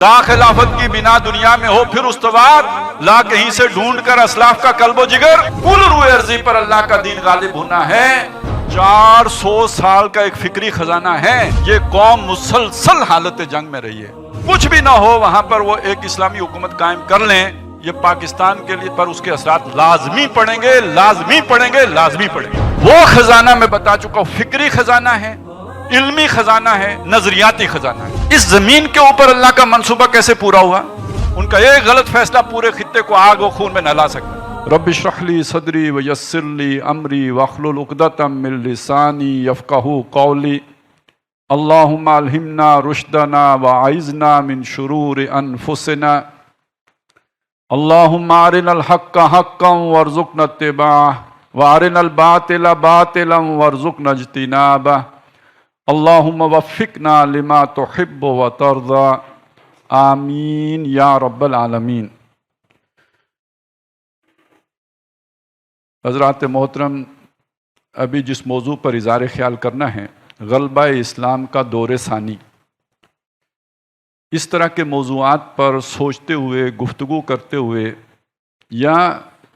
تا خلافت کی بنا دنیا میں ہو پھر استوار، لا کہیں سے ڈھونڈ کر اسلاف کا قلب و جگر، کل روئے ارضی پر اللہ کا دین غالب ہونا ہے۔ 400 سال کا ایک فکری خزانہ ہے، یہ قوم مسلسل حالت جنگ میں رہی ہے۔ کچھ بھی نہ ہو وہاں پر وہ ایک اسلامی حکومت قائم کر لیں، یہ پاکستان کے لیے پر اس کے اثرات لازمی پڑیں گے، لازمی پڑیں گے، لازمی پڑیں گے۔ وہ خزانہ میں بتا چکا ہوں، فکری خزانہ ہے، علمی خزانہ ہے، نظریاتی خزانہ ہے۔ اس زمین کے اوپر اللہ کا منصوبہ کیسے پورا ہوا؟ ان کا ایک غلط فیصلہ پورے خطے کو آگ و خون میں نہلا سکتا۔ رب اشرح لی صدری ویسر لی امری واحلل عقدۃ من لسانی یفقہوا قولی اللہم الہمنا رشدنا واعذنا من شرور انفسنا اللہم ارنا الحق حقا وارزقنا اتباعہ وارنا الباطل باطلا وارزقنا اجتنابہ اللہم وفقنا لما تحب وترضى آمین یا رب العالمین۔ حضرات محترم، ابھی جس موضوع پر اظہار خیال کرنا ہے، غلبہ اسلام کا دور ثانی۔ اس طرح کے موضوعات پر سوچتے ہوئے، گفتگو کرتے ہوئے یا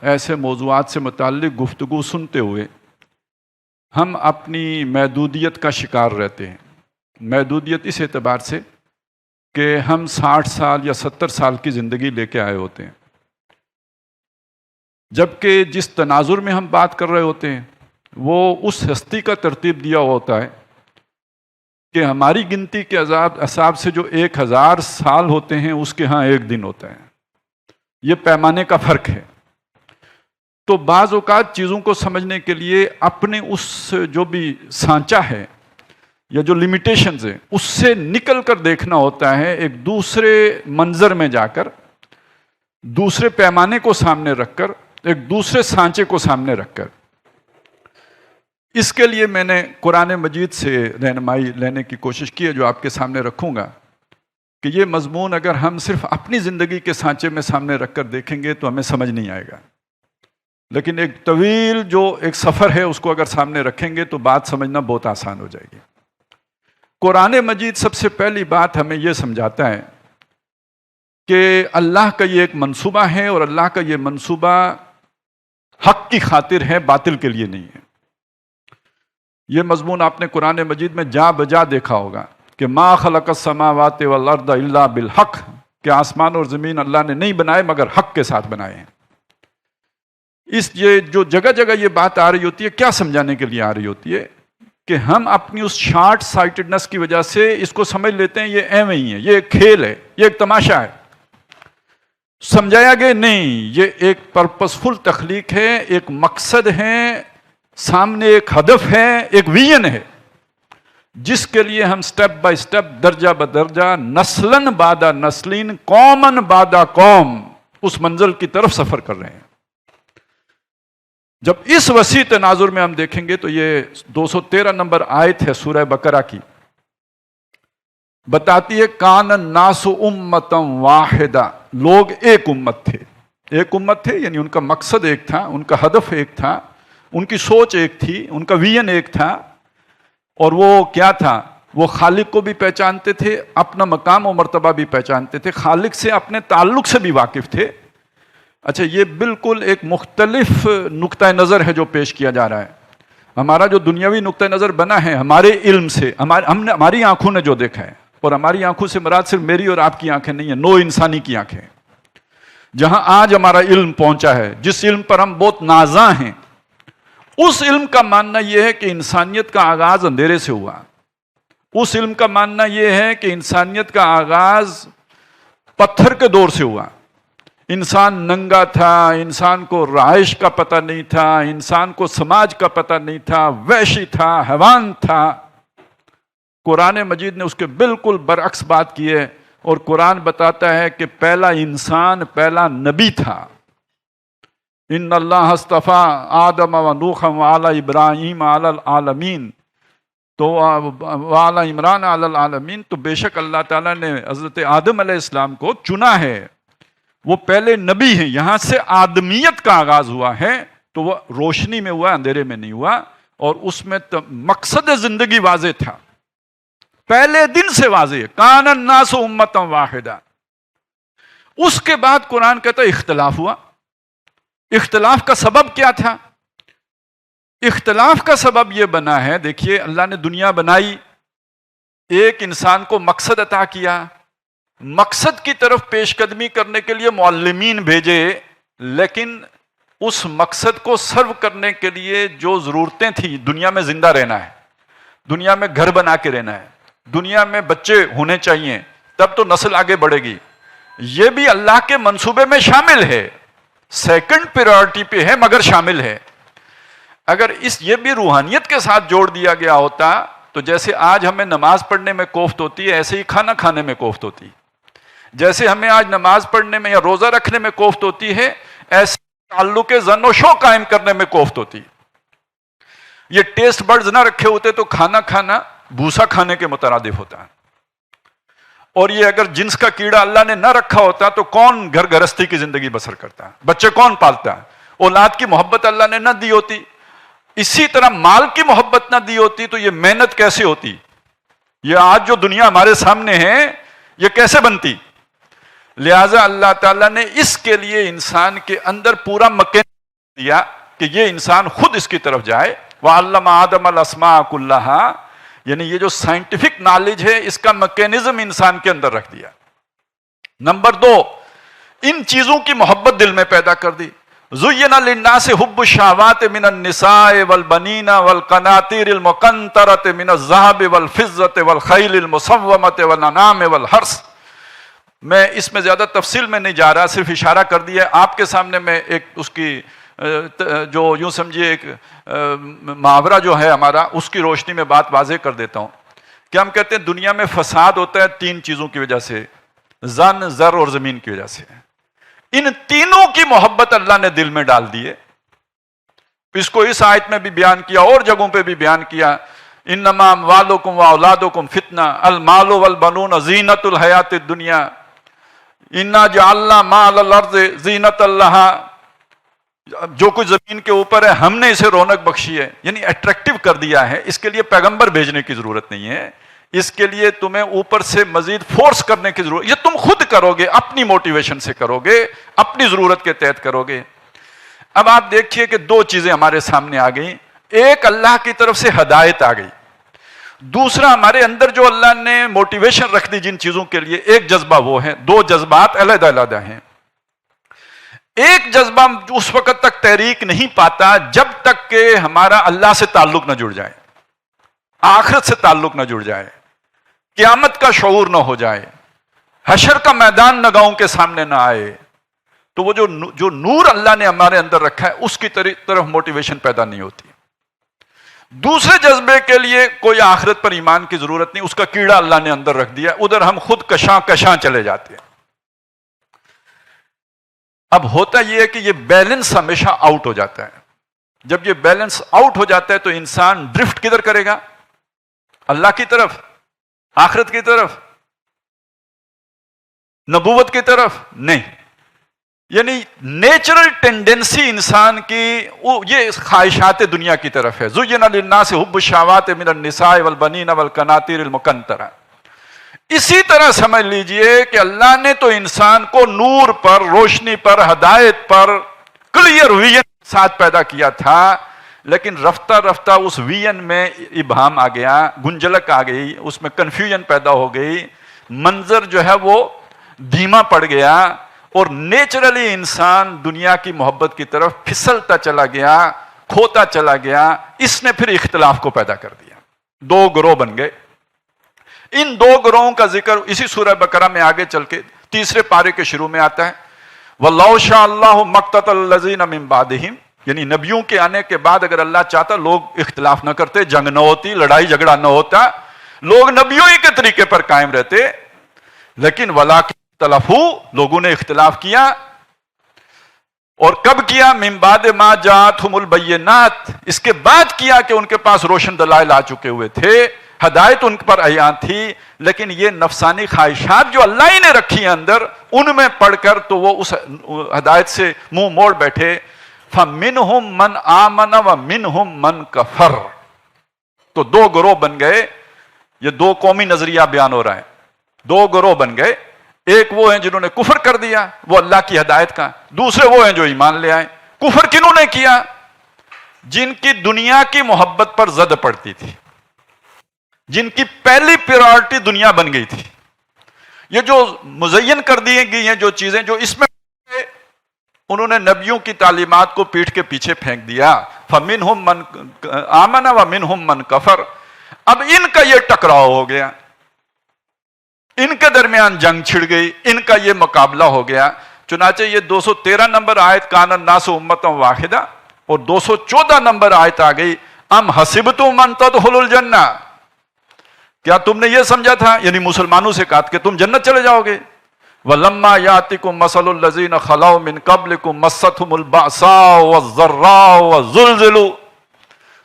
ایسے موضوعات سے متعلق گفتگو سنتے ہوئے ہم اپنی محدودیت کا شکار رہتے ہیں۔ محدودیت اس اعتبار سے کہ ہم 60 سال یا 70 سال کی زندگی لے کے آئے ہوتے ہیں، جبکہ جس تناظر میں ہم بات کر رہے ہوتے ہیں وہ اس ہستی کا ترتیب دیا ہوتا ہے کہ ہماری گنتی کے حساب سے جو 1000 سال ہوتے ہیں اس کے ہاں 1 دن ہوتا ہے۔ یہ پیمانے کا فرق ہے۔ تو بعض اوقات چیزوں کو سمجھنے کے لیے اپنے اس جو بھی سانچہ ہے یا جو لیمیٹیشنز ہیں اس سے نکل کر دیکھنا ہوتا ہے، ایک دوسرے منظر میں جا کر، دوسرے پیمانے کو سامنے رکھ کر، ایک دوسرے سانچے کو سامنے رکھ کر۔ اس کے لیے میں نے قرآن مجید سے رہنمائی لینے کی کوشش کی ہے، جو آپ کے سامنے رکھوں گا کہ یہ مضمون اگر ہم صرف اپنی زندگی کے سانچے میں سامنے رکھ کر دیکھیں گے تو ہمیں سمجھ نہیں آئے گا، لیکن ایک طویل جو ایک سفر ہے اس کو اگر سامنے رکھیں گے تو بات سمجھنا بہت آسان ہو جائے گی۔ قرآن مجید سب سے پہلی بات ہمیں یہ سمجھاتا ہے کہ اللہ کا یہ ایک منصوبہ ہے، اور اللہ کا یہ منصوبہ حق کی خاطر ہے، باطل کے لیے نہیں ہے۔ یہ مضمون آپ نے قرآن مجید میں جا بجا دیکھا ہوگا کہ ما خلق السماوات والارض الا بالحق، کہ آسمان اور زمین اللہ نے نہیں بنائے مگر حق کے ساتھ بنائے ہیں۔ یہ جو جگہ جگہ یہ بات آ رہی ہوتی ہے، کیا سمجھانے کے لیے آ رہی ہوتی ہے کہ ہم اپنی اس شارٹ سائٹڈنس کی وجہ سے اس کو سمجھ لیتے ہیں یہ ایویں ہی ہے، یہ ایک کھیل ہے، یہ ایک تماشا ہے۔ سمجھایا گیا نہیں، یہ ایک پرپسفل تخلیق ہے، ایک مقصد ہے، سامنے ایک ہدف ہے، ایک ویژن ہے، جس کے لیے ہم سٹیپ بائی سٹیپ، درجہ بدرجہ، نسلاً بعد نسلین، قوماً بعد قوم اس منزل کی طرف سفر کر رہے ہیں۔ جب اس وسیع تناظر میں ہم دیکھیں گے تو یہ 213 نمبر آیت ہے سورہ بقرہ کی، بتاتی ہے کان الناس امۃ واحدہ، لوگ ایک امت تھے۔ ایک امت تھے یعنی ان کا مقصد ایک تھا، ان کا ہدف ایک تھا، ان کی سوچ ایک تھی، ان کا ویژن ایک تھا، اور وہ کیا تھا؟ وہ خالق کو بھی پہچانتے تھے، اپنا مقام و مرتبہ بھی پہچانتے تھے، خالق سے اپنے تعلق سے بھی واقف تھے۔ اچھا، یہ بالکل ایک مختلف نقطہ نظر ہے جو پیش کیا جا رہا ہے۔ ہمارا جو دنیاوی نقطہ نظر بنا ہے ہمارے علم سے، ہماری آنکھوں نے جو دیکھا ہے، اور ہماری آنکھوں سے مراد صرف میری اور آپ کی آنکھیں نہیں ہیں، نو انسانی کی آنکھیں، جہاں آج ہمارا علم پہنچا ہے، جس علم پر ہم بہت نازاں ہیں، اس علم کا ماننا یہ ہے کہ انسانیت کا آغاز اندھیرے سے ہوا۔ اس علم کا ماننا یہ ہے کہ انسانیت کا آغاز پتھر کے دور سے ہوا۔ انسان ننگا تھا، انسان کو رہائش کا پتہ نہیں تھا، انسان کو سماج کا پتہ نہیں تھا، وحشی تھا، حیوان تھا۔ قرآن مجید نے اس کے بالکل برعکس بات کی ہے، اور قرآن بتاتا ہے کہ پہلا انسان، پہلا نبی تھا۔ ان اللہ اصطفیٰ آدم و نوح وآل ابراہیم علی العالمین، تو وآل عمران علی العالمین، تو بے شک اللہ تعالیٰ نے حضرت آدم علیہ السلام کو چنا ہے، وہ پہلے نبی ہیں۔ یہاں سے آدمیت کا آغاز ہوا ہے، تو وہ روشنی میں ہوا، اندھیرے میں نہیں ہوا، اور اس میں مقصد زندگی واضح تھا، پہلے دن سے واضح ہے۔ کان الناس امۃ واحدہ، اس کے بعد قرآن کہتا ہے اختلاف ہوا. اختلاف کا سبب کیا تھا؟ اختلاف کا سبب یہ بنا ہے، دیکھیے اللہ نے دنیا بنائی، ایک انسان کو مقصد عطا کیا، مقصد کی طرف پیش قدمی کرنے کے لیے معلمین بھیجے، لیکن اس مقصد کو سرو کرنے کے لیے جو ضرورتیں تھیں، دنیا میں زندہ رہنا ہے، دنیا میں گھر بنا کے رہنا ہے، دنیا میں بچے ہونے چاہیے، تب تو نسل آگے بڑھے گی، یہ بھی اللہ کے منصوبے میں شامل ہے، سیکنڈ پریورٹی پہ ہے مگر شامل ہے. اگر یہ بھی روحانیت کے ساتھ جوڑ دیا گیا ہوتا تو جیسے آج ہمیں نماز پڑھنے میں کوفت ہوتی ہے، ایسے ہی کھانا کھانے میں کوفت ہوتی. جیسے ہمیں آج نماز پڑھنے میں یا روزہ رکھنے میں کوفت ہوتی ہے، ایسے تعلق زن و شو قائم کرنے میں کوفت ہوتی. یہ ٹیسٹ برڈز نہ رکھے ہوتے تو کھانا کھانا بھوسا کھانے کے مترادف ہوتا ہے. اور یہ اگر جنس کا کیڑا اللہ نے نہ رکھا ہوتا تو کون گھر گرستی کی زندگی بسر کرتا، بچے کون پالتا، اولاد کی محبت اللہ نے نہ دی ہوتی، اسی طرح مال کی محبت نہ دی ہوتی تو یہ محنت کیسے ہوتی، یہ آج جو دنیا ہمارے سامنے ہے یہ کیسے بنتی. لہذا اللہ تعالیٰ نے اس کے لیے انسان کے اندر پورا میکینزم دیا کہ یہ انسان خود اس کی طرف جائے. وَعَلَّمَ آدَمَ الْأَسْمَاءَ كُلَّهَا، یعنی یہ جو سائنٹیفک نالج ہے اس کا میکینزم انسان کے اندر رکھ دیا. نمبر 2، ان چیزوں کی محبت دل میں پیدا کر دی. زُيِّنَ لِلنَّاسِ حُبُّ الشَّهَوَاتِ مِنَ النِّسَاءِ وَالْبَنِينَ وَالْقَنَاطِيرِ الْمُقَنطَرَةِ مِنَ الذَّهَبِ وَالْفِضَّةِ وَالْخَيْلِ الْمُسَوَّمَةِ وَالْأَنْعَامِ وَالْحَرْثِ. میں اس میں زیادہ تفصیل میں نہیں جا رہا، صرف اشارہ کر دیا آپ کے سامنے. میں ایک اس کی جو یوں سمجھیے ایک محاورہ جو ہے ہمارا، اس کی روشنی میں بات واضح کر دیتا ہوں کہ ہم کہتے ہیں دنیا میں فساد ہوتا ہے 3 چیزوں کی وجہ سے، زن، زر اور زمین کی وجہ سے. ان تینوں کی محبت اللہ نے دل میں ڈال دی ہے. اس کو اس آیت میں بھی بیان کیا اور جگہوں پہ بھی بیان کیا. انما اموالکم واولادکم فتنہ المال والبنون زینت الحیات الدنیا انا جعلنا ما علی الارض زینت لہا. جو کچھ زمین کے اوپر ہے ہم نے اسے رونق بخشی ہے، یعنی اٹریکٹیو کر دیا ہے. اس کے لیے پیغمبر بھیجنے کی ضرورت نہیں ہے، اس کے لیے تمہیں اوپر سے مزید فورس کرنے کی ضرورت، یہ تم خود کرو گے، اپنی موٹیویشن سے کرو گے، اپنی ضرورت کے تحت کرو گے. اب آپ دیکھیے کہ 2 چیزیں ہمارے سامنے آ گئیں. ایک اللہ کی طرف سے ہدایت آ گئی، دوسرا ہمارے اندر جو اللہ نے موٹیویشن رکھ دی جن چیزوں کے لیے، ایک جذبہ وہ ہے. 2 جذبات علیحدہ علیحدہ ہیں. ایک جذبہ اس وقت تک تحریک نہیں پاتا جب تک کہ ہمارا اللہ سے تعلق نہ جڑ جائے، آخرت سے تعلق نہ جڑ جائے، قیامت کا شعور نہ ہو جائے، حشر کا میدان نگاہوں کے سامنے نہ آئے. تو وہ جو نور اللہ نے ہمارے اندر رکھا ہے اس کی طرف موٹیویشن پیدا نہیں ہوتی. دوسرے جذبے کے لیے کوئی آخرت پر ایمان کی ضرورت نہیں، اس کا کیڑا اللہ نے اندر رکھ دیا، ادھر ہم خود کشاں چلے جاتے ہیں. اب ہوتا یہ ہے کہ یہ بیلنس ہمیشہ آؤٹ ہو جاتا ہے. جب یہ بیلنس آؤٹ ہو جاتا ہے تو انسان ڈرفٹ کدھر کرے گا؟ اللہ کی طرف، آخرت کی طرف، نبوت کی طرف نہیں. یعنی نیچرل ٹینڈنسی انسان کی یہ خواہشات دنیا کی طرف ہے. زُيِّنَ لِلنَّاسِ حُبُّ الشَّهَوَاتِ مِنَ النِّسَاءِ وَالْبَنِينَ وَالْقَنَاطِيرِ الْمُقَنطَرَةِ. اسی طرح سمجھ لیجئے کہ اللہ نے تو انسان کو نور پر، روشنی پر، ہدایت پر، کلیئر ویژن کے ساتھ پیدا کیا تھا، لیکن رفتہ رفتہ اس ویژن میں ابہام آ گیا، گنجلک آ گئی، اس میں کنفیوژن پیدا ہو گئی، منظر جو ہے وہ دھیما پڑ گیا، اور نیچرلی انسان دنیا کی محبت کی طرف پھسلتا چلا گیا، کھوتا چلا گیا. اس نے پھر اختلاف کو پیدا کر دیا، 2 گروہ بن گئے. ان 2 گروہوں کا ذکر اسی سورہ بقرہ میں آگے چل کے 3 پارے کے شروع میں آتا ہے. وَاللَّهُ شَاءَ اللَّهُ مَقْتَتَلَ الَّذِينَ مِن بَعْدِهِمْ، یعنی نبیوں کے آنے کے بعد اگر اللہ چاہتا لوگ اختلاف نہ کرتے، جنگ نہ ہوتی، لڑائی جھگڑا نہ ہوتا، لوگ نبیوں ہی کے طریقے پر قائم رہتے. لیکن وَلَٰكِنْ اخْتَلَفُوا، لوگوں نے اختلاف کیا. اور کب کیا؟ مِن بَعْدِ مَا جَاءَتْهُمُ الْبَيِّنَاتُ، اس کے بعد کیا کہ ان کے پاس روشن دلائل آ چکے ہوئے تھے، ہدایت ان پر عیاں تھی، لیکن یہ نفسانی خواہشات جو اللہ ہی نے رکھی ہیں اندر، ان میں پڑھ کر تو وہ اس ہدایت سے منہ موڑ بیٹھے. فَمِنْهُمْ مَنْ آمَنَ وَمِنْهُمْ مَنْ كَفَرَ. تو 2 گروہ بن گئے. یہ 2 قومی نظریہ بیان ہو رہا ہے. 2 گروہ بن گئے. ایک وہ ہیں جنہوں نے کفر کر دیا وہ اللہ کی ہدایت کا، دوسرے وہ ہیں جو ایمان لے آئے۔ کفر کنہوں نے کیا؟ جن کی دنیا کی محبت پر زد پڑتی تھی، جن کی پہلی پریورٹی دنیا بن گئی تھی۔ یہ جو مزین کر دی گئی ہیں جو چیزیں جو اس میں، انہوں نے نبیوں کی تعلیمات کو پیٹھ کے پیچھے پھینک دیا۔ فَمِنْهُمْ مَنْ آمَنَ وَمِنْهُمْ مَنْ كَفَرَ۔ اب ان کا یہ ٹکراؤ ہو گیا، ان کے درمیان جنگ چھڑ گئی، ان کا یہ مقابلہ ہو گیا۔ چنانچہ یہ 213 نمبر آیت کان الناس امۃ واحدہ اور 214 نمبر آیت آ گئی ام حسبتم ان تدخلوا الجنہ، کیا تم نے یہ سمجھا تھا، یعنی مسلمانوں سے کہا کہ تم جنت چلے جاؤ گے؟ وَلَمَّا يَأْتِكُمْ مَثَلُ الَّذِينَ خَلَوْا مِن قَبْلِكُمْ مَسَّتْهُمُ الْبَأْسَاءُ وَالضَّرَّاءُ وَزُلْزِلُوا،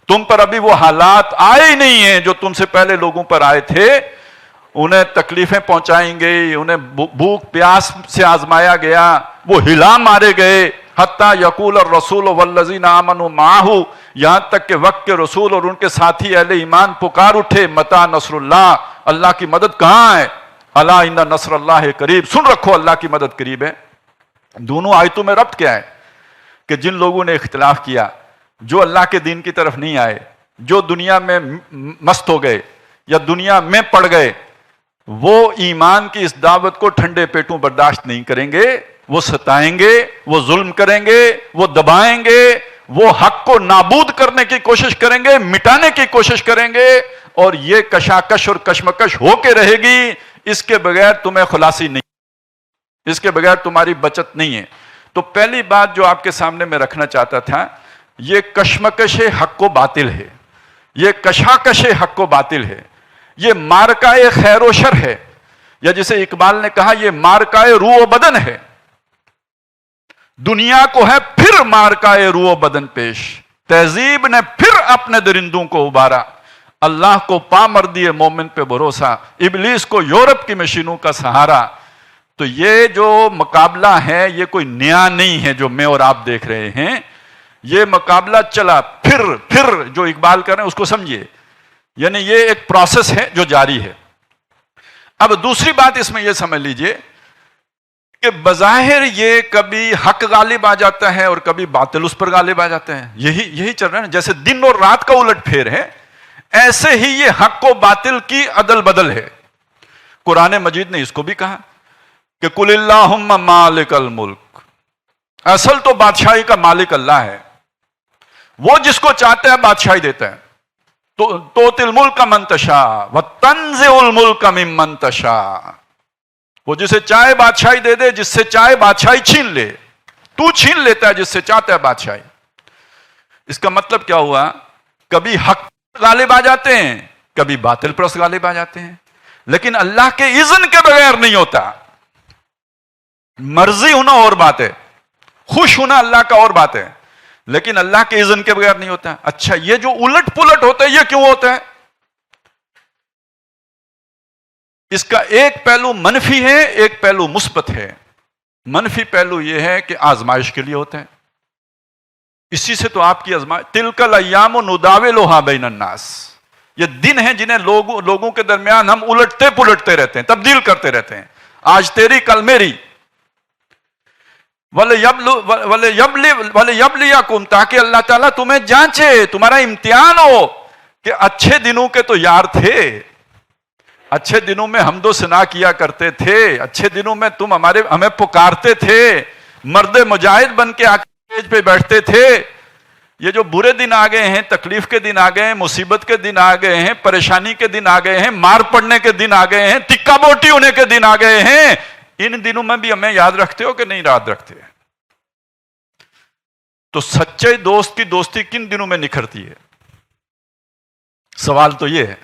تم پر ابھی وہ حالات آئے ہی نہیں ہیں جو تم سے پہلے لوگوں پر آئے تھے۔ انہیں تکلیفیں پہنچائیں گئی، انہیں بھوک پیاس سے آزمایا گیا، وہ ہلا مارے گئے، حتیٰ یقول الرسول والذین آمنوا معہ، یہاں تک کہ وقت کے رسول اور ان کے ساتھی اہل ایمان پکار اٹھے متی نصر اللہ، اللہ کی مدد کہاں ہے؟ الا ان نصر اللہ قریب، سن رکھو اللہ کی مدد قریب ہے۔ دونوں آیتوں میں ربط کیا ہے کہ جن لوگوں نے اختلاف کیا، جو اللہ کے دین کی طرف نہیں آئے، جو دنیا میں مست ہو گئے یا دنیا میں پڑ گئے، وہ ایمان کی اس دعوت کو ٹھنڈے پیٹوں برداشت نہیں کریں گے، وہ ستائیں گے، وہ ظلم کریں گے، وہ دبائیں گے، وہ حق کو نابود کرنے کی کوشش کریں گے، مٹانے کی کوشش کریں گے، اور یہ کشاکش اور کشمکش ہو کے رہے گی۔ اس کے بغیر تمہیں خلاصی نہیں، اس کے بغیر تمہاری بچت نہیں ہے۔ تو پہلی بات جو آپ کے سامنے میں رکھنا چاہتا تھا، یہ کشمکش حق و باطل ہے، یہ کشاکش حق و باطل ہے، یہ مارکہ خیر و شر ہے، یا جسے اقبال نے کہا یہ مارکہ روح و بدن ہے۔ دنیا کو ہے پھر مارکہ روح و بدن پیش، تہذیب نے پھر اپنے درندوں کو ابارا، اللہ کو پامردی مومن پہ بھروسہ، ابلیس کو یورپ کی مشینوں کا سہارا۔ تو یہ جو مقابلہ ہے یہ کوئی نیا نہیں ہے جو میں اور آپ دیکھ رہے ہیں، یہ مقابلہ چلا پھر جو اقبال کر رہے ہیں اس کو سمجھیے، یعنی یہ ایک پروسیس ہے جو جاری ہے۔ اب دوسری بات اس میں یہ سمجھ لیجئے کہ بظاہر یہ کبھی حق غالب آ جاتا ہے اور کبھی باطل اس پر غالب آ جاتا ہے، یہی چل رہا ہے نا، جیسے دن اور رات کا الٹ پھیر ہے، ایسے ہی یہ حق و باطل کی عدل بدل ہے۔ قرآن مجید نے اس کو بھی کہا کہ قل اللہم مالک الملک، اصل تو بادشاہی کا مالک اللہ ہے، وہ جس کو چاہتا ہے بادشاہی دیتا ہے۔ توتی الملک من تشاء وتنزع الملک ممن تشاء، وہ جسے چاہے بادشاہی دے دے، جس سے چاہے بادشاہی چھین لے، تو چھین لیتا ہے جس سے چاہتا ہے بادشاہی۔ اس کا مطلب کیا ہوا؟ کبھی حق غالب آ جاتے ہیں، کبھی باطل پرست غالب آ جاتے ہیں، لیکن اللہ کے اذن کے بغیر نہیں ہوتا۔ مرضی ہونا اور بات ہے، خوش ہونا اللہ کا اور بات ہے، لیکن اللہ کے اذن کے بغیر نہیں ہوتا۔ اچھا، یہ جو الٹ پلٹ ہوتا ہے یہ کیوں ہوتا ہے؟ اس کا ایک پہلو منفی ہے، ایک پہلو مثبت ہے۔ منفی پہلو یہ ہے کہ آزمائش کے لیے ہوتا ہے، اسی سے تو آپ کی آزمائش۔ تلک الایام نداولها بین الناس، یہ دن ہیں جنہیں لوگوں کے درمیان ہم الٹتے پلٹتے رہتے ہیں، تبدیل کرتے رہتے ہیں، آج تیری کل میری۔ وَلِيَبْلِيَكُمْ، تاکہ اللہ تعالیٰ تمہیں جانچے، تمہارا امتحان ہو کہ اچھے دنوں کے تو یار تھے، اچھے دنوں میں حمد و ثنا کیا کرتے تھے، اچھے دنوں میں تم ہمیں پکارتے تھے، مرد مجاہد بن کے آ کے اسٹیج پہ بیٹھتے تھے۔ یہ جو برے دن آ گئے ہیں، تکلیف کے دن آ گئے ہیں، مصیبت کے دن آ گئے ہیں، پریشانی کے دن آ گئے ہیں، مار پڑنے کے دن آ گئے ہیں، تکا بوٹی ہونے کے دن آ گئے ہیں، ان دنوں میں بھی ہمیں یاد رکھتے ہو کہ نہیں یاد رکھتے؟ تو سچے دوست کی دوستی کن دنوں میں نکھرتی ہے؟ سوال تو یہ ہے۔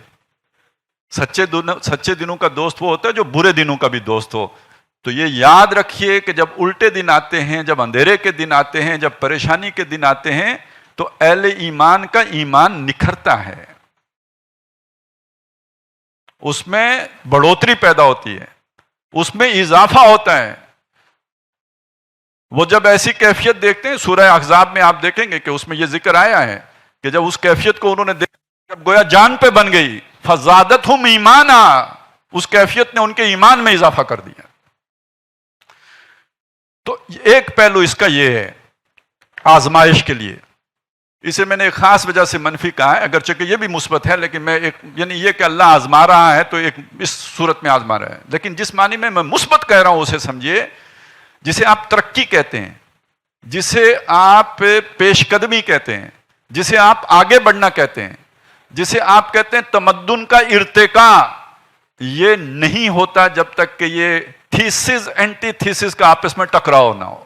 سچے دنوں کا دوست وہ ہوتا ہے جو برے دنوں کا بھی دوست ہو۔ تو یہ یاد رکھیے کہ جب الٹے دن آتے ہیں، جب اندھیرے کے دن آتے ہیں، جب پریشانی کے دن آتے ہیں، تو اہل ایمان کا ایمان نکھرتا ہے، اس میں بڑھوتری پیدا ہوتی ہے، اس میں اضافہ ہوتا ہے۔ وہ جب ایسی کیفیت دیکھتے ہیں، سورہ احزاب میں آپ دیکھیں گے کہ اس میں یہ ذکر آیا ہے کہ جب اس کیفیت کو انہوں نے دیکھا، جب گویا جان پہ بن گئی، فزادتہم ایمانا، اس کیفیت نے ان کے ایمان میں اضافہ کر دیا۔ تو ایک پہلو اس کا یہ ہے آزمائش کے لیے. اسے میں نے ایک خاص وجہ سے منفی کہا ہے، اگرچہ کہ یہ بھی مثبت ہے، لیکن میں ایک یعنی یہ کہ اللہ آزما رہا ہے تو ایک اس صورت میں آزما رہا ہے. لیکن جس معنی میں مثبت کہہ رہا ہوں اسے سمجھیے، جسے آپ ترقی کہتے ہیں، جسے آپ پیش قدمی کہتے ہیں، جسے آپ آگے بڑھنا کہتے ہیں، جسے آپ کہتے ہیں تمدن کا ارتقاء، یہ نہیں ہوتا جب تک کہ یہ تھیسس اینٹی تھیسس کا آپس میں ٹکراؤ نہ ہو.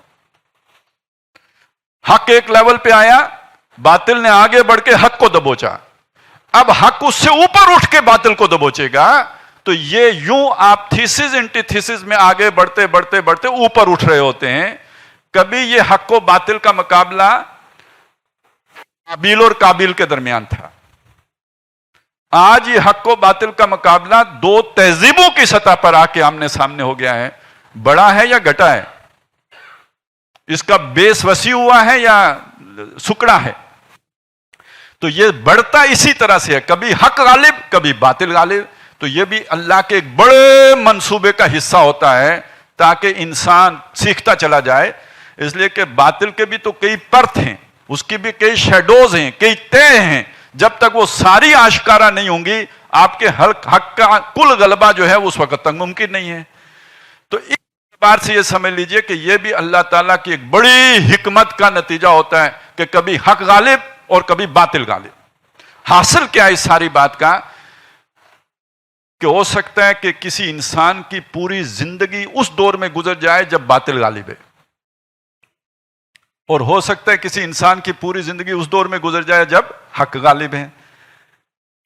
حق ایک لیول پہ آیا، باطل نے آگے بڑھ کے حق کو دبوچا، اب حق اس سے اوپر اٹھ کے باطل کو دبوچے گا. تو یہ یوں آپ تھیسس اینٹی تھیسس میں آگے بڑھتے بڑھتے بڑھتے اوپر اٹھ رہے ہوتے ہیں. کبھی یہ حق و باطل کا مقابلہ حابیل اور قابیل کے درمیان تھا، آج یہ حق و باطل کا مقابلہ دو تہذیبوں کی سطح پر آ کے آمنے سامنے ہو گیا ہے. بڑا ہے یا گھٹا ہے؟ اس کا بیس وسیع ہوا ہے یا سکڑا ہے؟ تو یہ بڑھتا اسی طرح سے ہے، کبھی حق غالب کبھی باطل غالب. تو یہ بھی اللہ کے ایک بڑے منصوبے کا حصہ ہوتا ہے تاکہ انسان سیکھتا چلا جائے. اس لیے کہ باطل کے بھی تو کئی پرت ہیں، اس کی بھی کئی شیڈوز ہیں، کئی طے ہیں. جب تک وہ ساری آشکارا نہیں ہوں گی، آپ کے حق کا کل غلبہ جو ہے اس وقت تک ممکن نہیں ہے. تو اس اعتبار سے یہ سمجھ لیجئے کہ یہ بھی اللہ تعالیٰ کی ایک بڑی حکمت کا نتیجہ ہوتا ہے کہ کبھی حق غالب اور کبھی باطل غالب. حاصل کیا ہے اس ساری بات کا کہ ہو سکتا ہے کہ کسی انسان کی پوری زندگی اس دور میں گزر جائے جب باطل غالب ہے، اور ہو سکتا ہے کسی انسان کی پوری زندگی اس دور میں گزر جائے جب حق غالب ہے.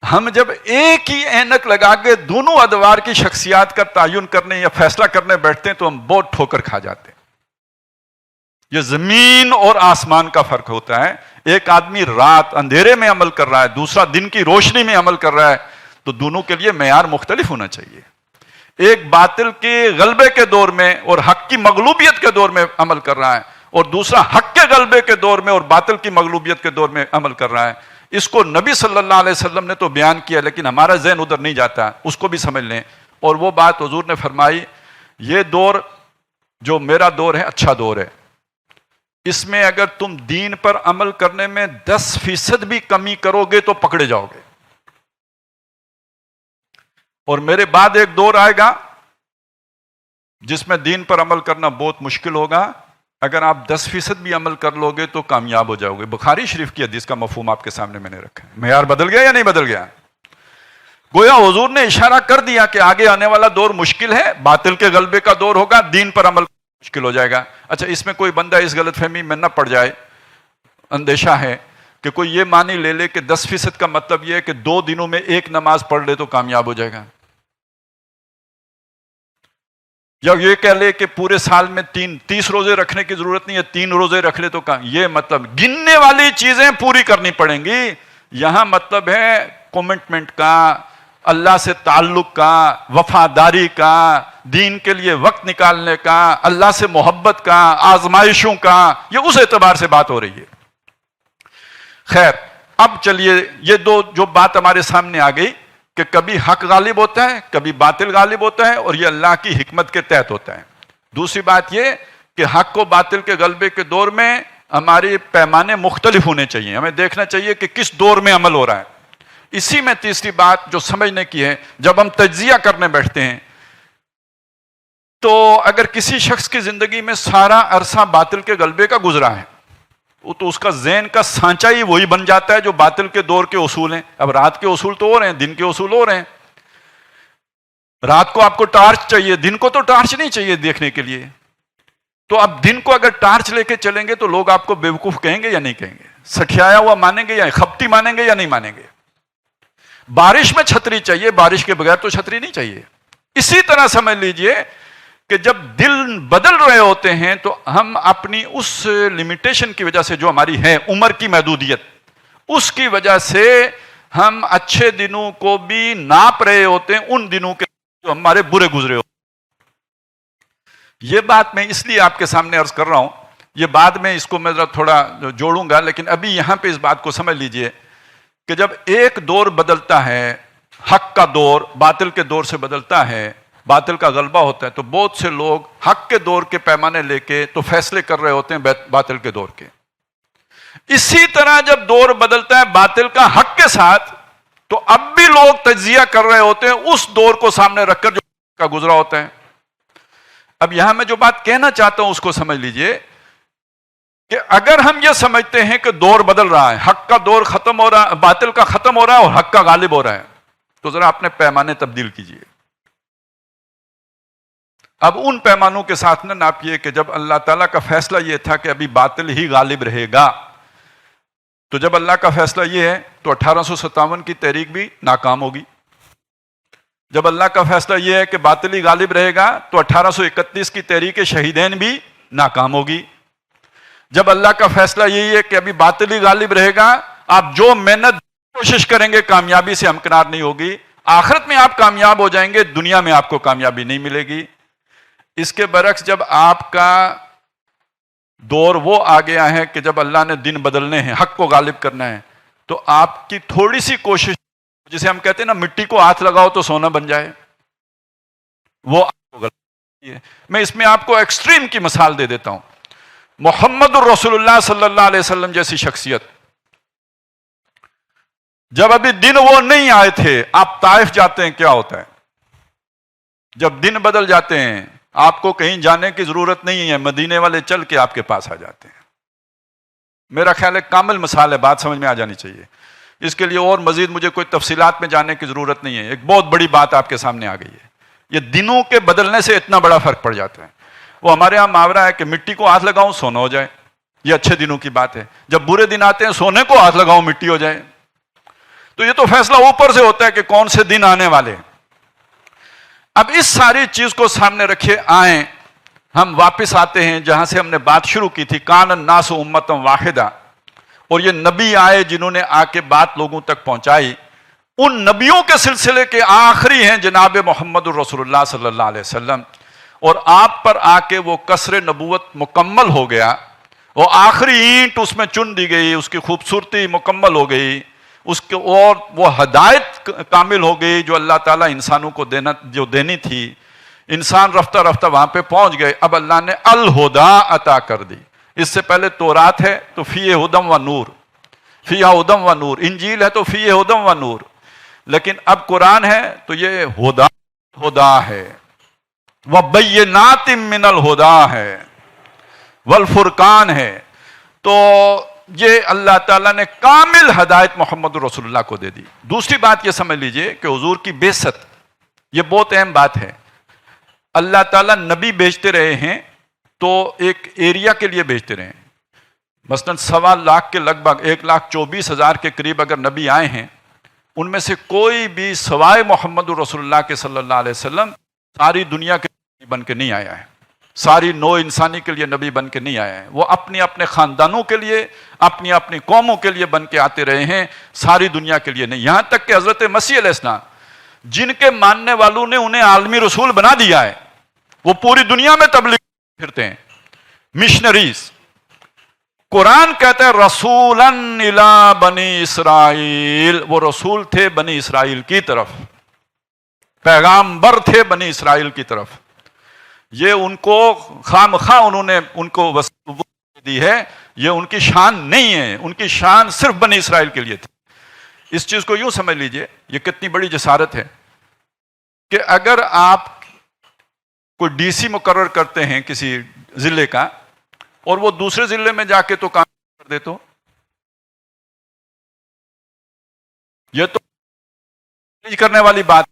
ہم جب ایک ہی اینک لگا کے دونوں ادوار کی شخصیات کا تعین کرنے یا فیصلہ کرنے بیٹھتے ہیں تو ہم بہت ٹھوکر کھا جاتے ہیں. یہ زمین اور آسمان کا فرق ہوتا ہے. ایک آدمی رات اندھیرے میں عمل کر رہا ہے، دوسرا دن کی روشنی میں عمل کر رہا ہے، تو دونوں کے لیے معیار مختلف ہونا چاہیے. ایک باطل کے غلبے کے دور میں اور حق کی مغلوبیت کے دور میں عمل کر رہا ہے، اور دوسرا حق کے غلبے کے دور میں اور باطل کی مغلوبیت کے دور میں عمل کر رہا ہے. اس کو نبی صلی اللہ علیہ وسلم نے تو بیان کیا، لیکن ہمارا ذہن ادھر نہیں جاتا، اس کو بھی سمجھ لیں. اور وہ بات حضور نے فرمائی، یہ دور جو میرا دور ہے اچھا دور ہے، اس میں اگر تم دین پر عمل کرنے میں 10% بھی کمی کرو گے تو پکڑے جاؤ گے. اور میرے بعد ایک دور آئے گا جس میں دین پر عمل کرنا بہت مشکل ہوگا. اگر آپ 10% بھی عمل کر لو گے تو کامیاب ہو جاؤ گے. بخاری شریف کی حدیث کا مفہوم آپ کے سامنے میں نے رکھا ہے. معیار بدل گیا یا نہیں بدل گیا؟ گویا حضور نے اشارہ کر دیا کہ آگے آنے والا دور مشکل ہے، باطل کے غلبے کا دور ہوگا، دین پر عمل مشکل ہو جائے گا. اچھا، اس میں کوئی بندہ اس غلط فہمی میں نہ پڑ جائے. اندیشہ ہے کہ کوئی یہ معنی لے لے کہ 10% کا مطلب یہ ہے کہ 2 دنوں میں ایک نماز پڑھ لے تو کامیاب ہو جائے گا، یا یہ کہہ لے کہ پورے سال میں 30 روزے رکھنے کی ضرورت نہیں ہے، 3 روزے رکھ لے تو یہ مطلب گننے والی چیزیں پوری کرنی پڑیں گی. یہاں مطلب ہے کمٹمنٹ کا، اللہ سے تعلق کا، وفاداری کا، دین کے لیے وقت نکالنے کا، اللہ سے محبت کا، آزمائشوں کا. یہ اس اعتبار سے بات ہو رہی ہے. خیر، اب چلیے یہ دو جو بات ہمارے سامنے آ گئی کہ کبھی حق غالب ہوتا ہے کبھی باطل غالب ہوتا ہے، اور یہ اللہ کی حکمت کے تحت ہوتا ہے. دوسری بات یہ کہ حق و باطل کے غلبے کے دور میں ہمارے پیمانے مختلف ہونے چاہیے. ہمیں دیکھنا چاہیے کہ کس دور میں عمل ہو رہا ہے. اسی میں تیسری بات جو سمجھنے کی ہے، جب ہم تجزیہ کرنے بیٹھتے ہیں تو اگر کسی شخص کی زندگی میں سارا عرصہ باطل کے غلبے کا گزرا ہے تو اس کا ذہن کا سانچہ ہی وہی بن جاتا ہے جو باطل کے دور کے اصول ہیں. اب رات کے اصول تو ہو رہے ہیں، دن کے اصول ہو رہے ہیں. رات کو آپ کو ٹارچ چاہیے، دن کو تو ٹارچ نہیں چاہیے دیکھنے کے لیے. تو اب دن کو اگر ٹارچ لے کے چلیں گے تو لوگ آپ کو بیوقوف کہیں گے یا نہیں کہیں گے؟ سٹھیایا ہوا مانیں گے یا خپتی مانیں گے یا نہیں مانیں گے؟ بارش میں چھتری چاہیے، بارش کے بغیر تو چھتری نہیں چاہیے. اسی طرح سمجھ لیجئے کہ جب دل بدل رہے ہوتے ہیں تو ہم اپنی اس لمیٹیشن کی وجہ سے جو ہماری ہے، عمر کی محدودیت، اس کی وجہ سے ہم اچھے دنوں کو بھی ناپ رہے ہوتے ہیں ان دنوں کے جو ہمارے برے گزرے ہوتے ہیں. یہ بات میں اس لیے آپ کے سامنے عرض کر رہا ہوں. یہ بعد میں اس کو میں ذرا تھوڑا جوڑوں گا، لیکن ابھی یہاں پہ اس بات کو سمجھ لیجئے کہ جب ایک دور بدلتا ہے، حق کا دور باطل کے دور سے بدلتا ہے، باطل کا غلبہ ہوتا ہے تو بہت سے لوگ حق کے دور کے پیمانے لے کے تو فیصلے کر رہے ہوتے ہیں باطل کے دور کے. اسی طرح جب دور بدلتا ہے باطل کا حق کے ساتھ تو اب بھی لوگ تجزیہ کر رہے ہوتے ہیں اس دور کو سامنے رکھ کر جو کا گزرا ہوتا ہے. اب یہاں میں جو بات کہنا چاہتا ہوں اس کو سمجھ لیجئے کہ اگر ہم یہ سمجھتے ہیں کہ دور بدل رہا ہے, حق کا دور ختم ہو رہا ہے, باطل کا ختم ہو رہا ہے اور حق کا غالب ہو رہا ہے, تو ذرا اپنے پیمانے تبدیل کیجئے. اب ان پیمانوں کے ساتھ نہ ناپیے کہ جب اللہ تعالیٰ کا فیصلہ یہ تھا کہ ابھی باطل ہی غالب رہے گا, تو جب اللہ کا فیصلہ یہ ہے تو 1857 کی تحریک بھی ناکام ہوگی. جب اللہ کا فیصلہ یہ ہے کہ باطل ہی غالب رہے گا تو 1831 کی تحریک شہیدین بھی ناکام ہوگی. جب اللہ کا فیصلہ یہی ہے کہ ابھی باطل ہی غالب رہے گا, آپ جو محنت کوشش کریں گے کامیابی سے ہمکنار نہیں ہوگی. آخرت میں آپ کامیاب ہو جائیں گے, دنیا میں آپ کو کامیابی نہیں ملے گی. اس کے برعکس جب آپ کا دور وہ آ گیا ہے کہ جب اللہ نے دن بدلنے ہیں, حق کو غالب کرنا ہے, تو آپ کی تھوڑی سی کوشش, جسے ہم کہتے ہیں نا مٹی کو ہاتھ لگاؤ تو سونا بن جائے, وہ آپ کو غلط ہے. میں اس میں آپ کو ایکسٹریم کی مثال دے دیتا ہوں. محمد الرسول اللہ صلی اللہ علیہ وسلم جیسی شخصیت, جب ابھی دن وہ نہیں آئے تھے, آپ طائف جاتے ہیں کیا ہوتا ہے؟ جب دن بدل جاتے ہیں آپ کو کہیں جانے کی ضرورت نہیں ہے, مدینے والے چل کے آپ کے پاس آ جاتے ہیں. میرا خیال ہے کامل مثال ہے, بات سمجھ میں آ جانی چاہیے. اس کے لیے اور مزید مجھے کوئی تفصیلات میں جانے کی ضرورت نہیں ہے, ایک بہت بڑی بات آپ کے سامنے آ گئی ہے. یہ دنوں کے بدلنے سے اتنا بڑا فرق پڑ جاتا ہے. وہ ہمارے یہاں محاورہ ہے کہ مٹی کو ہاتھ لگاؤں سونا ہو جائے, یہ اچھے دنوں کی بات ہے. جب برے دن آتے ہیں سونے کو ہاتھ لگاؤں مٹی ہو جائے. تو یہ تو فیصلہ اوپر سے ہوتا ہے کہ کون سے دن آنے والے. اب اس ساری چیز کو سامنے رکھے آئیں, ہم واپس آتے ہیں جہاں سے ہم نے بات شروع کی تھی. کان الناس امۃ واحدہ, اور یہ نبی آئے جنہوں نے آ کے بات لوگوں تک پہنچائی. ان نبیوں کے سلسلے کے آخری ہیں جناب محمد الرسول اللہ صلی اللہ علیہ وسلم, اور آپ پر آ کے وہ قصر نبوت مکمل ہو گیا. وہ آخری اینٹ اس میں چن دی گئی, اس کی خوبصورتی مکمل ہو گئی, اس کے اور وہ ہدایت کامل ہو گئی جو اللہ تعالیٰ انسانوں کو دینی تھی. انسان رفتہ رفتہ وہاں پہ پہنچ گئے. اب اللہ نے الہدا عطا کر دی. اس سے پہلے تورات ہے تو فیہ ہدم و نور, فیہا ہدم و نور. انجیل ہے تو فیہ ہدم و نور. لیکن اب قرآن ہے تو یہ ہدا ہے, وَبَيِّنَاتٍ مِّنَ الْهُدَىٰ ہے, والفرقان ہے. تو یہ اللہ تعالیٰ نے کامل ہدایت محمد رسول اللہ کو دے دی. دوسری بات یہ سمجھ لیجئے کہ حضور کی بعثت, یہ بہت اہم بات ہے. اللہ تعالیٰ نبی بھیجتے رہے ہیں تو ایک ایریا کے لیے بھیجتے رہے ہیں. مثلاً 1.25 لاکھ کے لگ بھگ 1,24,000 کے قریب اگر نبی آئے ہیں, ان میں سے کوئی بھی سوائے محمد رسول اللہ کے صلی اللہ علیہ وسلم ساری دنیا کے نبی بن کے نہیں آیا ہے, ساری نو انسانی کے لیے نبی بن کے نہیں آیا ہے. وہ اپنے اپنے خاندانوں کے لیے, اپنی اپنی قوموں کے لیے بن کے آتے رہے ہیں, ساری دنیا کے لیے نہیں. یہاں تک کہ حضرت مسیح علیہ السلام, جن کے ماننے والوں نے انہیں عالمی رسول بنا دیا ہے, وہ پوری دنیا میں تبلیغ پھرتے ہیں, مشنریز. قرآن کہتا ہے رسولاً الی بنی اسرائیل, وہ رسول تھے بنی اسرائیل کی طرف, پیغامبر تھے بنی اسرائیل کی طرف. یہ ان کو خام خواہ انہوں نے ان کو وصیت دی ہے, یہ ان کی شان نہیں ہے, ان کی شان صرف بنی اسرائیل کے لیے تھی. اس چیز کو یوں سمجھ لیجئے, یہ کتنی بڑی جسارت ہے کہ اگر آپ کوئی ڈی سی مقرر کرتے ہیں کسی ضلع کا, اور وہ دوسرے ضلع میں جا کے تو کام کر دے, تو یہ تو کرنے والی بات.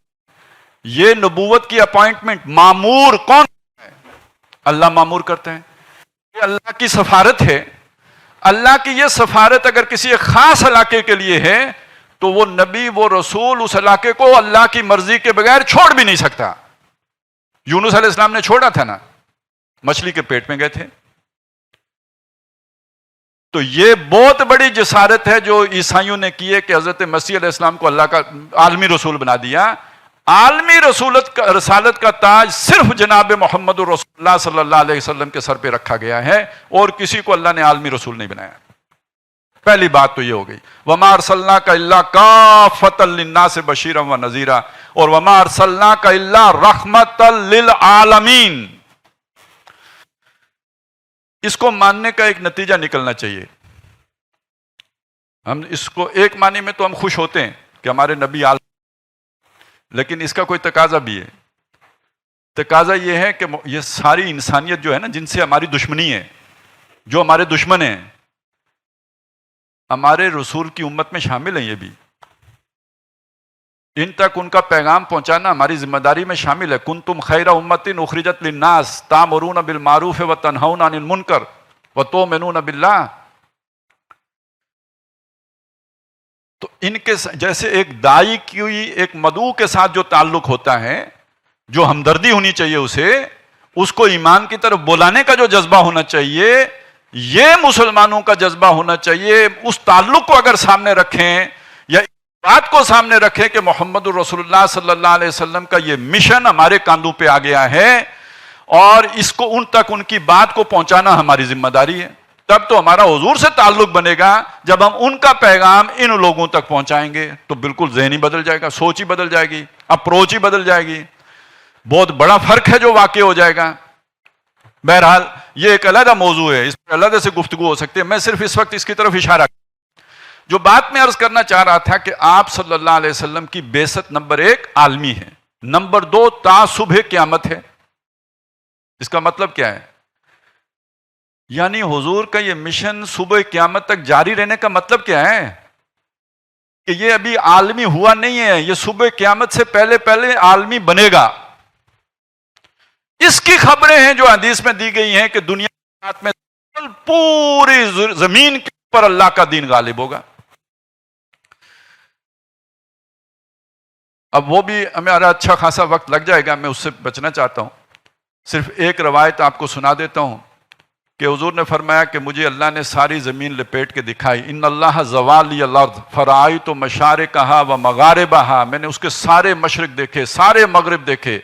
یہ نبوت کی اپوائنٹمنٹ مامور کون ہے؟ اللہ مامور کرتے ہیں. یہ اللہ کی سفارت ہے. اللہ کی یہ سفارت اگر کسی ایک خاص علاقے کے لیے ہے تو وہ نبی, وہ رسول اس علاقے کو اللہ کی مرضی کے بغیر چھوڑ بھی نہیں سکتا. یونس علیہ السلام نے چھوڑا تھا نا, مچھلی کے پیٹ میں گئے تھے. تو یہ بہت بڑی جسارت ہے جو عیسائیوں نے کی ہے کہ حضرت مسیح علیہ السلام کو اللہ کا عالمی رسول بنا دیا. عالمی رسالت کا تاج صرف جناب محمد رسول اللہ صلی اللہ علیہ وسلم کے سر پہ رکھا گیا ہے, اور کسی کو اللہ نے عالمی رسول نہیں بنایا. پہلی بات تو یہ ہو گئی، وما ارسلناک الا کافۃ للناس بشیرا ونذیرا، اور وما ارسلناک الا رحمۃ للعالمین۔ اس کو ماننے کا ایک نتیجہ نکلنا چاہیے۔ ہم اس کو ایک معنی میں تو ہم خوش ہوتے ہیں کہ ہمارے نبی عالم، لیکن اس کا کوئی تقاضا بھی ہے۔ تقاضا یہ ہے کہ یہ ساری انسانیت جو ہے نا، جن سے ہماری دشمنی ہے، جو ہمارے دشمن ہیں، ہمارے رسول کی امت میں شامل ہیں، یہ بھی ان تک ان کا پیغام پہنچانا ہماری ذمہ داری میں شامل ہے۔ کنتم خیر امۃ اخرجت للناس تأمرون بالمعروف وتنہون عن المنکر وتؤمنون باللہ۔ تو ان کے جیسے ایک دائی کی ایک مدعو کے ساتھ جو تعلق ہوتا ہے، جو ہمدردی ہونی چاہیے اسے، اس کو ایمان کی طرف بلانے کا جو جذبہ ہونا چاہیے، یہ مسلمانوں کا جذبہ ہونا چاہیے۔ اس تعلق کو اگر سامنے رکھیں یا بات کو سامنے رکھیں کہ محمد الرسول اللہ صلی اللہ علیہ وسلم کا یہ مشن ہمارے کاندھوں پہ آ گیا ہے اور اس کو ان تک ان کی بات کو پہنچانا ہماری ذمہ داری ہے، تب تو ہمارا حضور سے تعلق بنے گا۔ جب ہم ان کا پیغام ان لوگوں تک پہنچائیں گے تو بالکل ذہن ہی بدل جائے گا، سوچ ہی بدل جائے گی، اپروچ ہی بدل جائے گی، بہت بڑا فرق ہے جو واقع ہو جائے گا۔ بہرحال یہ ایک علیحدہ موضوع ہے، اس پر علیحدہ سے گفتگو ہو سکتی ہے، میں صرف اس وقت اس کی طرف اشارہ جو بات میں عرض کرنا چاہ رہا تھا کہ آپ صلی اللہ علیہ وسلم کی بعثت نمبر 1 عالمی ہے، نمبر 2 تا صبح قیامت ہے۔ اس کا مطلب کیا ہے؟ یعنی حضور کا یہ مشن صبح قیامت تک جاری رہنے کا مطلب کیا ہے؟ کہ یہ ابھی عالمی ہوا نہیں ہے، یہ صبح قیامت سے پہلے پہلے عالمی بنے گا۔ اس کی خبریں ہیں جو حدیث میں دی گئی ہیں کہ دنیا میں پوری زمین کے اوپر اللہ کا دین غالب ہوگا۔ اب وہ بھی ہمارا اچھا خاصا وقت لگ جائے گا، میں اس سے بچنا چاہتا ہوں۔ صرف ایک روایت آپ کو سنا دیتا ہوں کہ حضور نے فرمایا کہ مجھے اللہ نے ساری زمین لپیٹ کے دکھائی، ان اللہ زوالی الارض فرائیت مشارقہا و مغاربہا، میں نے اس کے سارے مشرق دیکھے، سارے مغرب دیکھے،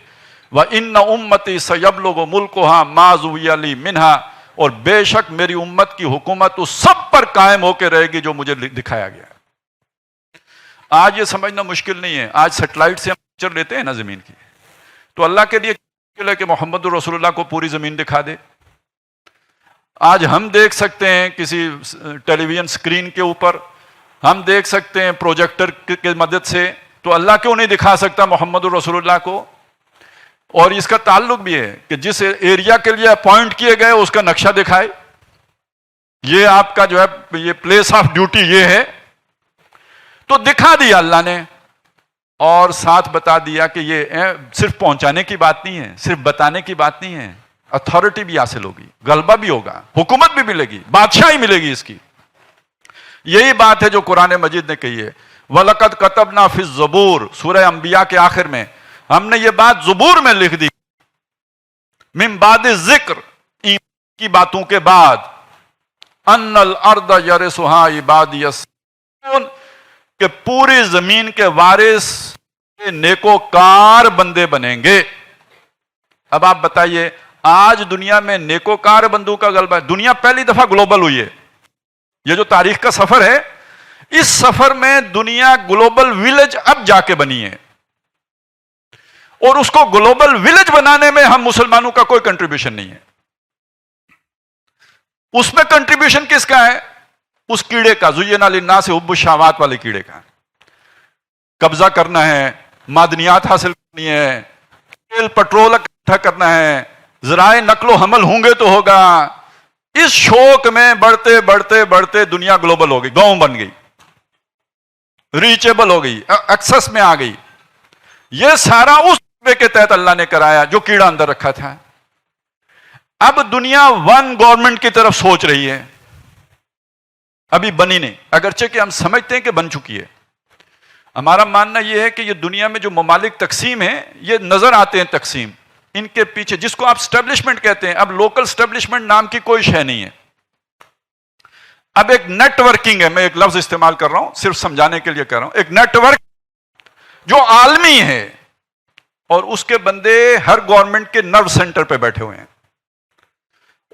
وَإِنَّ أُمَّتِي سَيَبْلُغُ مُلْكُهَا مَا زُوِّيَ لِي مِنْهَا، اور بے شک میری امت کی حکومت اس سب پر قائم ہو کے رہے گی جو مجھے دکھایا گیا ہے۔ آج یہ سمجھنا مشکل نہیں ہے، آج سیٹلائٹ سے ہم پکچر لیتے ہیں نا زمین کی، تو اللہ کے لیے مشکل ہے کہ محمد الرسول اللہ کو پوری زمین دکھا دے۔ آج ہم دیکھ سکتے ہیں کسی ٹیلی ویژن اسکرین کے اوپر، ہم دیکھ سکتے ہیں پروجیکٹر کی مدد سے، تو اللہ کیوں نہیں دکھا سکتا محمد الرسول اللہ کو؟ اور اس کا تعلق بھی ہے کہ جس ایریا کے لیے اپوائنٹ کیے گئے اس کا نقشہ دکھائے، یہ آپ کا جو ہے یہ پلیس آف ڈیوٹی یہ ہے، تو دکھا دیا اللہ نے، اور ساتھ بتا دیا کہ یہ صرف پہنچانے کی بات نہیں ہے، صرف بتانے کی بات نہیں ہے، اتھارٹی بھی حاصل ہوگی، غلبہ بھی ہوگا، حکومت بھی ملے گی، بادشاہی ملے گی اس کی۔ یہی بات ہے جو قرآن مجید نے کہی ہے، وَلَقَدْ كَتَبْنَا فِي الزَّبُورِ، سورہ انبیاء کے آخر میں ہم نے یہ بات زبور میں لکھ دی، من بعد ذکر، کی باتوں کے بعد، ان الارض یرثھا عبادی الصالحون، کہ پوری زمین کے وارث نیکوکار بندے بنیں گے۔ اب آپ بتائیے، آج دنیا میں نیکوکار بندوں کا غلبہ ہے، دنیا پہلی دفعہ گلوبل ہوئی ہے، یہ جو تاریخ کا سفر ہے، اس سفر میں دنیا گلوبل ویلیج اب جا کے بنی ہے، اور اس کو گلوبل ویلیج بنانے میں ہم مسلمانوں کا کوئی کنٹریبیوشن نہیں ہے۔ اس میں کنٹریبیوشن کس کا ہے؟ اس کیڑے کا، زُیِّنَ لِلنَّاسِ حُبُّ الشَّهَوَاتِ والے کیڑے کا۔ قبضہ کرنا ہے، معدنیات حاصل کرنی ہے، تیل پٹرول اکٹھا کرنا ہے، ذرائع نقل و حمل ہوں گے تو ہوگا۔ اس شوق میں بڑھتے بڑھتے بڑھتے دنیا گلوبل ہو گئی، گاؤں بن گئی، ریچیبل ہو گئی، ایکسس میں آ گئی۔ یہ سارا اس کے تحت اللہ نے کرایا جو کیڑا اندر رکھا تھا۔ اب دنیا ون گورنمنٹ کی طرف سوچ رہی ہے، ابھی بنی نہیں، اگرچہ کہ ہم سمجھتے ہیں کہ بن چکی ہے۔ ہمارا ماننا یہ ہے کہ یہ دنیا میں جو ممالک تقسیم ہیں، یہ نظر آتے ہیں تقسیم، ان کے پیچھے جس کو آپ اسٹیبلشمنٹ کہتے ہیں، اب لوکل اسٹیبلشمنٹ نام کی کوئی شے نہیں ہے، اب ایک نیٹ ورکنگ ہے۔ میں ایک لفظ استعمال کر رہا ہوں، صرف سمجھانے کے لیے کہہ رہا ہوں، ایک نیٹ ورک جو عالمی ہے، اور اس کے بندے ہر گورنمنٹ کے نرو سینٹر پہ بیٹھے ہوئے ہیں،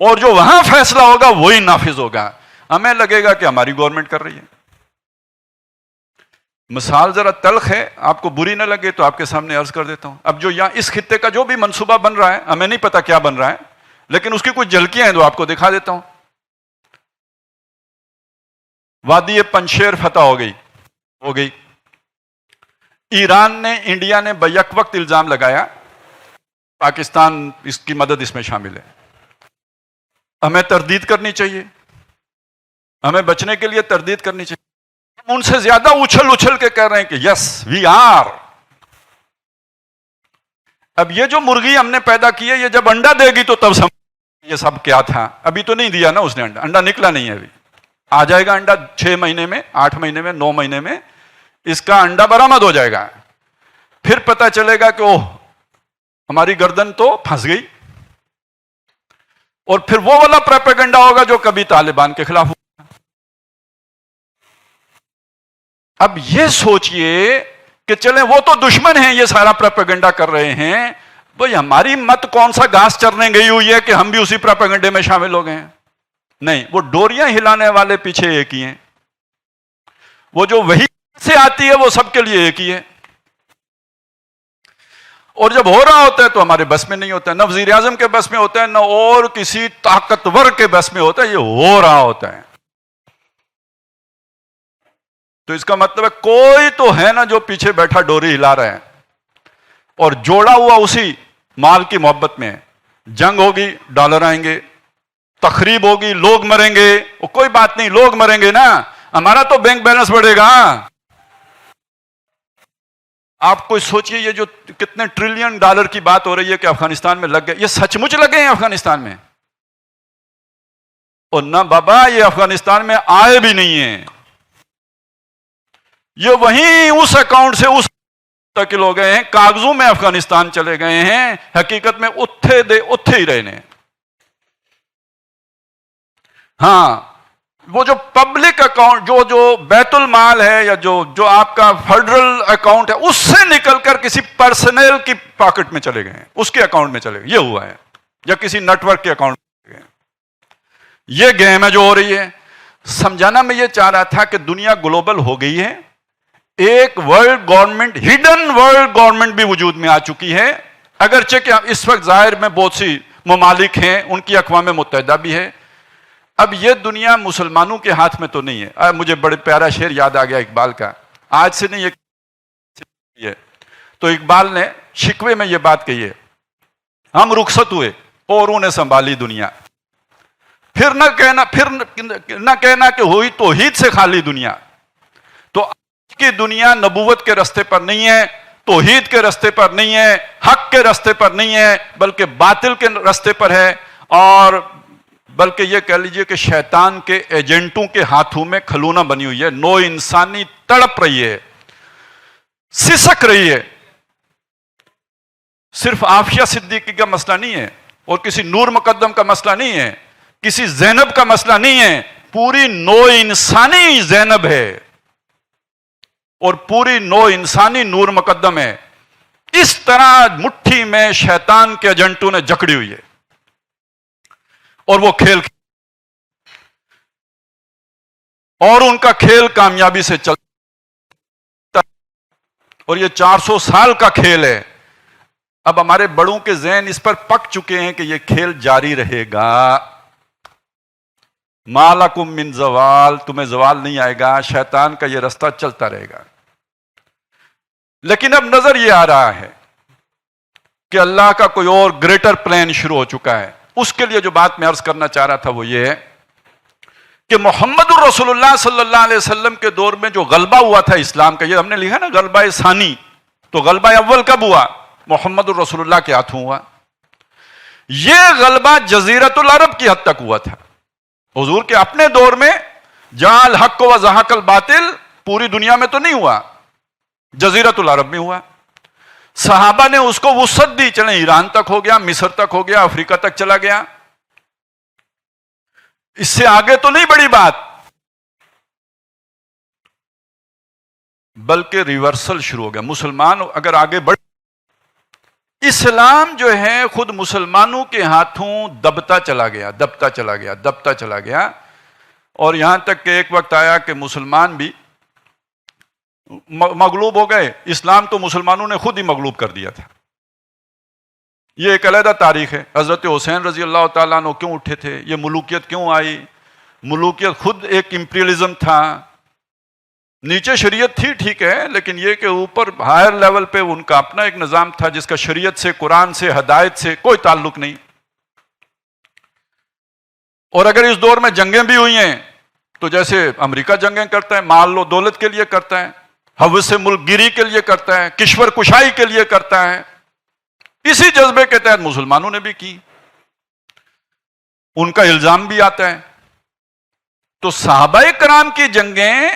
اور جو وہاں فیصلہ ہوگا وہی نافذ ہوگا۔ ہمیں لگے گا کہ ہماری گورنمنٹ کر رہی ہے. مثال ذرا تلخ ہے، آپ کو بری نہ لگے تو آپ کے سامنے عرض کر دیتا ہوں. اب جو یہاں اس خطے کا جو بھی منصوبہ بن رہا ہے، ہمیں نہیں پتا کیا بن رہا ہے، لیکن اس کی کچھ جھلکیاں ہیں تو آپ کو دکھا دیتا ہوں. وادی پنشیر فتح ہو گئی. ایران نے، انڈیا نے بیک وقت الزام لگایا پاکستان اس کی مدد اس میں شامل ہے. ہمیں تردید کرنی چاہیے، ہمیں بچنے کے لیے تردید کرنی چاہیے. ہم ان سے زیادہ اچھل کے کہہ رہے ہیں کہ یس وی آر. اب یہ جو مرغی ہم نے پیدا کی ہے، یہ جب انڈا دے گی تو تب یہ سب کیا تھا. ابھی تو نہیں دیا نا اس نے انڈا نکلا نہیں ہے. ابھی آ جائے گا انڈا 6 مہینے میں، 8 مہینے میں، 9 مہینے میں اس کا انڈا برآمد ہو جائے گا. پھر پتا چلے گا کہ اوہ ہماری گردن تو پھنس گئی. اور پھر وہ والا پروپیگنڈا ہوگا جو کبھی طالبان کے خلاف ہوا. اب یہ سوچئے کہ چلیں وہ تو دشمن ہیں، یہ سارا پروپیگنڈا کر رہے ہیں، بھئی ہماری مت کون سا گھاس چرنے گئی ہوئی ہے کہ ہم بھی اسی پروپیگنڈے میں شامل ہو گئے ہیں. نہیں، وہ ڈوریاں ہلانے والے پیچھے ایک ہی ہیں. وہ جو وہی سے آتی ہے وہ سب کے لیے ایک ہی ہے. اور جب ہو رہا ہوتا ہے تو ہمارے بس میں نہیں ہوتا ہے، نہ وزیر اعظم کے بس میں ہوتا ہے، نہ اور کسی طاقتور کے بس میں ہوتا ہے. یہ ہو رہا ہوتا ہے. تو اس کا مطلب ہے کوئی تو ہے نا جو پیچھے بیٹھا ڈوری ہلا رہا ہے اور جوڑا ہوا اسی مال کی محبت میں ہے. جنگ ہوگی، ڈالر آئیں گے، تخریب ہوگی، لوگ مریں گے. کوئی بات نہیں، لوگ مریں گے نا، ہمارا تو بینک بیلنس بڑھے گا. آپ کوئی سوچئے یہ جو کتنے ٹریلین ڈالر کی بات ہو رہی ہے کہ افغانستان میں لگ گئے، یہ سچ مچ لگے ہیں افغانستان میں؟ اور نہ بابا، یہ افغانستان میں آئے بھی نہیں ہیں. یہ وہیں اس اکاؤنٹ سے اس منتقل ہو گئے ہیں، کاغذوں میں افغانستان چلے گئے ہیں، حقیقت میں اتھے ہی رہنے. ہاں، وہ جو پبلک اکاؤنٹ، جو بیت المال ہے یا جو آپ کا فیڈرل اکاؤنٹ ہے، اس سے نکل کر کسی پرسنل کی پاکٹ میں چلے گئے ہیں، اس کے اکاؤنٹ میں چلے گئے. یہ ہوا ہے. یا کسی نیٹ ورک کے اکاؤنٹ میں چلے گئے. یہ گیم ہے جو ہو رہی ہے. سمجھانا میں یہ چاہ رہا تھا کہ دنیا گلوبل ہو گئی ہے. ایک world government, hidden world government بھی وجود میں آ چکی ہے. اگرچہ کہ اس وقت ظاہر میں بہت سی ممالک ہیں، ان کی اقوام متحدہ بھی ہے. اب یہ دنیا مسلمانوں کے ہاتھ میں تو نہیں ہے. مجھے بڑے پیارا شعر یاد آ گیا اقبال کا. آج سے نہیں ہے تو اقبال نے شکوے میں یہ بات کہی ہے: ہم رخصت ہوئے اوروں نے سنبھالی دنیا، پھر نہ کہنا کہ ہوئی توحید سے خالی دنیا. تو آج کی دنیا نبوت کے راستے پر نہیں ہے، توحید کے راستے پر نہیں ہے، حق کے راستے پر نہیں ہے، بلکہ باطل کے راستے پر ہے. اور بلکہ یہ کہہ لیجئے کہ شیطان کے ایجنٹوں کے ہاتھوں میں کھلونا بنی ہوئی ہے. نو انسانی تڑپ رہی ہے، سسک رہی ہے. صرف عافیہ صدیقی کا مسئلہ نہیں ہے، اور کسی نور مقدم کا مسئلہ نہیں ہے، کسی زینب کا مسئلہ نہیں ہے. پوری نو انسانی زینب ہے اور پوری نو انسانی نور مقدم ہے. اس طرح مٹھی میں شیطان کے ایجنٹوں نے جکڑی ہوئی ہے اور وہ کھیل، اور ان کا کھیل کامیابی سے چلتا، اور یہ 400 سال کا کھیل ہے. اب ہمارے بڑوں کے ذہن اس پر پک چکے ہیں کہ یہ کھیل جاری رہے گا. ما لکم من زوال، تمہیں زوال نہیں آئے گا. شیطان کا یہ راستہ چلتا رہے گا. لیکن اب نظر یہ آ رہا ہے کہ اللہ کا کوئی اور گریٹر پلان شروع ہو چکا ہے. اس کے لیے جو بات میں عرض کرنا چاہ رہا تھا وہ یہ ہے کہ محمد الرسول اللہ صلی اللہ علیہ وسلم کے دور میں جو غلبہ ہوا تھا اسلام کا، یہ ہم نے لکھا نا غلبہ ثانی، تو غلبہ اول کب ہوا؟ محمد الرسول اللہ کے ہاتھوں ہوا. یہ غلبہ جزیرۃ العرب کی حد تک ہوا تھا. حضور کے اپنے دور میں جہاں الحق و زہق الباطل، پوری دنیا میں تو نہیں ہوا، جزیرۃ العرب میں ہوا. صحابہ نے اس کو وسعت دی، چلیں ایران تک ہو گیا، مصر تک ہو گیا، افریقہ تک چلا گیا. اس سے آگے تو نہیں بڑی بات، بلکہ ریورسل شروع ہو گیا. مسلمان اگر آگے بڑھ، اسلام جو ہے خود مسلمانوں کے ہاتھوں دبتا چلا گیا. اور یہاں تک کہ ایک وقت آیا کہ مسلمان بھی مغلوب ہو گئے. اسلام تو مسلمانوں نے خود ہی مغلوب کر دیا تھا. یہ ایک علیحدہ تاریخ ہے. حضرت حسین رضی اللہ تعالیٰ عنہ کیوں اٹھے تھے, یہ ملوکیت کیوں آئی؟ ملوکیت خود ایک امپیریلزم تھا. نیچے شریعت تھی ٹھیک ہے, لیکن یہ کہ اوپر ہائر لیول پہ ان کا اپنا ایک نظام تھا جس کا شریعت سے, قرآن سے, ہدایت سے کوئی تعلق نہیں. اور اگر اس دور میں جنگیں بھی ہوئی ہیں تو جیسے امریکہ جنگیں کرتا ہے, مال و دولت کے لیے کرتا ہے, حوث ملک گیری کے لیے کرتا ہے, کشور کشائی کے لیے کرتا ہے, اسی جذبے کے تحت مسلمانوں نے بھی کی. ان کا الزام بھی آتا ہے. تو صحابہ کرام کی جنگیں,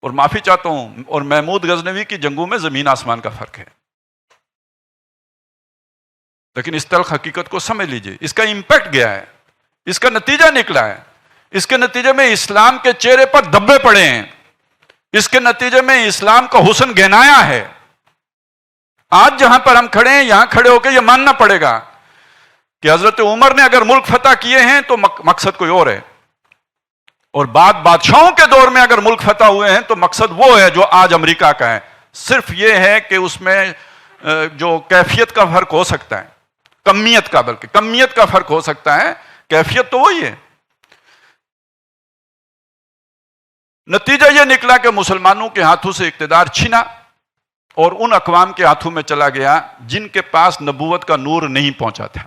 اور معافی چاہتا ہوں, اور محمود غزنوی کی جنگوں میں زمین آسمان کا فرق ہے. لیکن اس تلخ حقیقت کو سمجھ لیجئے, اس کا امپیکٹ گیا ہے, اس کا نتیجہ نکلا ہے. اس کے نتیجے میں اسلام کے چہرے پر دھبے پڑے ہیں. اس کے نتیجے میں اسلام کا حسن گہنایا ہے. آج جہاں پر ہم کھڑے ہیں, یہاں کھڑے ہو کے یہ ماننا پڑے گا کہ حضرت عمر نے اگر ملک فتح کیے ہیں تو مقصد کوئی اور ہے, اور بعد بادشاہوں کے دور میں اگر ملک فتح ہوئے ہیں تو مقصد وہ ہے جو آج امریکہ کا ہے. صرف یہ ہے کہ اس میں جو کیفیت کا فرق ہو سکتا ہے, کمیت کا, بلکہ کمیت کا فرق ہو سکتا ہے, کیفیت تو وہی ہے. نتیجہ یہ نکلا کہ مسلمانوں کے ہاتھوں سے اقتدار چھینا اور ان اقوام کے ہاتھوں میں چلا گیا جن کے پاس نبوت کا نور نہیں پہنچا تھا.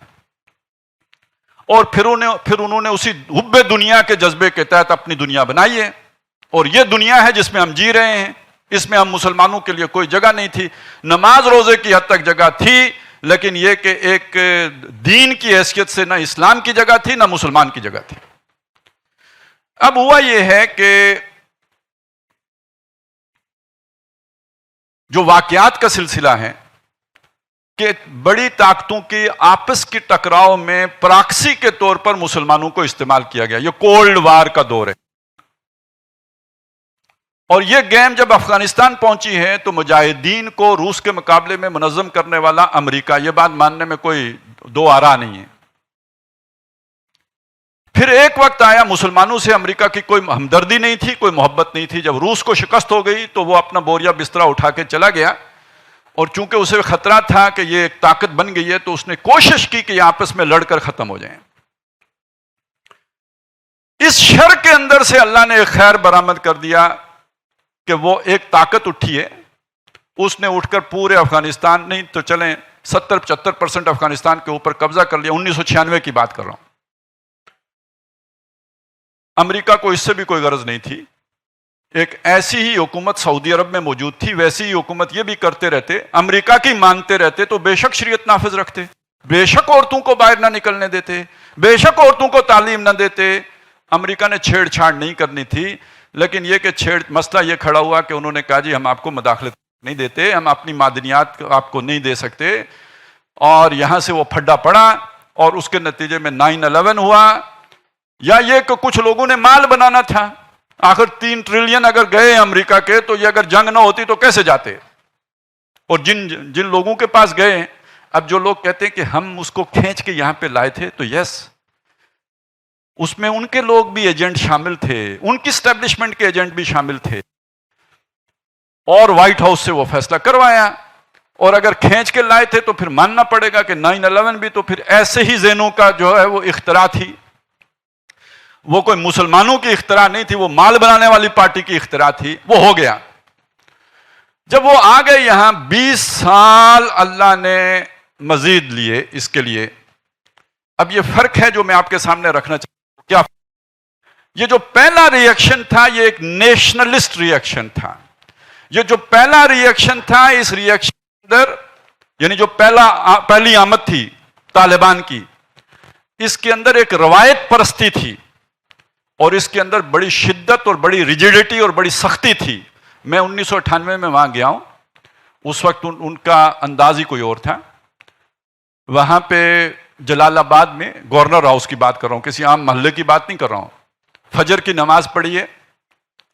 اور پھر انہوں نے اسی حب دنیا کے جذبے کے تحت اپنی دنیا بنائی ہے. اور یہ دنیا ہے جس میں ہم جی رہے ہیں. اس میں ہم مسلمانوں کے لیے کوئی جگہ نہیں تھی. نماز روزے کی حد تک جگہ تھی, لیکن یہ کہ ایک دین کی حیثیت سے نہ اسلام کی جگہ تھی نہ مسلمان کی جگہ تھی. اب ہوا یہ ہے کہ جو واقعات کا سلسلہ ہے کہ بڑی طاقتوں کی آپس کی ٹکراؤ میں پراکسی کے طور پر مسلمانوں کو استعمال کیا گیا. یہ کولڈ وار کا دور ہے. اور یہ گیم جب افغانستان پہنچی ہے تو مجاہدین کو روس کے مقابلے میں منظم کرنے والا امریکہ, یہ بات ماننے میں کوئی دو آرا نہیں ہے. پھر ایک وقت آیا مسلمانوں سے امریکہ کی کوئی ہمدردی نہیں تھی, کوئی محبت نہیں تھی. جب روس کو شکست ہو گئی تو وہ اپنا بوریا بسترا اٹھا کے چلا گیا, اور چونکہ اسے خطرہ تھا کہ یہ ایک طاقت بن گئی ہے تو اس نے کوشش کی کہ یہ آپس میں لڑ کر ختم ہو جائیں. اس شر کے اندر سے اللہ نے ایک خیر برآمد کر دیا کہ وہ ایک طاقت اٹھی ہے. اس نے اٹھ کر پورے افغانستان, نہیں تو چلیں 70-75% افغانستان کے اوپر قبضہ کر لیا. 1996 کی بات کر رہا ہوں. امریکہ کو اس سے بھی کوئی غرض نہیں تھی. ایک ایسی ہی حکومت سعودی عرب میں موجود تھی, ویسی ہی حکومت یہ بھی کرتے رہتے, امریکہ کی مانتے رہتے تو بے شک شریعت نافذ رکھتے, بے شک عورتوں کو باہر نہ نکلنے دیتے, بے شک عورتوں کو تعلیم نہ دیتے. امریکہ نے چھیڑ چھاڑ نہیں کرنی تھی, لیکن یہ کہ مسئلہ یہ کھڑا ہوا کہ انہوں نے کہا جی ہم آپ کو مداخلت نہیں دیتے, ہم اپنی معدنیات آپ کو نہیں دے سکتے. اور یہاں سے وہ پھڈا پڑا اور اس کے نتیجے میں 9/11 ہوا. یا یہ کہ کچھ لوگوں نے مال بنانا تھا. آخر 3 ٹریلین اگر گئے امریکہ کے تو یہ اگر جنگ نہ ہوتی تو کیسے جاتے؟ اور جن لوگوں کے پاس گئے, اب جو لوگ کہتے ہیں کہ ہم اس کو کھینچ کے یہاں پہ لائے تھے, تو یس, اس میں ان کے لوگ بھی ایجنٹ شامل تھے, ان کی اسٹیبلشمنٹ کے ایجنٹ بھی شامل تھے, اور وائٹ ہاؤس سے وہ فیصلہ کروایا. اور اگر کھینچ کے لائے تھے تو پھر ماننا پڑے گا کہ 9/11 بھی تو پھر ایسے ہی ذہنوں کا جو ہے وہ اختراع تھی. وہ کوئی مسلمانوں کی اختراع نہیں تھی, وہ مال بنانے والی پارٹی کی اختراع تھی. وہ ہو گیا. جب وہ آ گئے یہاں, 20 سال اللہ نے مزید لیے اس کے لیے. اب یہ فرق ہے جو میں آپ کے سامنے رکھنا چاہتا ہوں. کیا یہ جو پہلا ریئیکشن تھا یہ ایک نیشنلسٹ ریئیکشن تھا. یہ جو پہلا ریئیکشن تھا, اس ریئیکشن اندر یعنی جو پہلی آمد تھی طالبان کی, اس کے اندر ایک روایت پرستی تھی, اور اس کے اندر بڑی شدت اور بڑی ریجیڈیٹی اور بڑی سختی تھی. میں 1998 میں وہاں گیا ہوں. اس وقت ان کا انداز ہی کوئی اور تھا. وہاں پہ جلال آباد میں گورنر ہاؤس کی بات کر رہا ہوں, کسی عام محلے کی بات نہیں کر رہا ہوں. فجر کی نماز پڑھی ہے.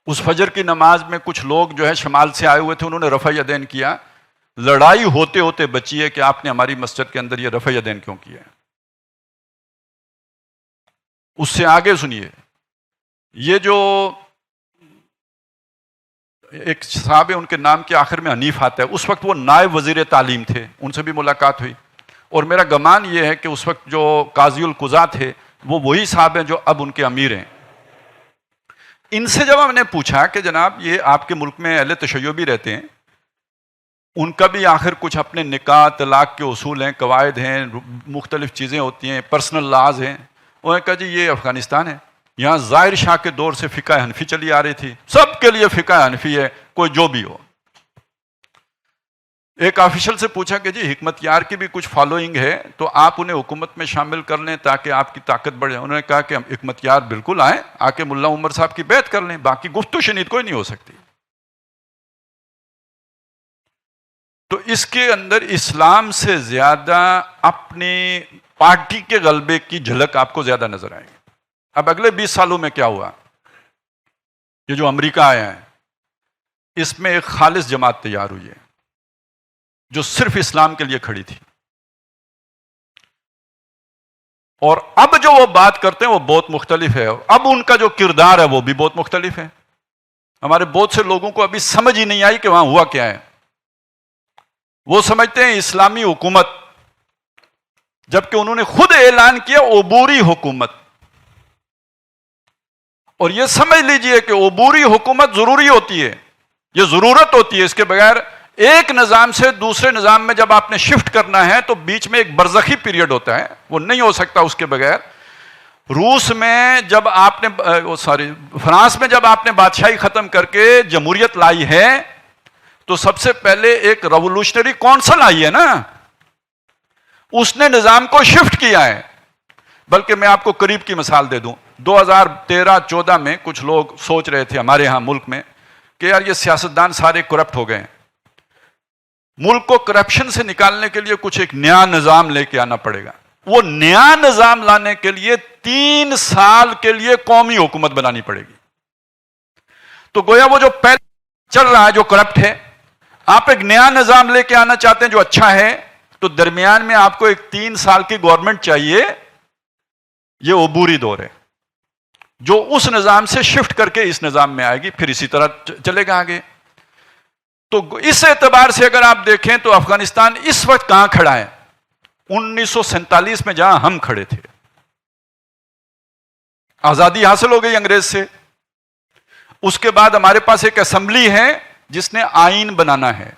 اس فجر کی نماز میں کچھ لوگ جو ہے شمال سے آئے ہوئے تھے, انہوں نے رفع یدین کیا. لڑائی ہوتے ہوتے بچی ہے کہ آپ نے ہماری مسجد کے اندر یہ رفع یدین کیوں کیا ہے. اس سے آگے سنیے, یہ جو ایک صاحب ہے، ان کے نام کے آخر میں حنیف آتا ہے، اس وقت وہ نائب وزیر تعلیم تھے، ان سے بھی ملاقات ہوئی، اور میرا گمان یہ ہے کہ اس وقت جو قاضی القضاء تھے وہ وہی صاحب ہیں جو اب ان کے امیر ہیں۔ ان سے جب ہم نے پوچھا کہ جناب یہ آپ کے ملک میں اہل تشیع بھی رہتے ہیں، ان کا بھی آخر کچھ اپنے نکاح طلاق کے اصول ہیں، قواعد ہیں، مختلف چیزیں ہوتی ہیں، پرسنل لاز ہیں، انہوں نے کہا جی یہ افغانستان ہے، یہاں ظاہر شاہ کے دور سے فقہ حنفی چلی آ رہی تھی، سب کے لیے فقہ حنفی ہے، کوئی جو بھی ہو۔ ایک آفیشل سے پوچھا کہ جی حکمت یار کی بھی کچھ فالوئنگ ہے تو آپ انہیں حکومت میں شامل کر لیں تاکہ آپ کی طاقت بڑھے۔ انہوں نے کہا کہ ہم حکمت یار بالکل آئیں، آ کے ملا عمر صاحب کی بیعت کر لیں، باقی گفتگو شنید کوئی نہیں ہو سکتی۔ تو اس کے اندر اسلام سے زیادہ اپنی پارٹی کے غلبے کی جھلک آپ کو زیادہ نظر آئے گی۔ اب اگلے 20 سالوں میں کیا ہوا؟ یہ جو امریکہ آیا ہے اس میں ایک خالص جماعت تیار ہوئی ہے جو صرف اسلام کے لیے کھڑی تھی، اور اب جو وہ بات کرتے ہیں وہ بہت مختلف ہے، اب ان کا جو کردار ہے وہ بھی بہت مختلف ہے۔ ہمارے بہت سے لوگوں کو ابھی سمجھ ہی نہیں آئی کہ وہاں ہوا کیا ہے۔ وہ سمجھتے ہیں اسلامی حکومت، جبکہ انہوں نے خود اعلان کیا عبوری حکومت، اور یہ سمجھ لیجئے کہ عبوری حکومت ضروری ہوتی ہے، یہ ضرورت ہوتی ہے، اس کے بغیر ایک نظام سے دوسرے نظام میں جب آپ نے شفٹ کرنا ہے تو بیچ میں ایک برزخی پیریڈ ہوتا ہے، وہ نہیں ہو سکتا اس کے بغیر۔ روس میں جب آپ نے فرانس میں جب آپ نے بادشاہی ختم کر کے جمہوریت لائی ہے تو سب سے پہلے ایک ریولوشنری کونسل آئی ہے نا، اس نے نظام کو شفٹ کیا ہے۔ بلکہ میں آپ کو قریب کی مثال دے دوں، 2013-14 میں کچھ لوگ سوچ رہے تھے ہمارے ہاں ملک میں کہ یار یہ سیاستدان سارے کرپٹ ہو گئے ہیں، ملک کو کرپشن سے نکالنے کے لیے کچھ ایک نیا نظام لے کے آنا پڑے گا۔ وہ نیا نظام لانے کے لیے 3 سال کے لیے قومی حکومت بنانی پڑے گی۔ تو گویا وہ جو پہلے چل رہا ہے جو کرپٹ ہے، آپ ایک نیا نظام لے کے آنا چاہتے ہیں جو اچھا ہے، تو درمیان میں آپ کو ایک 3 سال کی گورنمنٹ چاہیے۔ یہ عبوری دور ہے جو اس نظام سے شفٹ کر کے اس نظام میں آئے گی، پھر اسی طرح چلے گا آگے۔ تو اس اعتبار سے اگر آپ دیکھیں تو افغانستان اس وقت کہاں کھڑا ہے؟ 1947 میں جہاں ہم کھڑے تھے۔ آزادی حاصل ہو گئی انگریز سے، اس کے بعد ہمارے پاس ایک اسمبلی ہے جس نے آئین بنانا ہے۔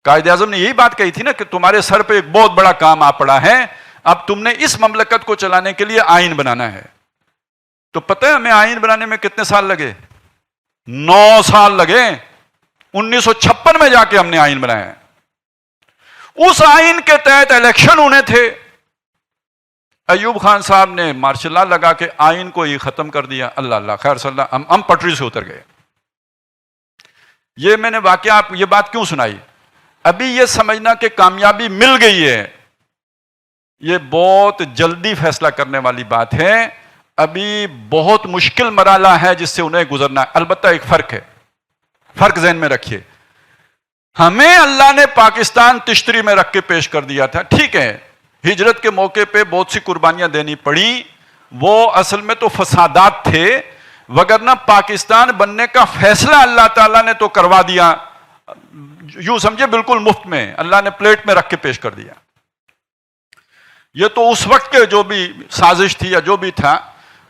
قائد اعظم نے یہی بات کہی تھی نا کہ تمہارے سر پہ ایک بہت بڑا کام آ پڑا ہے، اب تم نے اس مملکت کو چلانے کے لیے آئین بنانا ہے۔ تو پتہ ہے ہمیں آئین بنانے میں کتنے سال لگے؟ 9 سال لگے۔ 1956 میں جا کے ہم نے آئین بنایا ہے۔ اس آئین کے تحت الیکشن ہونے تھے، ایوب خان صاحب نے مارشل لا لگا کے آئین کو ہی ختم کر دیا۔ اللہ اللہ خیر صلی اللہ، ہم پٹری سے اتر گئے۔ یہ میں نے واقعہ آپ یہ بات کیوں سنائی؟ ابھی یہ سمجھنا کہ کامیابی مل گئی ہے، یہ بہت جلدی فیصلہ کرنے والی بات ہے۔ ابھی بہت مشکل مرحلہ ہے جس سے انہیں گزرنا ہے۔ البتہ ایک فرق ہے، فرق ذہن میں رکھیے، ہمیں اللہ نے پاکستان تشتری میں رکھ کے پیش کر دیا تھا، ٹھیک ہے، ہجرت کے موقع پہ بہت سی قربانیاں دینی پڑی، وہ اصل میں تو فسادات تھے، وگرنہ پاکستان بننے کا فیصلہ اللہ تعالیٰ نے تو کروا دیا، یوں سمجھے بالکل مفت میں اللہ نے پلیٹ میں رکھ کے پیش کر دیا۔ یہ تو اس وقت کے جو بھی سازش تھی یا جو بھی تھا،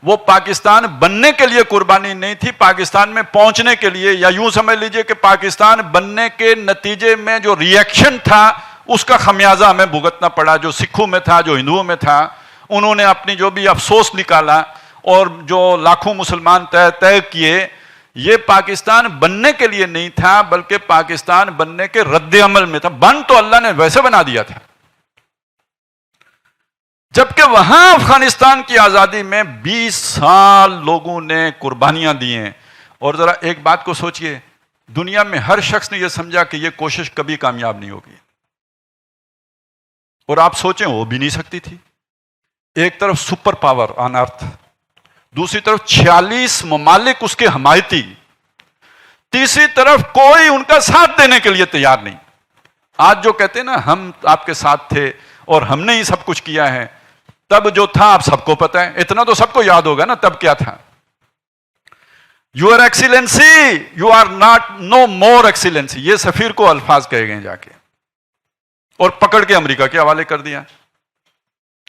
وہ پاکستان بننے کے لیے قربانی نہیں تھی، پاکستان میں پہنچنے کے لیے، یا یوں سمجھ لیجئے کہ پاکستان بننے کے نتیجے میں جو ری ایکشن تھا اس کا خمیازہ ہمیں بھگتنا پڑا، جو سکھوں میں تھا، جو ہندوؤں میں تھا، انہوں نے اپنی جو بھی افسوس نکالا، اور جو لاکھوں مسلمان طے کیے، یہ پاکستان بننے کے لیے نہیں تھا بلکہ پاکستان بننے کے رد عمل میں تھا۔ بن تو اللہ نے ویسے بنا دیا تھا، جبکہ وہاں افغانستان کی آزادی میں 20 سال لوگوں نے قربانیاں دی ہیں۔ اور ذرا ایک بات کو سوچئے، دنیا میں ہر شخص نے یہ سمجھا کہ یہ کوشش کبھی کامیاب نہیں ہوگی، اور آپ سوچیں ہو بھی نہیں سکتی تھی۔ ایک طرف سپر پاور آن ارتھ، دوسری طرف 46 ممالک اس کے حمایتی، تیسری طرف کوئی ان کا ساتھ دینے کے لیے تیار نہیں۔ آج جو کہتے ہیں نا ہم آپ کے ساتھ تھے اور ہم نے ہی سب کچھ کیا ہے، تب جو تھا آپ سب کو پتہ ہے، اتنا تو سب کو یاد ہوگا نا تب کیا تھا۔ Your excellency you are not no more excellency, یہ سفیر کو الفاظ کہے گئے جا کے، اور پکڑ کے امریکہ کے حوالے کر دیا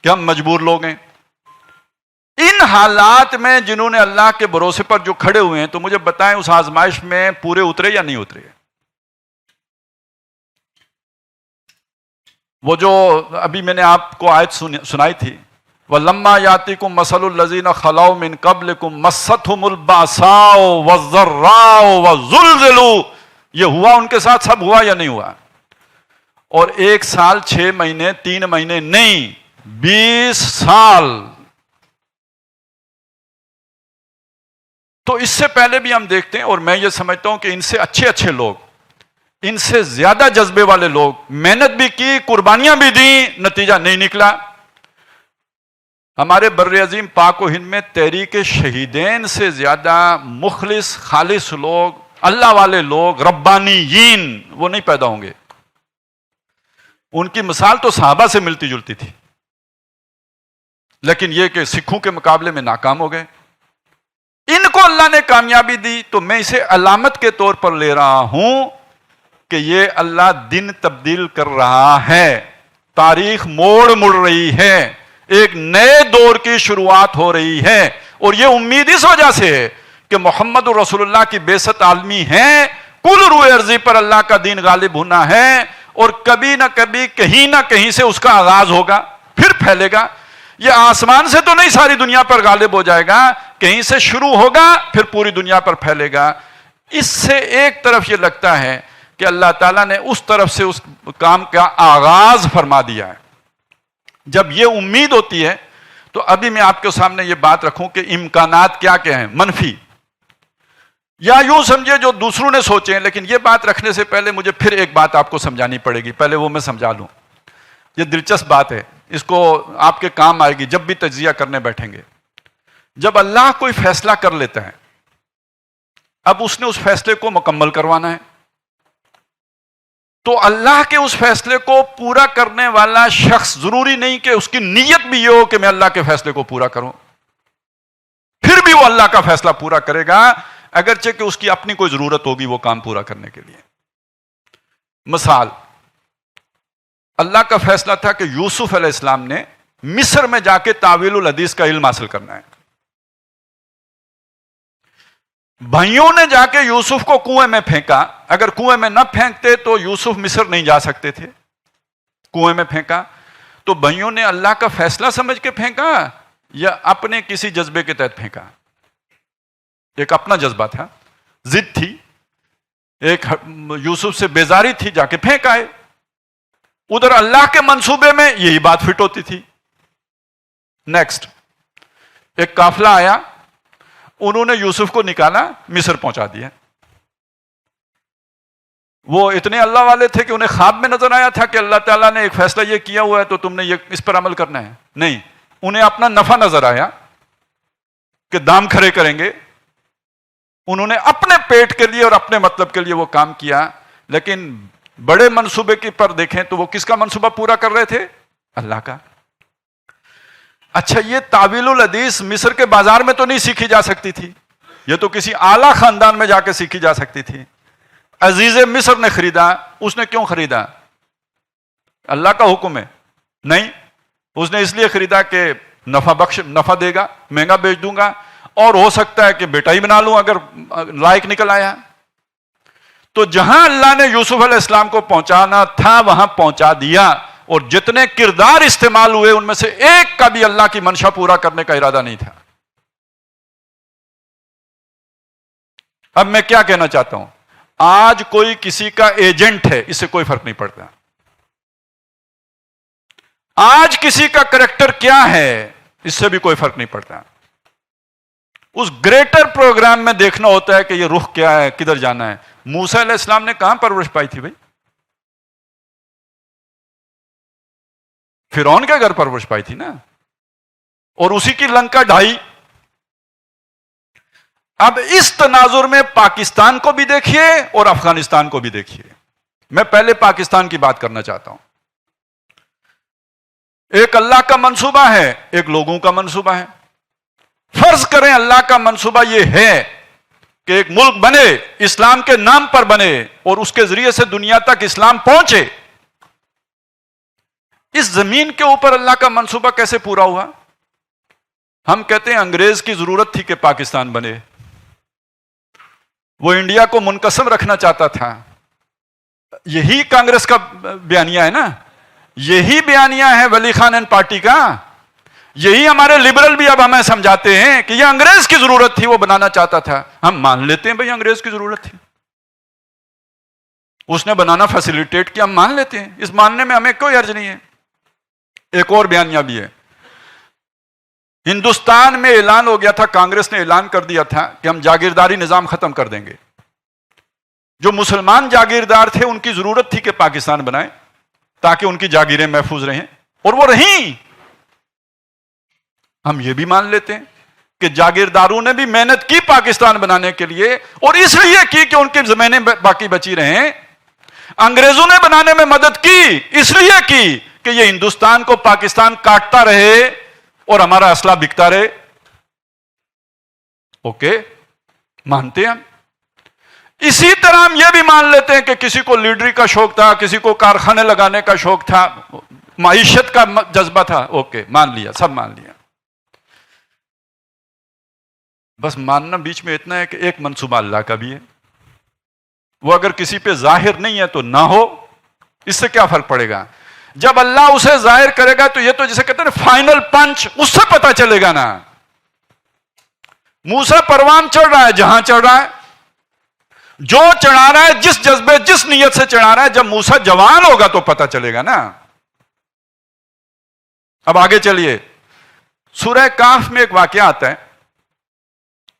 کہ ہم مجبور لوگ ہیں۔ ان حالات میں جنہوں نے اللہ کے بھروسے پر جو کھڑے ہوئے ہیں، تو مجھے بتائیں اس آزمائش میں پورے اترے یا نہیں اترے؟ وہ جو ابھی میں نے آپ کو آیت سنائی تھی، وَلَمَّا يَأْتِكُمْ مَثَلُ الَّذِينَ خَلَوْا مِن قَبْلِكُمْ مَسَّتْهُمُ الْبَأْسَاءُ وَالضَّرَّاءُ وَزُلْزِلُوا، یہ ہوا ان کے ساتھ، سب ہوا یا نہیں ہوا؟ اور 1 سال 6 مہینے 3 مہینے نہیں، 20 سال۔ تو اس سے پہلے بھی ہم دیکھتے ہیں، اور میں یہ سمجھتا ہوں کہ ان سے اچھے لوگ، ان سے زیادہ جذبے والے لوگ، محنت بھی کی، قربانیاں بھی دیں، نتیجہ نہیں نکلا۔ ہمارے بر عظیم پاک و ہند میں تحریک شہیدین سے زیادہ مخلص خالص لوگ، اللہ والے لوگ، ربانیین، وہ نہیں پیدا ہوں گے۔ ان کی مثال تو صحابہ سے ملتی جلتی تھی، لیکن یہ کہ سکھوں کے مقابلے میں ناکام ہو گئے۔ ان کو اللہ نے کامیابی دی، تو میں اسے علامت کے طور پر لے رہا ہوں کہ یہ اللہ دن تبدیل کر رہا ہے، تاریخ مڑ رہی ہے، ایک نئے دور کی شروعات ہو رہی ہے۔ اور یہ امید اس وجہ سے ہے کہ محمد رسول اللہ کی بعثت عالمی ہے، کل روئے ارضی پر اللہ کا دین غالب ہونا ہے، اور کبھی نہ کبھی کہیں نہ کہیں سے اس کا آغاز ہوگا، پھر پھیلے گا۔ یہ آسمان سے تو نہیں ساری دنیا پر غالب ہو جائے گا، کہیں سے شروع ہوگا پھر پوری دنیا پر پھیلے گا۔ اس سے ایک طرف یہ لگتا ہے کہ اللہ تعالیٰ نے اس طرف سے اس کام کا آغاز فرما دیا ہے۔ جب یہ امید ہوتی ہے تو ابھی میں آپ کے سامنے یہ بات رکھوں کہ امکانات کیا کیا ہیں منفی، یا یوں سمجھے جو دوسروں نے سوچے ہیں، لیکن یہ بات رکھنے سے پہلے مجھے پھر ایک بات آپ کو سمجھانی پڑے گی، پہلے وہ میں سمجھا لوں۔ یہ دلچسپ بات ہے، اس کو آپ کے کام آئے گی جب بھی تجزیہ کرنے بیٹھیں گے۔ جب اللہ کوئی فیصلہ کر لیتا ہے، اب اس نے اس فیصلے کو مکمل کروانا ہے، تو اللہ کے اس فیصلے کو پورا کرنے والا شخص ضروری نہیں کہ اس کی نیت بھی یہ ہو کہ میں اللہ کے فیصلے کو پورا کروں، پھر بھی وہ اللہ کا فیصلہ پورا کرے گا، اگرچہ کہ اس کی اپنی کوئی ضرورت ہوگی وہ کام پورا کرنے کے لیے۔ مثال، اللہ کا فیصلہ تھا کہ یوسف علیہ السلام نے مصر میں جا کے تاویل الحدیث کا علم حاصل کرنا ہے۔ بھائیوں نے جا کے یوسف کو کنویں میں پھینکا، اگر کنویں میں نہ پھینکتے تو یوسف مصر نہیں جا سکتے تھے، کنویں میں پھینکا تو بھائیوں نے اللہ کا فیصلہ سمجھ کے پھینکا یا اپنے کسی جذبے کے تحت پھینکا؟ ایک اپنا جذبہ تھا، ضد تھی، ایک یوسف سے بیزاری تھی، جا کے پھینک آئے۔ ادھر اللہ کے منصوبے میں یہی بات فٹ ہوتی تھی۔ نیکسٹ، ایک قافلہ آیا، انہوں نے یوسف کو نکالا، مصر پہنچا دیا۔ وہ اتنے اللہ والے تھے کہ انہیں خواب میں نظر آیا تھا کہ اللہ تعالیٰ نے ایک فیصلہ یہ کیا ہوا ہے تو تم نے یہ اس پر عمل کرنا ہے؟ نہیں، انہیں اپنا نفع نظر آیا کہ دام کھڑے کریں گے، انہوں نے اپنے پیٹ کے لیے اور اپنے مطلب کے لیے وہ کام کیا۔ لیکن بڑے منصوبے کی پر دیکھیں تو وہ کس کا منصوبہ پورا کر رہے تھے؟ اللہ کا۔ اچھا، یہ تاویل الحدیث مصر کے بازار میں تو نہیں سیکھی جا سکتی تھی، یہ تو کسی اعلیٰ خاندان میں جا کے سیکھی جا سکتی تھی۔ عزیز مصر نے خریدا، اس نے کیوں خریدا؟ اللہ کا حکم ہے؟ نہیں، اس نے اس لیے خریدا کہ نفع دے گا، مہنگا بیچ دوں گا، اور ہو سکتا ہے کہ بیٹا ہی بنا لوں اگر لائق نکل آیا۔ تو جہاں اللہ نے یوسف علیہ السلام کو پہنچانا تھا وہاں پہنچا دیا، اور جتنے کردار استعمال ہوئے ان میں سے ایک کا بھی اللہ کی منشا پورا کرنے کا ارادہ نہیں تھا۔ اب میں کیا کہنا چاہتا ہوں، آج کوئی کسی کا ایجنٹ ہے، اس سے کوئی فرق نہیں پڑتا۔ آج کسی کا کریکٹر کیا ہے، اس سے بھی کوئی فرق نہیں پڑتا۔ اس گریٹر پروگرام میں دیکھنا ہوتا ہے کہ یہ رخ کیا ہے، کدھر جانا ہے۔ موسیٰ علیہ السلام نے کہاں پرورش پائی تھی بھائی؟ فرعون کے گھر پرورش پائی تھی نا، اور اسی کی لنکا ڈھائی۔ اب اس تناظر میں پاکستان کو بھی دیکھیے اور افغانستان کو بھی دیکھیے۔ میں پہلے پاکستان کی بات کرنا چاہتا ہوں۔ ایک اللہ کا منصوبہ ہے، ایک لوگوں کا منصوبہ ہے۔ فرض کریں اللہ کا منصوبہ یہ ہے کہ ایک ملک بنے، اسلام کے نام پر بنے اور اس کے ذریعے سے دنیا تک اسلام پہنچے، اس زمین کے اوپر اللہ کا منصوبہ کیسے پورا ہوا؟ ہم کہتے ہیں انگریز کی ضرورت تھی کہ پاکستان بنے، وہ انڈیا کو منقسم رکھنا چاہتا تھا. یہی کانگریس کا بیانیہ ہے نا، یہی بیانیہ ہے ولی خان اینڈ پارٹی کا. یہی ہمارے لبرل بھی اب ہمیں سمجھاتے ہیں کہ یہ انگریز کی ضرورت تھی، وہ بنانا چاہتا تھا. ہم مان لیتے ہیں بھئی انگریز کی ضرورت تھی، اس نے بنانا فیسیلیٹیٹ کیا، ہم مان لیتے ہیں، اس ماننے میں ہمیں کوئی حرج نہیں ہے. ایک اور بیانیہ بھی ہے. ہندوستان میں اعلان ہو گیا تھا، کانگریس نے اعلان کر دیا تھا کہ ہم جاگیرداری نظام ختم کر دیں گے. جو مسلمان جاگیردار تھے ان کی ضرورت تھی کہ پاکستان بنائیں تاکہ ان کی جاگیریں محفوظ رہیں، اور وہ رہیں. ہم یہ بھی مان لیتے ہیں کہ جاگیرداروں نے بھی محنت کی پاکستان بنانے کے لیے، اور اس لیے کی کہ ان کی زمینیں باقی بچی رہیں. انگریزوں نے بنانے میں مدد کی، اس لیے کی کہ یہ ہندوستان کو پاکستان کاٹتا رہے اور ہمارا اسلحہ بکتا رہے. اوکے، مانتے ہیں ہم. اسی طرح ہم یہ بھی مان لیتے ہیں کہ کسی کو لیڈری کا شوق تھا، کسی کو کارخانے لگانے کا شوق تھا، معیشت کا جذبہ تھا. اوکے، مان لیا، سب مان لیا. بس ماننا بیچ میں اتنا ہے کہ ایک منصوبہ اللہ کا بھی ہے، وہ اگر کسی پہ ظاہر نہیں ہے تو نہ ہو. اس سے کیا فرق پڑے گا؟ جب اللہ اسے ظاہر کرے گا تو یہ تو جسے کہتے ہیں فائنل پنچ، اس سے پتا چلے گا نا. موسیٰ پروان چڑھ رہا ہے جہاں چڑھ رہا ہے، جو چڑھا رہا ہے، جس جذبے جس نیت سے چڑھا رہا ہے، جب موسیٰ جوان ہوگا تو پتا چلے گا نا. اب آگے چلیے، سورہ کہف میں ایک واقعہ آتا ہے.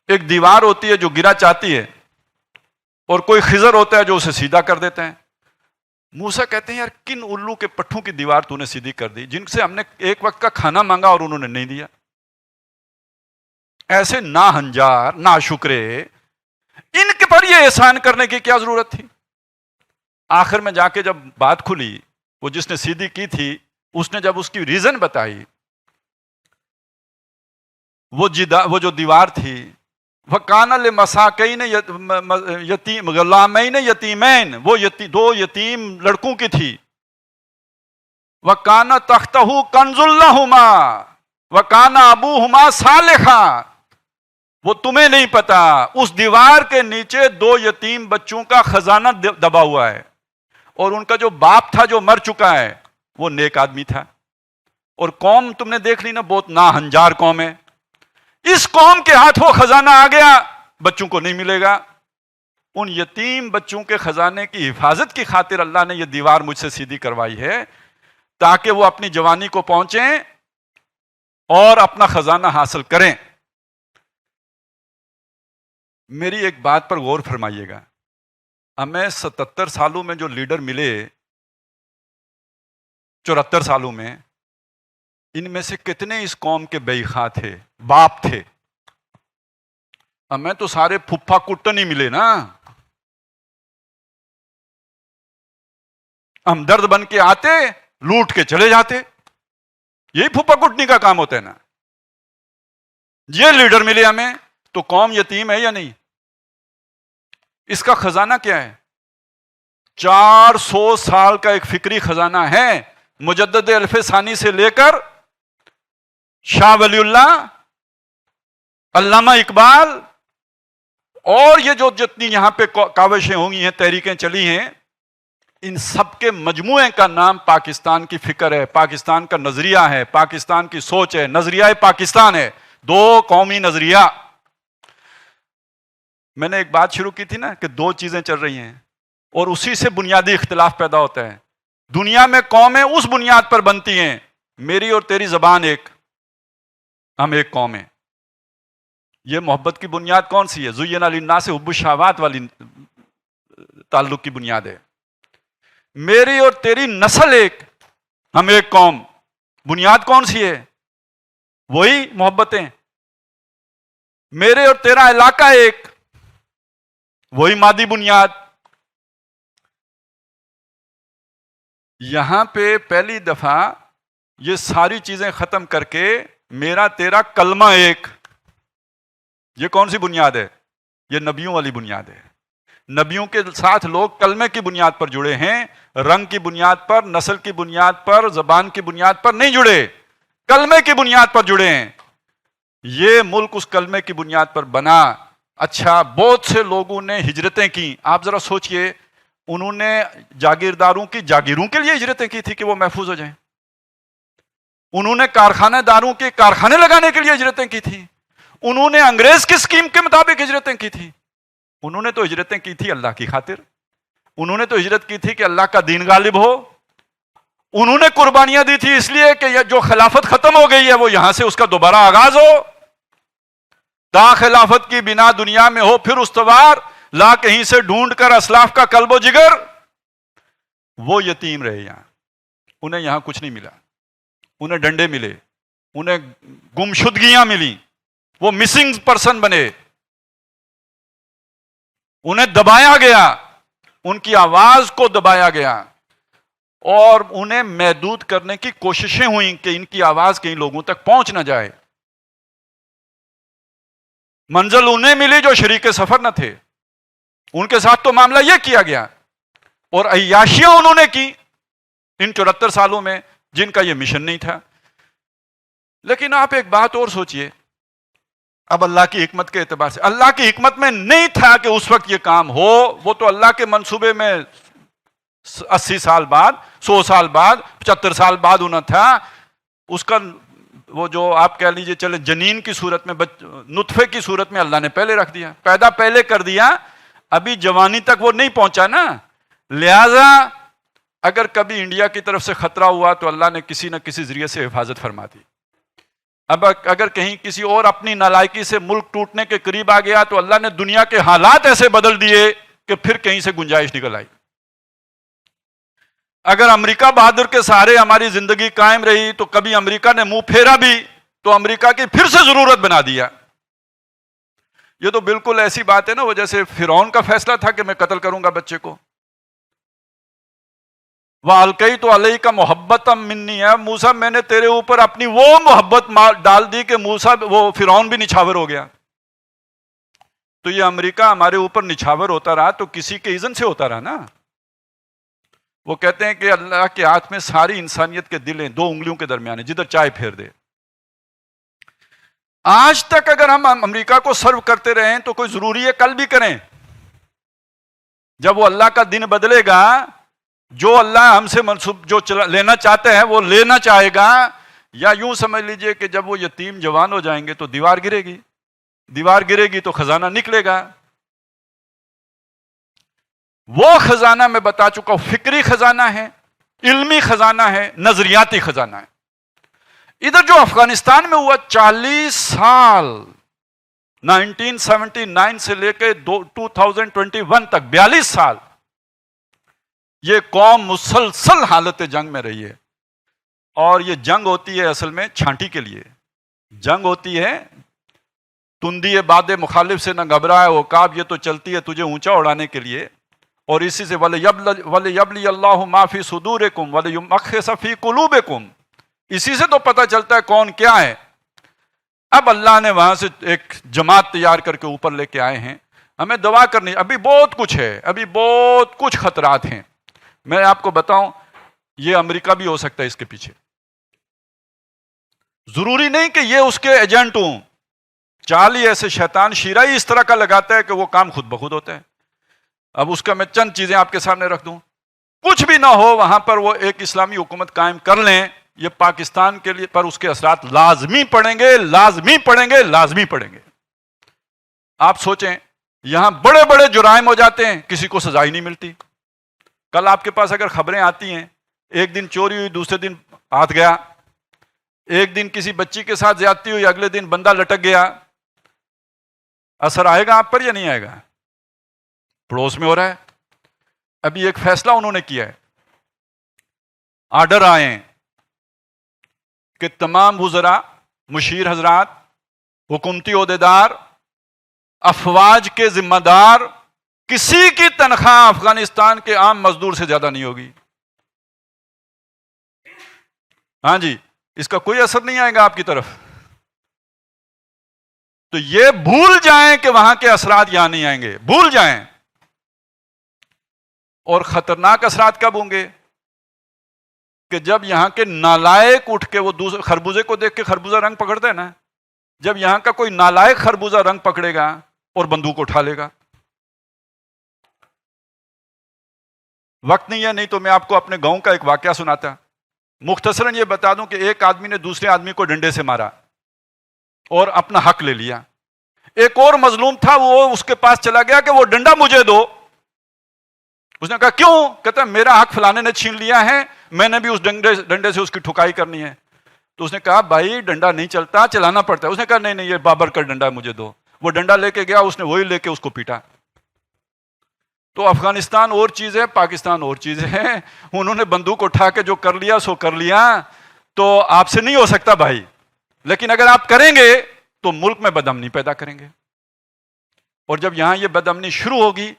ایک دیوار ہوتی ہے جو گرا چاہتی ہے، اور کوئی خضر ہوتا ہے جو اسے سیدھا کر دیتا ہے. موسیٰ کہتے ہیں یار کن الو کے پٹھوں کی دیوار تو نے سیدھی کر دی، جن سے ہم نے ایک وقت کا کھانا مانگا اور انہوں نے نہیں دیا. ایسے نا ہنجار، نا شکرے، ان کے پر یہ احسان کرنے کی کیا ضرورت تھی؟ آخر میں جا کے جب بات کھلی، وہ جس نے سیدھی کی تھی اس نے جب اس کی ریزن بتائی، وہ جو دیوار تھی، وَكَانَ لِمَسَاكِينَ یتیم غلامین یتیمین، وہ دو یتیم لڑکوں کی تھی. وَكَانَ تَحْتَهُ كَنْزٌ لَهُمَا وَكَانَ أَبُوهُمَا صَالِحًا. وہ تمہیں نہیں پتا، اس دیوار کے نیچے دو یتیم بچوں کا خزانہ دبا ہوا ہے، اور ان کا جو باپ تھا جو مر چکا ہے وہ نیک آدمی تھا. اور قوم تم نے دیکھ لی نا، بہت نا ہنجار قوم ہے. اس قوم کے ہاتھ وہ خزانہ آ گیا، بچوں کو نہیں ملے گا. ان یتیم بچوں کے خزانے کی حفاظت کی خاطر اللہ نے یہ دیوار مجھ سے سیدھی کروائی ہے، تاکہ وہ اپنی جوانی کو پہنچیں اور اپنا خزانہ حاصل کریں. میری ایک بات پر غور فرمائیے گا. ہمیں 77 سالوں میں جو لیڈر ملے، 74 سالوں میں، ان میں سے کتنے اس قوم کے بیخا تھے، باپ تھے؟ ہمیں تو سارے پھپھا کٹن ہی ملے نا. ہم درد بن کے آتے، لوٹ کے چلے جاتے. یہی پھپھا کٹنی کا کام ہوتا ہے نا. یہ لیڈر ملے ہمیں تو قوم یتیم ہے یا نہیں؟ اس کا خزانہ کیا ہے؟ 400 سال کا ایک فکری خزانہ ہے، مجدد الف ثانی سے لے کر شاہ ولی اللہ، علامہ اقبال، اور یہ جو جتنی یہاں پہ کاوشیں ہوئی ہیں، تحریکیں چلی ہیں، ان سب کے مجموعے کا نام پاکستان کی فکر ہے، پاکستان کا نظریہ ہے، پاکستان کی سوچ ہے، نظریہ پاکستان ہے. دو قومی نظریہ. میں نے ایک بات شروع کی تھی نا کہ دو چیزیں چل رہی ہیں اور اسی سے بنیادی اختلاف پیدا ہوتا ہے. دنیا میں قومیں اس بنیاد پر بنتی ہیں، میری اور تیری زبان ایک، ہم ایک قوم ہیں. یہ محبت کی بنیاد کون سی ہے؟ زُيِّنَ لِلنَّاسِ حُبُّ الشَّهَوَاتِ والی تعلق کی بنیاد ہے. میری اور تیری نسل ایک، ہم ایک قوم. بنیاد کون سی ہے؟ وہی محبتیں. میرے اور تیرا علاقہ ایک، وہی مادی بنیاد. یہاں پہ پہلی دفعہ یہ ساری چیزیں ختم کر کے میرا تیرا کلمہ ایک. یہ کون سی بنیاد ہے؟ یہ نبیوں والی بنیاد ہے. نبیوں کے ساتھ لوگ کلمے کی بنیاد پر جڑے ہیں، رنگ کی بنیاد پر، نسل کی بنیاد پر، زبان کی بنیاد پر نہیں جڑے، کلمے کی بنیاد پر جڑے ہیں. یہ ملک اس کلمے کی بنیاد پر بنا. اچھا، بہت سے لوگوں نے ہجرتیں کی. آپ ذرا سوچئے، انہوں نے جاگیرداروں کی جاگیروں کے لیے ہجرتیں کی تھی کہ وہ محفوظ ہو جائیں. انہوں نے کارخانہ داروں کے کارخانے لگانے کے لیے ہجرتیں کی تھی. انہوں نے انگریز کی اسکیم کے مطابق ہجرتیں کی تھی. انہوں نے تو ہجرتیں کی تھی اللہ کی خاطر. انہوں نے تو ہجرت کی تھی کہ اللہ کا دین غالب ہو. انہوں نے قربانیاں دی تھی اس لیے کہ یہ جو خلافت ختم ہو گئی ہے وہ یہاں سے اس کا دوبارہ آغاز ہو. تا خلافت کی بنا دنیا میں ہو پھر استوار، لا کہیں سے ڈھونڈ کر اسلاف کا قلب و جگر. وہ یتیم رہے یہاں، انہیں یہاں کچھ نہیں ملا. انہیں ڈنڈے ملے، انہیں گمشدگیاں ملی، وہ مسنگ پرسن بنے، انہیں دبایا گیا، ان کی آواز کو دبایا گیا اور انہیں محدود کرنے کی کوششیں ہوئیں کہ ان کی آواز کئی لوگوں تک پہنچ نہ جائے. منزل انہیں ملی جو شریک سفر نہ تھے، ان کے ساتھ تو معاملہ یہ کیا گیا. اور عیاشیاں انہوں نے کی ان 74 سالوں میں جن کا یہ مشن نہیں تھا. لیکن آپ ایک بات اور سوچئے، اب اللہ کی حکمت کے اعتبار سے، اللہ کی حکمت میں نہیں تھا کہ اس وقت یہ کام ہو. وہ تو اللہ کے منصوبے میں 80 سال بعد، 100 سال بعد، 75 سال بعد ہونا تھا. اس کا وہ جو آپ کہہ لیجئے چلے جنین کی صورت میں، نطفے کی صورت میں اللہ نے پہلے رکھ دیا، پیدا پہلے کر دیا. ابھی جوانی تک وہ نہیں پہنچا نا. لہذا اگر کبھی انڈیا کی طرف سے خطرہ ہوا تو اللہ نے کسی نہ کسی ذریعے سے حفاظت فرما دی. اب اگر کہیں کسی اور اپنی نالائکی سے ملک ٹوٹنے کے قریب آ گیا تو اللہ نے دنیا کے حالات ایسے بدل دیے کہ پھر کہیں سے گنجائش نکل آئی. اگر امریکہ بہادر کے سہارے ہماری زندگی قائم رہی تو کبھی امریکہ نے منہ پھیرا بھی تو امریکہ کی پھر سے ضرورت بنا دیا. یہ تو بالکل ایسی بات ہے نا، وہ جیسے فرعون کا فیصلہ تھا کہ میں قتل کروں گا بچے کو. وَأَلْقَيْتُ عَلَيْكَ مُحَبَّةً مِّنِّي، ہے موسیٰ میں نے تیرے اوپر اپنی وہ محبت ڈال دی کہ موسیٰ وہ فرعون بھی نچھاور ہو گیا. تو یہ امریکہ ہمارے اوپر نچھاور ہوتا رہا تو کسی کے اذن سے ہوتا رہا نا. وہ کہتے ہیں کہ اللہ کے ہاتھ میں ساری انسانیت کے دل ہیں، 2 انگلیوں کے درمیان ہیں، جدھر چائے پھیر دے. آج تک اگر ہم امریکہ کو سرو کرتے رہیں تو کوئی ضروری ہے کل بھی کریں. جب وہ اللہ کا دن بدلے گا، جو اللہ ہم سے منصوب جو لینا چاہتے ہیں وہ لینا چاہے گا. یا یوں سمجھ لیجئے کہ جب وہ یتیم جوان ہو جائیں گے تو دیوار گرے گی، دیوار گرے گی تو خزانہ نکلے گا. وہ خزانہ میں بتا چکا ہوں، فکری خزانہ ہے، علمی خزانہ ہے، نظریاتی خزانہ ہے. ادھر جو افغانستان میں ہوا 40 سال 1979 سے لے کے 2021 تک 42 سال یہ قوم مسلسل حالت جنگ میں رہی ہے. اور یہ جنگ ہوتی ہے اصل میں چھانٹی کے لیے. جنگ ہوتی ہے تندی باد مخالف سے نہ گھبرائے وہ کعب، یہ تو چلتی ہے تجھے اونچا اڑانے کے لیے. اور اسی سے وَلِيَبْلِيَ اللَّهُ مَا فِي صُدُورِكُمْ وَلِيُمَحِّصَ فِي قُلُوبِكُمْ. اسی سے تو پتہ چلتا ہے کون کیا ہے. اب اللہ نے وہاں سے ایک جماعت تیار کر کے اوپر لے کے آئے ہیں. ہمیں دعا کرنی، ابھی بہت کچھ ہے، ابھی بہت کچھ خطرات ہیں. میں آپ کو بتاؤں، یہ امریکہ بھی ہو سکتا ہے اس کے پیچھے. ضروری نہیں کہ یہ اس کے ایجنٹ ہوں. چال ہی ایسے شیطان شیرہ ہی اس طرح کا لگاتا ہے کہ وہ کام خود بخود ہوتا ہے. اب اس کا میں چند چیزیں آپ کے سامنے رکھ دوں. کچھ بھی نہ ہو وہاں پر وہ ایک اسلامی حکومت قائم کر لیں، یہ پاکستان کے لیے پر اس کے اثرات لازمی پڑیں گے، لازمی پڑیں گے، لازمی پڑیں گے. آپ سوچیں، یہاں بڑے بڑے جرائم ہو جاتے ہیں، کسی کو سزا ہی نہیں ملتی. کل آپ کے پاس اگر خبریں آتی ہیں، ایک دن چوری ہوئی، دوسرے دن ہاتھ گیا، ایک دن کسی بچی کے ساتھ زیادتی ہوئی، اگلے دن بندہ لٹک گیا، اثر آئے گا آپ پر یا نہیں آئے گا؟ پڑوس میں ہو رہا ہے. ابھی ایک فیصلہ انہوں نے کیا ہے، آرڈر آئے ہیں کہ تمام وزراء، مشیر حضرات، حکومتی عہدیدار، افواج کے ذمہ دار، کسی کی تنخواہ افغانستان کے عام مزدور سے زیادہ نہیں ہوگی. ہاں جی، اس کا کوئی اثر نہیں آئے گا آپ کی طرف. تو یہ بھول جائیں کہ وہاں کے اثرات یہاں نہیں آئیں گے، بھول جائیں. اور خطرناک اثرات کب ہوں گے؟ کہ جب یہاں کے نالائق اٹھ کے وہ دوسرے خربوزے کو دیکھ کے خربوزہ رنگ پکڑتا ہے نا، جب یہاں کا کوئی نالائق خربوزہ رنگ پکڑے گا اور بندوق اٹھا لے گا. وقت نہیں ہے، نہیں تو میں آپ کو اپنے گاؤں کا ایک واقعہ سناتا. مختصراً یہ بتا دوں کہ ایک آدمی نے دوسرے آدمی کو ڈنڈے سے مارا اور اپنا حق لے لیا. ایک اور مظلوم تھا، وہ اس کے پاس چلا گیا کہ وہ ڈنڈا مجھے دو. اس نے کہا کیوں؟ کہتا میرا حق فلانے نے چھین لیا ہے، میں نے بھی اس ڈنڈے سے اس کی ٹھکائی کرنی ہے. تو اس نے کہا بھائی ڈنڈا نہیں چلتا، چلانا پڑتا ہے. اس نے کہا نہیں یہ بابر کا ڈنڈا مجھے دو. وہ ڈنڈا لے کے گیا، اس نے وہی لے کے اس کو پیٹا. تو افغانستان اور چیز ہے، پاکستان اور چیز ہے. انہوں نے بندوق اٹھا کے جو کر لیا سو کر لیا. تو آپ سے نہیں ہو سکتا بھائی، لیکن اگر آپ کریں گے تو ملک میں بدامنی پیدا کریں گے. اور جب یہاں یہ بدامنی شروع ہوگی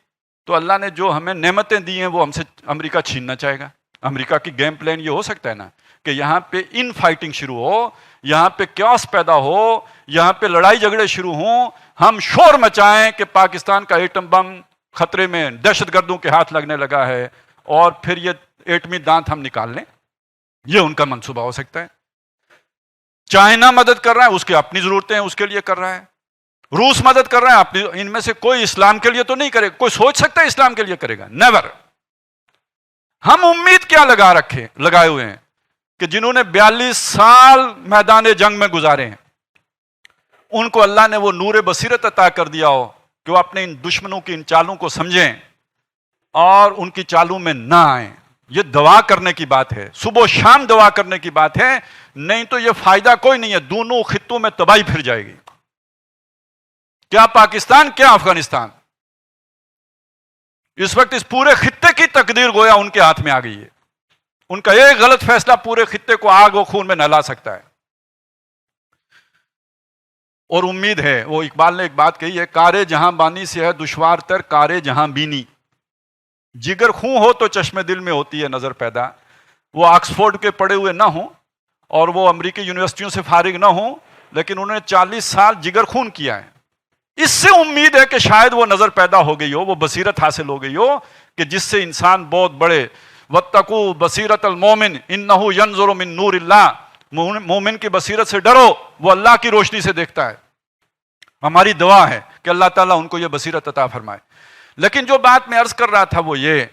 تو اللہ نے جو ہمیں نعمتیں دی ہیں وہ ہم سے امریکہ چھیننا چاہے گا. امریکہ کی گیم پلان یہ ہو سکتا ہے نا کہ یہاں پہ ان فائٹنگ شروع ہو، یہاں پہ کیوس پیدا ہو، یہاں پہ لڑائی جھگڑے شروع ہوں، ہم شور مچائیں کہ پاکستان کا ایٹم بم خطرے میں، دہشت گردوں کے ہاتھ لگنے لگا ہے، اور پھر یہ ایٹمی دانت ہم نکال لیں. یہ ان کا منصوبہ ہو سکتا ہے. چائنا مدد کر رہا ہے، اس کی اپنی ضرورتیں ہیں، اس کے لیے کر رہا ہے. روس مدد کر رہا ہے اپنی. ان میں سے کوئی اسلام کے لیے تو نہیں کرے گا. کوئی سوچ سکتا ہے اسلام کے لیے کرے گا؟ نیور. ہم امید کیا لگائے ہوئے ہیں کہ جنہوں نے 42 سال میدان جنگ میں گزارے ہیں، ان کو اللہ نے وہ نور بصیرت عطا کر دیا ہو کہ وہ اپنے ان دشمنوں کی ان چالوں کو سمجھیں اور ان کی چالوں میں نہ آئیں. یہ دعا کرنے کی بات ہے، صبح و شام دعا کرنے کی بات ہے. نہیں تو یہ فائدہ کوئی نہیں ہے، دونوں خطوں میں تباہی پھر جائے گی. کیا پاکستان، کیا افغانستان. اس وقت اس پورے خطے کی تقدیر گویا ان کے ہاتھ میں آ گئی ہے. ان کا ایک غلط فیصلہ پورے خطے کو آگ و خون میں نہلا سکتا ہے. اور امید ہے، وہ اقبال نے ایک بات کہی ہے، کارے جہاں بانی سے ہے دشوار تر کارے جہاں بینی. جگر خوں ہو تو چشم دل میں ہوتی ہے نظر پیدا. وہ آکسفورڈ کے پڑھے ہوئے نہ ہوں اور وہ امریکی یونیورسٹیوں سے فارغ نہ ہوں، لیکن انہوں نے 40 سال جگر خون کیا ہے. اس سے امید ہے کہ شاید وہ نظر پیدا ہو گئی ہو، وہ بصیرت حاصل ہو گئی ہو کہ جس سے انسان بہت بڑے. وَاتَّقُوا بَصِيرَةَ الْمُؤْمِنِ إِنَّهُ يَنظُرُ مِن نُورِ اللَّهِ. مومن کی بصیرت سے ڈرو، وہ اللہ کی روشنی سے دیکھتا ہے. ہماری دعا ہے کہ اللہ تعالیٰ ان کو یہ بصیرت عطا فرمائے. لیکن جو بات میں عرض کر رہا تھا وہ یہ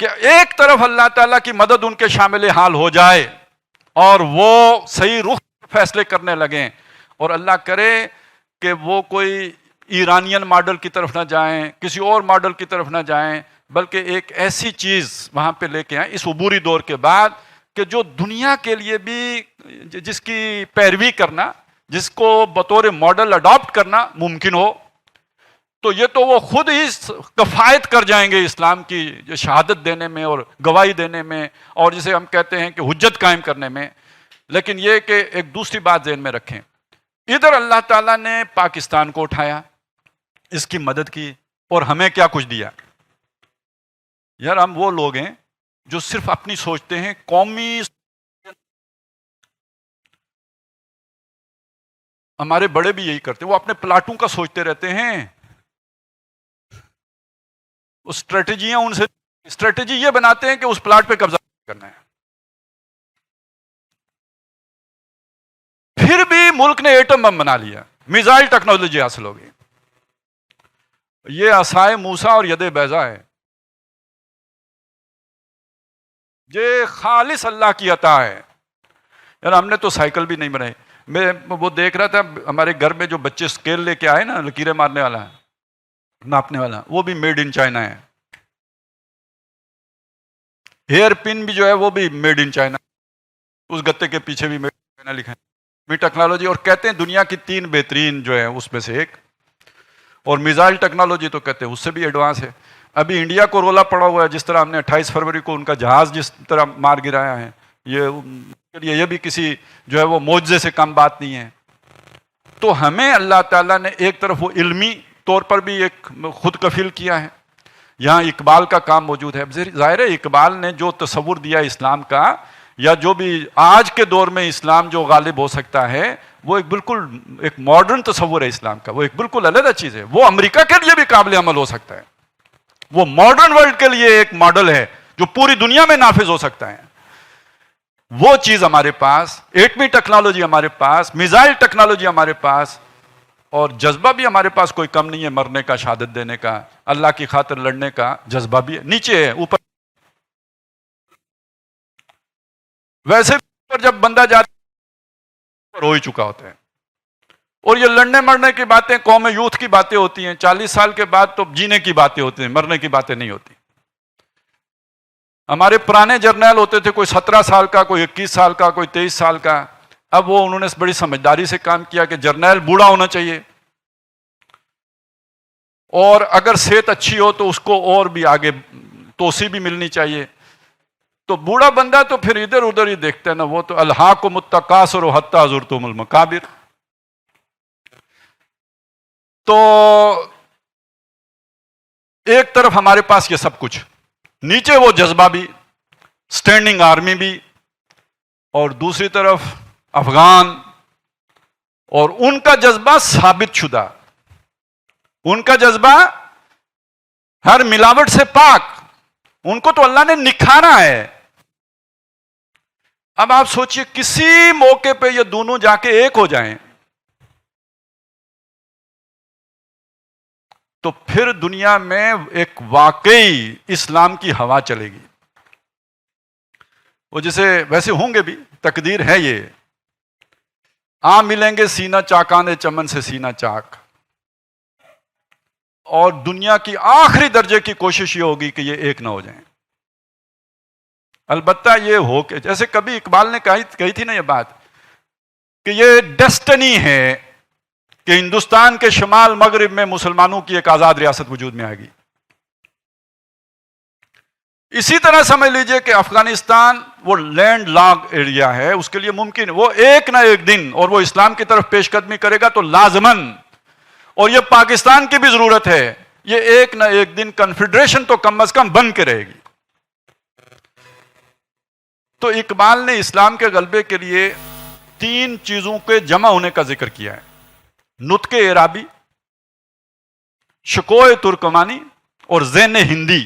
کہ ایک طرف اللہ تعالیٰ کی مدد ان کے شامل حال ہو جائے اور وہ صحیح رخ فیصلے کرنے لگیں، اور اللہ کرے کہ وہ کوئی ایرانین ماڈل کی طرف نہ جائیں، کسی اور ماڈل کی طرف نہ جائیں، بلکہ ایک ایسی چیز وہاں پہ لے کے آئیں اس عبوری دور کے بعد کہ جو دنیا کے لیے بھی جس کی پیروی کرنا، جس کو بطور ماڈل اڈاپٹ کرنا ممکن ہو. تو یہ تو وہ خود ہی کفایت کر جائیں گے اسلام کی شہادت دینے میں اور گواہی دینے میں، اور جسے ہم کہتے ہیں کہ حجت قائم کرنے میں. لیکن یہ کہ ایک دوسری بات ذہن میں رکھیں، ادھر اللہ تعالیٰ نے پاکستان کو اٹھایا، اس کی مدد کی، اور ہمیں کیا کچھ دیا. یار ہم وہ لوگ ہیں جو صرف اپنی سوچتے ہیں، قومی. ہمارے بڑے بھی یہی کرتے ہیں، وہ اپنے پلاٹوں کا سوچتے رہتے ہیں. وہ اسٹریٹجیاں ان سے اسٹریٹجی یہ بناتے ہیں کہ اس پلاٹ پہ قبضہ کرنا ہے. پھر بھی ملک نے ایٹم بم بنا لیا، میزائل ٹیکنالوجی حاصل ہو گئی. یہ عصائے موسیٰ اور ید بیضا ہے. یہ خالص اللہ کی عطا ہے. یار ہم نے تو سائیکل بھی نہیں بنائی. میں وہ دیکھ رہا تھا ہمارے گھر میں جو بچے اسکیل لے کے آئے نا، لکیریں مارنے والا، ناپنے والا، وہ بھی میڈ ان چائنا ہے. ہیئر پن بھی جو ہے وہ بھی میڈ ان چائنا، اس گتے کے پیچھے بھی میڈ ان چائنا لکھا ہے. بھی ٹیکنالوجی، اور کہتے ہیں دنیا کی 3 بہترین جو ہے اس میں سے ایک. اور میزائل ٹیکنالوجی تو کہتے ہیں اس سے بھی ایڈوانس ہے. ابھی انڈیا کو رولا پڑا ہوا ہے، جس طرح ہم نے 28 فروری کو ان کا جہاز جس طرح مار گرایا ہے، یہ بھی کسی جو ہے وہ معجزے سے کم بات نہیں ہے. تو ہمیں اللہ تعالیٰ نے ایک طرف وہ علمی طور پر بھی ایک خود کفیل کیا ہے. یہاں اقبال کا کام موجود ہے. ظاہر ہے اقبال نے جو تصور دیا اسلام کا، یا جو بھی آج کے دور میں اسلام جو غالب ہو سکتا ہے، وہ ایک بالکل ایک ماڈرن تصور ہے اسلام کا، وہ ایک بالکل علیحدہ چیز ہے، وہ امریکہ کے لیے بھی قابل عمل ہو سکتا ہے، وہ ماڈرن ورلڈ کے لیے ایک ماڈل ہے جو پوری دنیا میں نافذ ہو سکتا ہے۔ وہ چیز ہمارے پاس، ایٹمی ٹیکنالوجی ہمارے پاس، میزائل ٹیکنالوجی ہمارے پاس، اور جذبہ بھی ہمارے پاس کوئی کم نہیں ہے، مرنے کا، شہادت دینے کا، اللہ کی خاطر لڑنے کا جذبہ بھی ہے، نیچے ہے، اوپر ویسے بھی جب بندہ جاتا ہے ہو ہی چکا ہوتا ہے، اور یہ لڑنے مرنے کی باتیں قوم یوتھ کی باتیں ہوتی ہیں، 40 سال کے بعد تو جینے کی باتیں ہوتی ہیں، مرنے کی باتیں نہیں ہوتی۔ ہمارے پرانے جرنیل ہوتے تھے، کوئی 17 سال کا، کوئی 21 سال کا، کوئی 23 سال کا، اب وہ انہوں نے بڑی سمجھداری سے کام کیا کہ جرنیل بوڑھا ہونا چاہیے، اور اگر صحت اچھی ہو تو اس کو اور بھی آگے توسیع بھی ملنی چاہیے۔ تو بوڑھا بندہ تو پھر ادھر ادھر ہی دیکھتا ہے نا، وہ تو الہاکم التکاثر حتی زرتم المقابر۔ تو ایک طرف ہمارے پاس یہ سب کچھ، نیچے وہ جذبہ بھی، سٹینڈنگ آرمی بھی، اور دوسری طرف افغان، اور ان کا جذبہ ثابت شدہ، ان کا جذبہ ہر ملاوٹ سے پاک، ان کو تو اللہ نے نکھارا ہے۔ اب آپ سوچئے کسی موقع پہ یہ دونوں جا کے ایک ہو جائیں تو پھر دنیا میں ایک واقعی اسلام کی ہوا چلے گی۔ وہ جسے ویسے ہوں گے بھی، تقدیر ہے یہ، آ ملیں گے سینہ چاکانے چمن سے سینہ چاک، اور دنیا کی آخری درجے کی کوشش یہ ہوگی کہ یہ ایک نہ ہو جائیں۔ البتہ یہ ہو کہ جیسے کبھی اقبال نے کہی تھی نا یہ بات، کہ یہ ڈیسٹنی ہے کہ ہندوستان کے شمال مغرب میں مسلمانوں کی ایک آزاد ریاست وجود میں آئے گی۔ اسی طرح سمجھ لیجئے کہ افغانستان وہ لینڈ لاک ایریا ہے، اس کے لیے ممکن وہ ایک نہ ایک دن، اور وہ اسلام کی طرف پیش قدمی کرے گا تو لازماً، اور یہ پاکستان کی بھی ضرورت ہے، یہ ایک نہ ایک دن کنفیڈریشن تو کم از کم بن کے رہے گی۔ تو اقبال نے اسلام کے غلبے کے لیے 3 چیزوں کے جمع ہونے کا ذکر کیا ہے: نطق عرابی، شکوہ ترکمانی، اور ذہن ہندی۔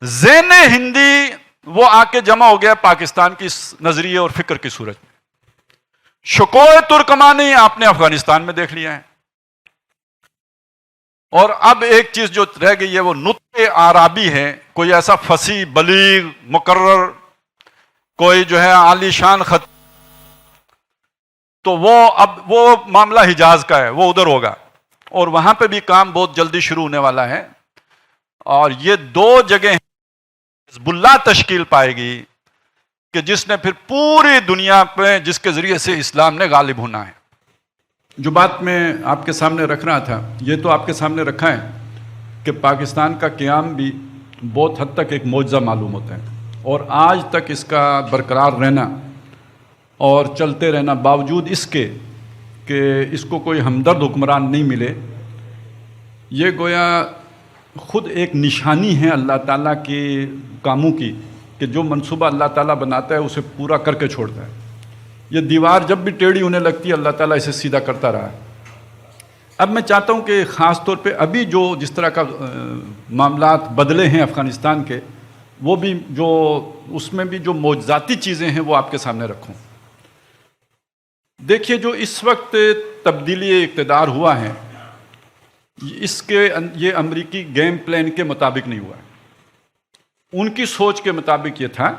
ذہن ہندی وہ آ کے جمع ہو گیا پاکستان کی نظریے اور فکر کی صورت میں، شکوہ ترکمانی آپ نے افغانستان میں دیکھ لیا ہے، اور اب ایک چیز جو رہ گئی ہے وہ نطق عربی ہے، کوئی ایسا فصیح، بلیغ، مقرر، کوئی جو ہے عالی شان خط، تو وہ اب وہ معاملہ حجاز کا ہے، وہ ادھر ہوگا، اور وہاں پہ بھی کام بہت جلدی شروع ہونے والا ہے، اور یہ 2 جگہیں حزب اللہ تشکیل پائے گی کہ جس نے پھر پوری دنیا پہ جس کے ذریعے سے اسلام نے غالب ہونا ہے۔ جو بات میں آپ کے سامنے رکھ رہا تھا، یہ تو آپ کے سامنے رکھا ہے کہ پاکستان کا قیام بھی بہت حد تک ایک معجزہ معلوم ہوتا ہے، اور آج تک اس کا برقرار رہنا اور چلتے رہنا، باوجود اس کے کہ اس کو کوئی ہمدرد حکمران نہیں ملے، یہ گویا خود ایک نشانی ہے اللہ تعالیٰ کے کاموں کی، کہ جو منصوبہ اللہ تعالیٰ بناتا ہے اسے پورا کر کے چھوڑتا ہے۔ یہ دیوار جب بھی ٹیڑھی ہونے لگتی ہے اللہ تعالیٰ اسے سیدھا کرتا رہا ہے۔ اب میں چاہتا ہوں کہ خاص طور پہ ابھی جو جس طرح کا معاملات بدلے ہیں افغانستان کے، وہ بھی جو اس میں بھی جو معجزاتی چیزیں ہیں وہ آپ کے سامنے رکھوں۔ دیکھیے جو اس وقت تبدیلی اقتدار ہوا ہے، یہ امریکی گیم پلان کے مطابق نہیں ہوا ہے۔ ان کی سوچ کے مطابق یہ تھا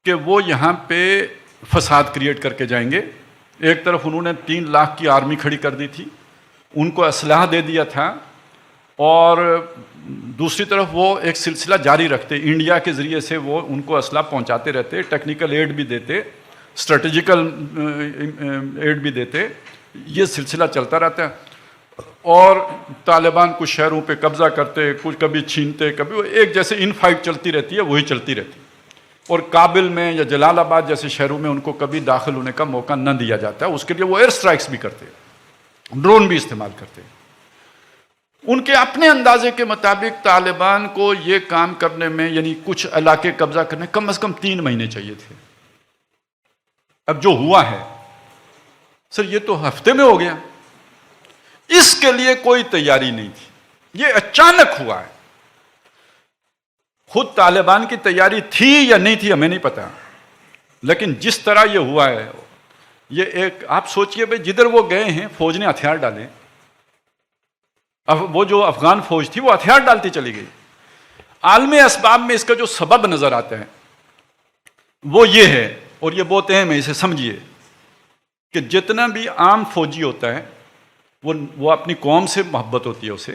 کہ وہ یہاں پہ فساد کریٹ کر کے جائیں گے۔ ایک طرف انہوں نے 3 لاکھ کی آرمی کھڑی کر دی تھی، ان کو اسلحہ دے دیا تھا، اور دوسری طرف وہ ایک سلسلہ جاری رکھتے، انڈیا کے ذریعے سے وہ ان کو اسلحہ پہنچاتے رہتے، ٹیکنیکل ایڈ بھی دیتے، اسٹریٹجیکل ایڈ بھی دیتے، یہ سلسلہ چلتا رہتا ہے۔ اور طالبان کچھ شہروں پہ قبضہ کرتے، کچھ کبھی چھینتے، کبھی ایک جیسے ان فائٹ چلتی رہتی ہے، وہی چلتی رہتی ہے، اور کابل میں یا جلال آباد جیسے شہروں میں ان کو کبھی داخل ہونے کا موقع نہ دیا جاتا ہے۔ اس کے لیے وہ ایئر سٹرائکس بھی کرتے، ڈرون بھی استعمال کرتے۔ ان کے اپنے اندازے کے مطابق طالبان کو یہ کام کرنے میں، یعنی کچھ علاقے قبضہ کرنے کم از کم 3 مہینے چاہیے تھے۔ اب جو ہوا ہے سر یہ تو ہفتے میں ہو گیا. اس کے لیے کوئی تیاری نہیں تھی, یہ اچانک ہوا ہے. خود طالبان کی تیاری تھی یا نہیں تھی ہمیں نہیں پتا, لیکن جس طرح یہ ہوا ہے, یہ ایک آپ سوچئے بھائی جدھر وہ گئے ہیں فوج نے ہتھیار ڈالے, اب وہ جو افغان فوج تھی وہ ہتھیار ڈالتی چلی گئی. عالمی اسباب میں اس کا جو سبب نظر آتا ہے وہ یہ ہے, اور یہ بہت اہم ہے, اسے سمجھیے کہ جتنا بھی عام فوجی ہوتا ہے وہ اپنی قوم سے محبت ہوتی ہے اسے.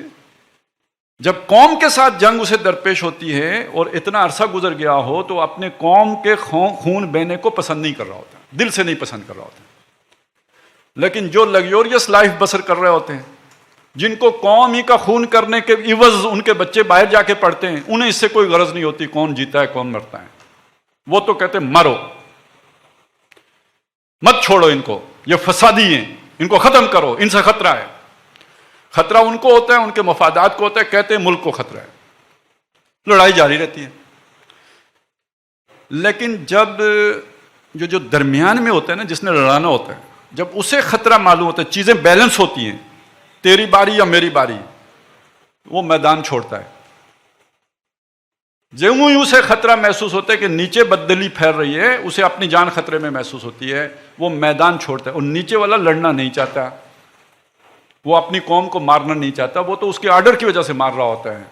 جب قوم کے ساتھ جنگ اسے درپیش ہوتی ہے اور اتنا عرصہ گزر گیا ہو تو اپنے قوم کے خون بہنے کو پسند نہیں کر رہا ہوتا, دل سے نہیں پسند کر رہا ہوتا. لیکن جو لگزوریس لائف بسر کر رہے ہوتے ہیں, جن کو قوم ہی کا خون کرنے کے عوض ان کے بچے باہر جا کے پڑھتے ہیں, انہیں اس سے کوئی غرض نہیں ہوتی کون جیتا ہے کون مرتا ہے. وہ تو کہتے ہیں مرو, مت چھوڑو ان کو, یہ فسادی ہیں, ان کو ختم کرو, ان سے خطرہ ہے. خطرہ ان کو ہوتا ہے, ان کے مفادات کو ہوتا ہے, کہتے ہیں ملک کو خطرہ ہے, لڑائی جاری رہتی ہے. لیکن جب جو درمیان میں ہوتا ہے نا, جس نے لڑانا ہوتا ہے, جب اسے خطرہ معلوم ہوتا ہے, چیزیں بیلنس ہوتی ہیں, تیری باری یا میری باری, وہ میدان چھوڑتا ہے. جو ہی اسے خطرہ محسوس ہوتا ہے کہ نیچے بددلی پھیل رہی ہے, اسے اپنی جان خطرے میں محسوس ہوتی ہے, وہ میدان چھوڑتا ہے. اور نیچے والا لڑنا نہیں چاہتا, وہ اپنی قوم کو مارنا نہیں چاہتا, وہ تو اس کے آرڈر کی وجہ سے مار رہا ہوتا ہے.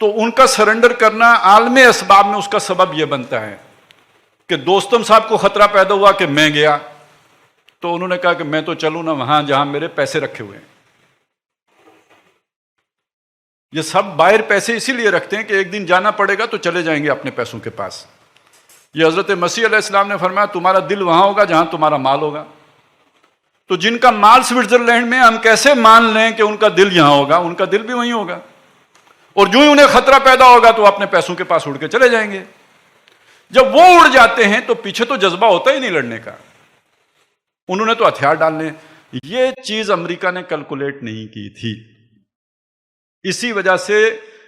تو ان کا سرنڈر کرنا عالمی اسباب میں اس کا سبب یہ بنتا ہے کہ دوستم صاحب کو خطرہ پیدا ہوا کہ میں گیا, تو انہوں نے کہا کہ میں تو چلوں نا وہاں جہاں میرے پیسے رکھے ہوئے ہیں. یہ سب باہر پیسے اسی لیے رکھتے ہیں کہ ایک دن جانا پڑے گا تو چلے جائیں گے اپنے پیسوں کے پاس. یہ حضرت مسیح علیہ السلام نے فرمایا تمہارا دل وہاں ہوگا جہاں تمہارا مال ہوگا. تو جن کا مال سوئٹزرلینڈ میں, ہم کیسے مان لیں کہ ان کا دل یہاں ہوگا؟ ان کا دل بھی وہیں ہوگا. اور جو ہی انہیں خطرہ پیدا ہوگا تو اپنے پیسوں کے پاس اڑ کے چلے جائیں گے. جب وہ اڑ جاتے ہیں تو پیچھے تو جذبہ ہوتا ہی نہیں لڑنے کا, انہوں نے تو ہتھیار ڈالنے. یہ چیز امریکہ نے کیلکولیٹ نہیں کی تھی. اسی وجہ سے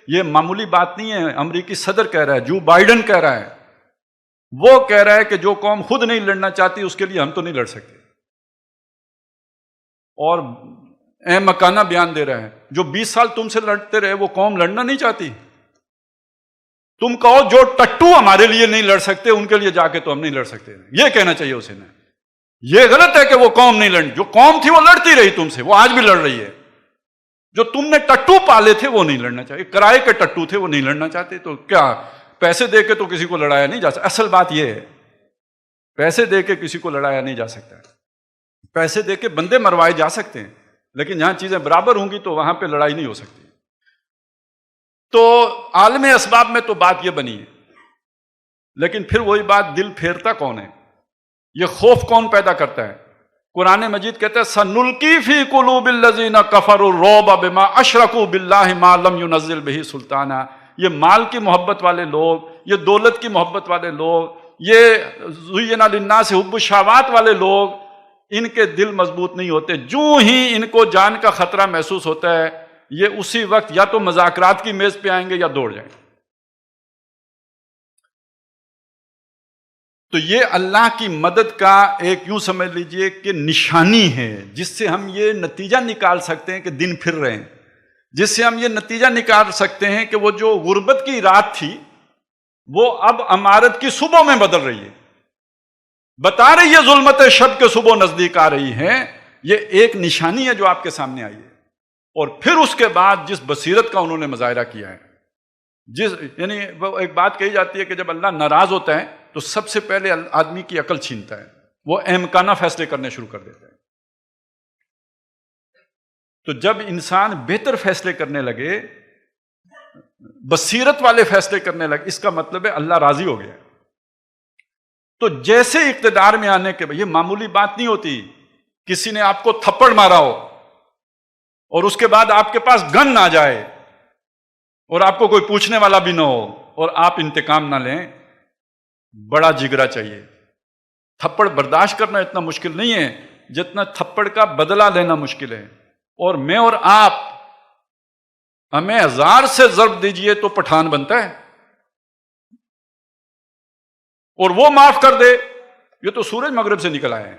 یہ معمولی بات نہیں ہے. امریکی صدر کہہ رہا ہے, جو بائیڈن کہہ رہا ہے, وہ کہہ رہا ہے کہ جو قوم خود نہیں لڑنا چاہتی اس کے لیے ہم تو نہیں لڑ سکتے. اور اہم مکانہ بیان دے رہا ہے, جو 20 سال تم سے لڑتے رہے وہ قوم لڑنا نہیں چاہتی. تم کہو جو ٹٹو ہمارے لیے نہیں لڑ سکتے ان کے لیے جا کے تو ہم نہیں لڑ سکتے, یہ کہنا چاہیے اسے. نا یہ غلط ہے کہ وہ قوم نہیں لڑ, جو قوم تھی وہ لڑتی رہی تم سے, وہ آج بھی لڑ رہی ہے. جو تم نے ٹٹو پالے تھے وہ نہیں لڑنا چاہیے, کرائے کے ٹٹو تھے وہ نہیں لڑنا چاہتے. تو کیا پیسے دے کے تو کسی کو لڑایا نہیں جا سکتا؟ اصل بات یہ ہے, پیسے دے کے کسی کو لڑایا نہیں جا سکتا. پیسے دے کے بندے مروائے جا سکتے ہیں, لیکن جہاں چیزیں برابر ہوں گی تو وہاں پہ لڑائی نہیں ہو سکتی. تو عالمی اسباب میں تو بات یہ بنی ہے. لیکن پھر وہی بات, دل پھیرتا کون ہے؟ یہ خوف کون پیدا کرتا ہے؟ قرآن مجید کہتا ہے سَنُلْقِي فِي قُلُوبِ الَّذِينَ كَفَرُوا الرُّعْبَ بِمَا أَشْرَكُوا بِاللَّهِ مَا لَمْ يُنَزِّلْ بِهِ سُلْطَانًا. یہ مال کی محبت والے لوگ, یہ دولت کی محبت والے لوگ, یہ زُيِّنَ لِلنَّاسِ حُبُّ الشَّهَوَاتِ والے لوگ, ان کے دل مضبوط نہیں ہوتے. جو ہی ان کو جان کا خطرہ محسوس ہوتا ہے, یہ اسی وقت یا تو مذاکرات کی میز پہ آئیں گے یا دوڑ جائیں گے. تو یہ اللہ کی مدد کا ایک یوں سمجھ لیجئے کہ نشانی ہے, جس سے ہم یہ نتیجہ نکال سکتے ہیں کہ دن پھر رہے ہیں, جس سے ہم یہ نتیجہ نکال سکتے ہیں کہ وہ جو غربت کی رات تھی وہ اب امارت کی صبح میں بدل رہی ہے. بتا رہی ہے ظلمت شب کے صبح نزدیک آ رہی ہے. یہ ایک نشانی ہے جو آپ کے سامنے آئی ہے. اور پھر اس کے بعد جس بصیرت کا انہوں نے مظاہرہ کیا ہے, یعنی وہ ایک بات کہی جاتی ہے کہ جب اللہ ناراض ہوتا ہے تو سب سے پہلے آدمی کی عقل چھینتا ہے, وہ احمقانہ فیصلے کرنے شروع کر دیتا ہے. تو جب انسان بہتر فیصلے کرنے لگے, بصیرت والے فیصلے کرنے لگے, اس کا مطلب ہے اللہ راضی ہو گیا. تو جیسے اقتدار میں آنے کے بعد, یہ معمولی بات نہیں ہوتی, کسی نے آپ کو تھپڑ مارا ہو اور اس کے بعد آپ کے پاس گن نہ جائے اور آپ کو کوئی پوچھنے والا بھی نہ ہو اور آپ انتقام نہ لیں, بڑا جگرا چاہیے. تھپڑ برداشت کرنا اتنا مشکل نہیں ہے جتنا تھپڑ کا بدلہ لینا مشکل ہے. اور میں اور آپ, ہمیں 1000 سے ضرب دیجئے تو پٹھان بنتا ہے, اور وہ معاف کر دے یہ تو سورج مغرب سے نکل آئے ہیں.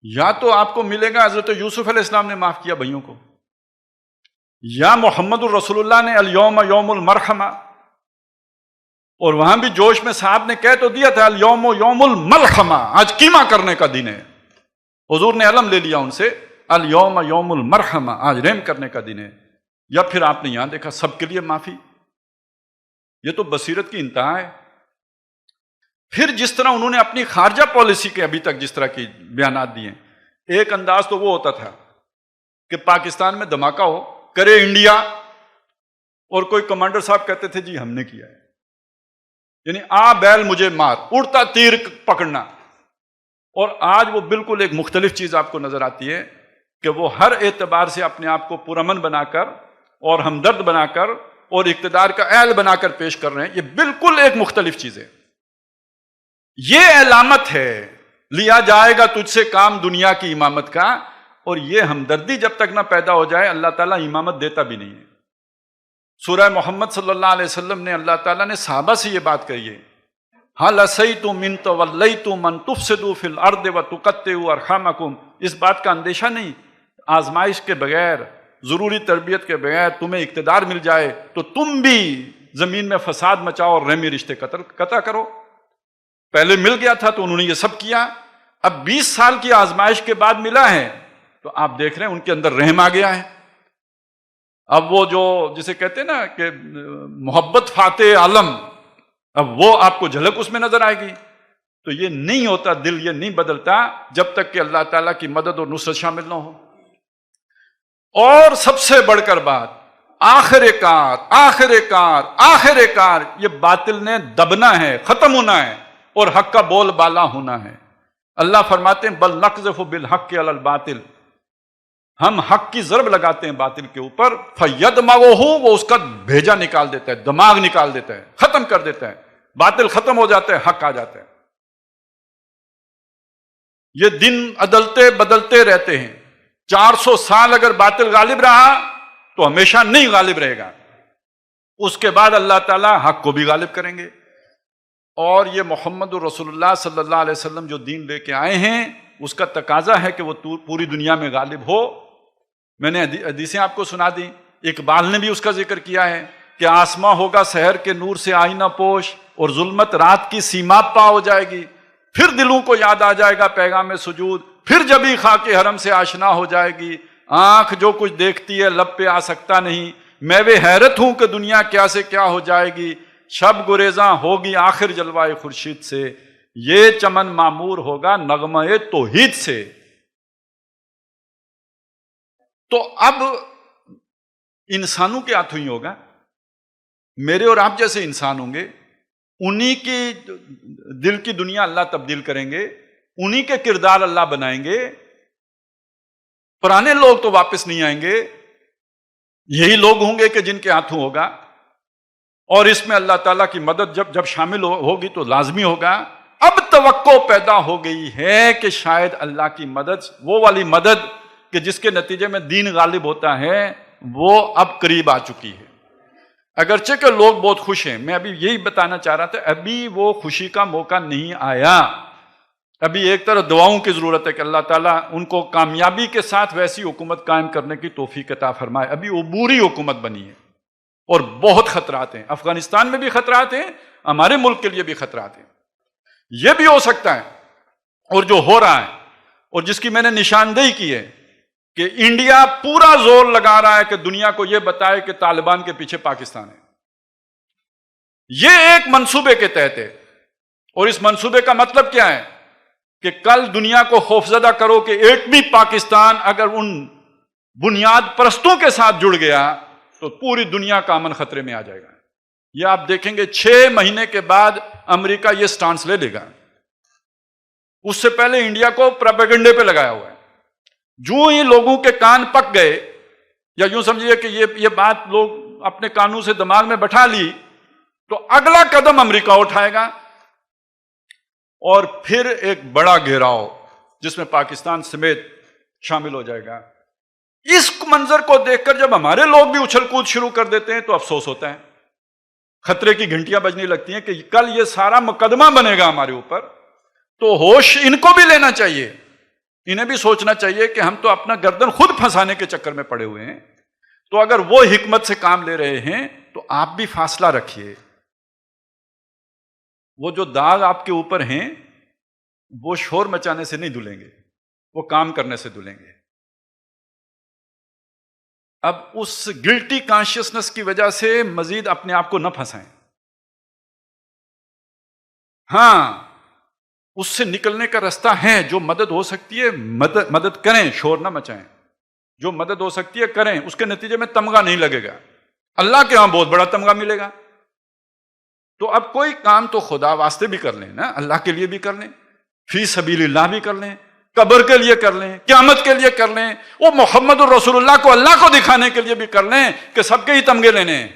یا تو آپ کو ملے گا حضرت یوسف علیہ السلام نے معاف کیا بھائیوں کو، یا محمد الرسول اللہ نے الیوم یوم المرحمہ، اور وہاں بھی جوش میں صاحب نے کہہ تو دیا تھا الیوم یوم الملحمہ، آج قیمہ کرنے کا دن ہے. حضور نے علم لے لیا ان سے، الیوم یوم المرحمہ، آج رحم کرنے کا دن ہے. یا پھر آپ نے یہاں دیکھا سب کے لیے معافی. یہ تو بصیرت کی انتہا ہے. پھر جس طرح انہوں نے اپنی خارجہ پالیسی کے ابھی تک جس طرح کی بیانات دیے، ایک انداز تو وہ ہوتا تھا کہ پاکستان میں دھماکہ ہو، کرے انڈیا، اور کوئی کمانڈر صاحب کہتے تھے جی ہم نے کیا ہے، یعنی آ بیل مجھے مار، اڑتا تیر پکڑنا. اور آج وہ بالکل ایک مختلف چیز آپ کو نظر آتی ہے کہ وہ ہر اعتبار سے اپنے آپ کو پرامن بنا کر اور ہمدرد بنا کر اور اقتدار کا اہل بنا کر پیش کر رہے ہیں. یہ بالکل ایک مختلف چیز ہے. یہ علامت ہے لیا جائے گا تجھ سے کام دنیا کی امامت کا. اور یہ ہمدردی جب تک نہ پیدا ہو جائے اللہ تعالیٰ امامت دیتا بھی نہیں ہے. سورہ محمد صلی اللہ علیہ وسلم نے اللہ تعالیٰ نے صحابہ سے یہ بات کہی ہے، ہل عصیتم ان تولیتم ان تفسدوا فی الارض وتقطعوا ارحامکم. اس بات کا اندیشہ نہیں، آزمائش کے بغیر، ضروری تربیت کے بغیر تمہیں اقتدار مل جائے تو تم بھی زمین میں فساد مچاؤ اور رحمی رشتے قطع کرو. پہلے مل گیا تھا تو انہوں نے یہ سب کیا، اب 20 سال کی آزمائش کے بعد ملا ہے تو آپ دیکھ رہے ہیں ان کے اندر رحم آ گیا ہے. اب وہ جو جسے کہتے ہیں نا کہ محبت فاتح عالم، اب وہ آپ کو جھلک اس میں نظر آئے گی. تو یہ نہیں ہوتا، دل یہ نہیں بدلتا جب تک کہ اللہ تعالیٰ کی مدد اور نصرت شامل نہ ہو. اور سب سے بڑھ کر بات، آخر کار یہ باطل نے دبنا ہے، ختم ہونا ہے اور حق کا بول بالا ہونا ہے. اللہ فرماتے ہیں بل نقذف بالحق علی الباطل، ہم حق کی ضرب لگاتے ہیں باطل کے اوپر، فیدمغہ، وہ اس کا بھیجا نکال دیتا ہے، دماغ نکال دیتا ہے، ختم کر دیتا ہے. باطل ختم ہو جاتا ہے، حق آ جاتا ہے. یہ دن عدلتے بدلتے رہتے ہیں. 400 سال اگر باطل غالب رہا تو ہمیشہ نہیں غالب رہے گا. اس کے بعد اللہ تعالیٰ حق کو بھی غالب کریں گے. اور یہ محمد الرسول اللہ صلی اللہ علیہ وسلم جو دین لے کے آئے ہیں اس کا تقاضا ہے کہ وہ پوری دنیا میں غالب ہو. میں نے حدیثیں آپ کو سنا دی، اقبال نے بھی اس کا ذکر کیا ہے کہ آسماں ہوگا سحر کے نور سے آئینہ پوش اور ظلمت رات کی سیما پا ہو جائے گی. پھر دلوں کو یاد آ جائے گا پیغام سجود، پھر جبھی خاک حرم سے آشنا ہو جائے گی. آنکھ جو کچھ دیکھتی ہے لب پہ آ سکتا نہیں، میں وہ حیرت ہوں کہ دنیا کیا سے کیا ہو جائے گی. شب گریزاں ہوگی آخر جلوائے خورشید سے، یہ چمن معمور ہوگا نغمہ توحید سے. تو اب انسانوں کے ہاتھوں ہی ہوگا، میرے اور آپ جیسے انسان ہوں گے، انہی کی دل کی دنیا اللہ تبدیل کریں گے، انہی کے کردار اللہ بنائیں گے. پرانے لوگ تو واپس نہیں آئیں گے، یہی لوگ ہوں گے کہ جن کے ہاتھوں ہوگا. اور اس میں اللہ تعالیٰ کی مدد جب شامل ہوگی تو لازمی ہوگا. اب توقع پیدا ہو گئی ہے کہ شاید اللہ کی مدد، وہ والی مدد کہ جس کے نتیجے میں دین غالب ہوتا ہے، وہ اب قریب آ چکی ہے. اگرچہ کہ لوگ بہت خوش ہیں، میں ابھی یہی بتانا چاہ رہا تھا، ابھی وہ خوشی کا موقع نہیں آیا. ابھی ایک طرف دعاؤں کی ضرورت ہے کہ اللہ تعالیٰ ان کو کامیابی کے ساتھ ویسی حکومت قائم کرنے کی توفیق عطا فرمائے. ابھی عبوری حکومت بنی ہے اور بہت خطرات ہیں. افغانستان میں بھی خطرات ہیں، ہمارے ملک کے لیے بھی خطرات ہیں. یہ بھی ہو سکتا ہے، اور جو ہو رہا ہے اور جس کی میں نے نشاندہی کی ہے کہ انڈیا پورا زور لگا رہا ہے کہ دنیا کو یہ بتائے کہ طالبان کے پیچھے پاکستان ہے. یہ ایک منصوبے کے تحت ہے، اور اس منصوبے کا مطلب کیا ہے کہ کل دنیا کو خوفزدہ کرو کہ ایک بھی پاکستان اگر ان بنیاد پرستوں کے ساتھ جڑ گیا تو پوری دنیا کا امن خطرے میں آ جائے گا. یہ آپ دیکھیں گے 6 مہینے کے بعد امریکہ یہ سٹانس لے لے گا. اس سے پہلے انڈیا کو پروپیگنڈے پہ لگایا ہوا ہے. جو ہی لوگوں کے کان پک گئے، یا یوں سمجھیے کہ یہ بات لوگ اپنے کانوں سے دماغ میں بٹھا لی، تو اگلا قدم امریکہ اٹھائے گا اور پھر ایک بڑا گھیراؤ جس میں پاکستان سمیت شامل ہو جائے گا. اس منظر کو دیکھ کر جب ہمارے لوگ بھی اچھل کود شروع کر دیتے ہیں تو افسوس ہوتا ہے. خطرے کی گھنٹیاں بجنے لگتی ہیں کہ کل یہ سارا مقدمہ بنے گا ہمارے اوپر، تو ہوش ان کو بھی لینا چاہیے، انہیں بھی سوچنا چاہیے کہ ہم تو اپنا گردن خود پھنسانے کے چکر میں پڑے ہوئے ہیں، تو اگر وہ حکمت سے کام لے رہے ہیں تو آپ بھی فاصلہ رکھیے۔ وہ جو داغ آپ کے اوپر ہیں وہ شور مچانے سے نہیں دھلیں گے، وہ کام کرنے سے دھلیں گے۔ اب اس گلٹی کانشیسنس کی وجہ سے مزید اپنے آپ کو نہ پھنسائیں۔ ہاں، اس سے نکلنے کا راستہ ہے، جو مدد ہو سکتی ہے مدد کریں، شور نہ مچائیں، جو مدد ہو سکتی ہے کریں، اس کے نتیجے میں تمغہ نہیں لگے گا، اللہ کے ہاں بہت بڑا تمغہ ملے گا۔ تو اب کوئی کام تو خدا واسطے بھی کر لیں نا، اللہ کے لیے بھی کر لیں، فی سبیل اللہ بھی کر لیں، قبر کے لیے کر لیں، قیامت کے لیے کر لیں، وہ محمد الرسول اللہ کو اللہ کو دکھانے کے لیے بھی کر لیں کہ سب کے ہی تمغے لینے ہیں۔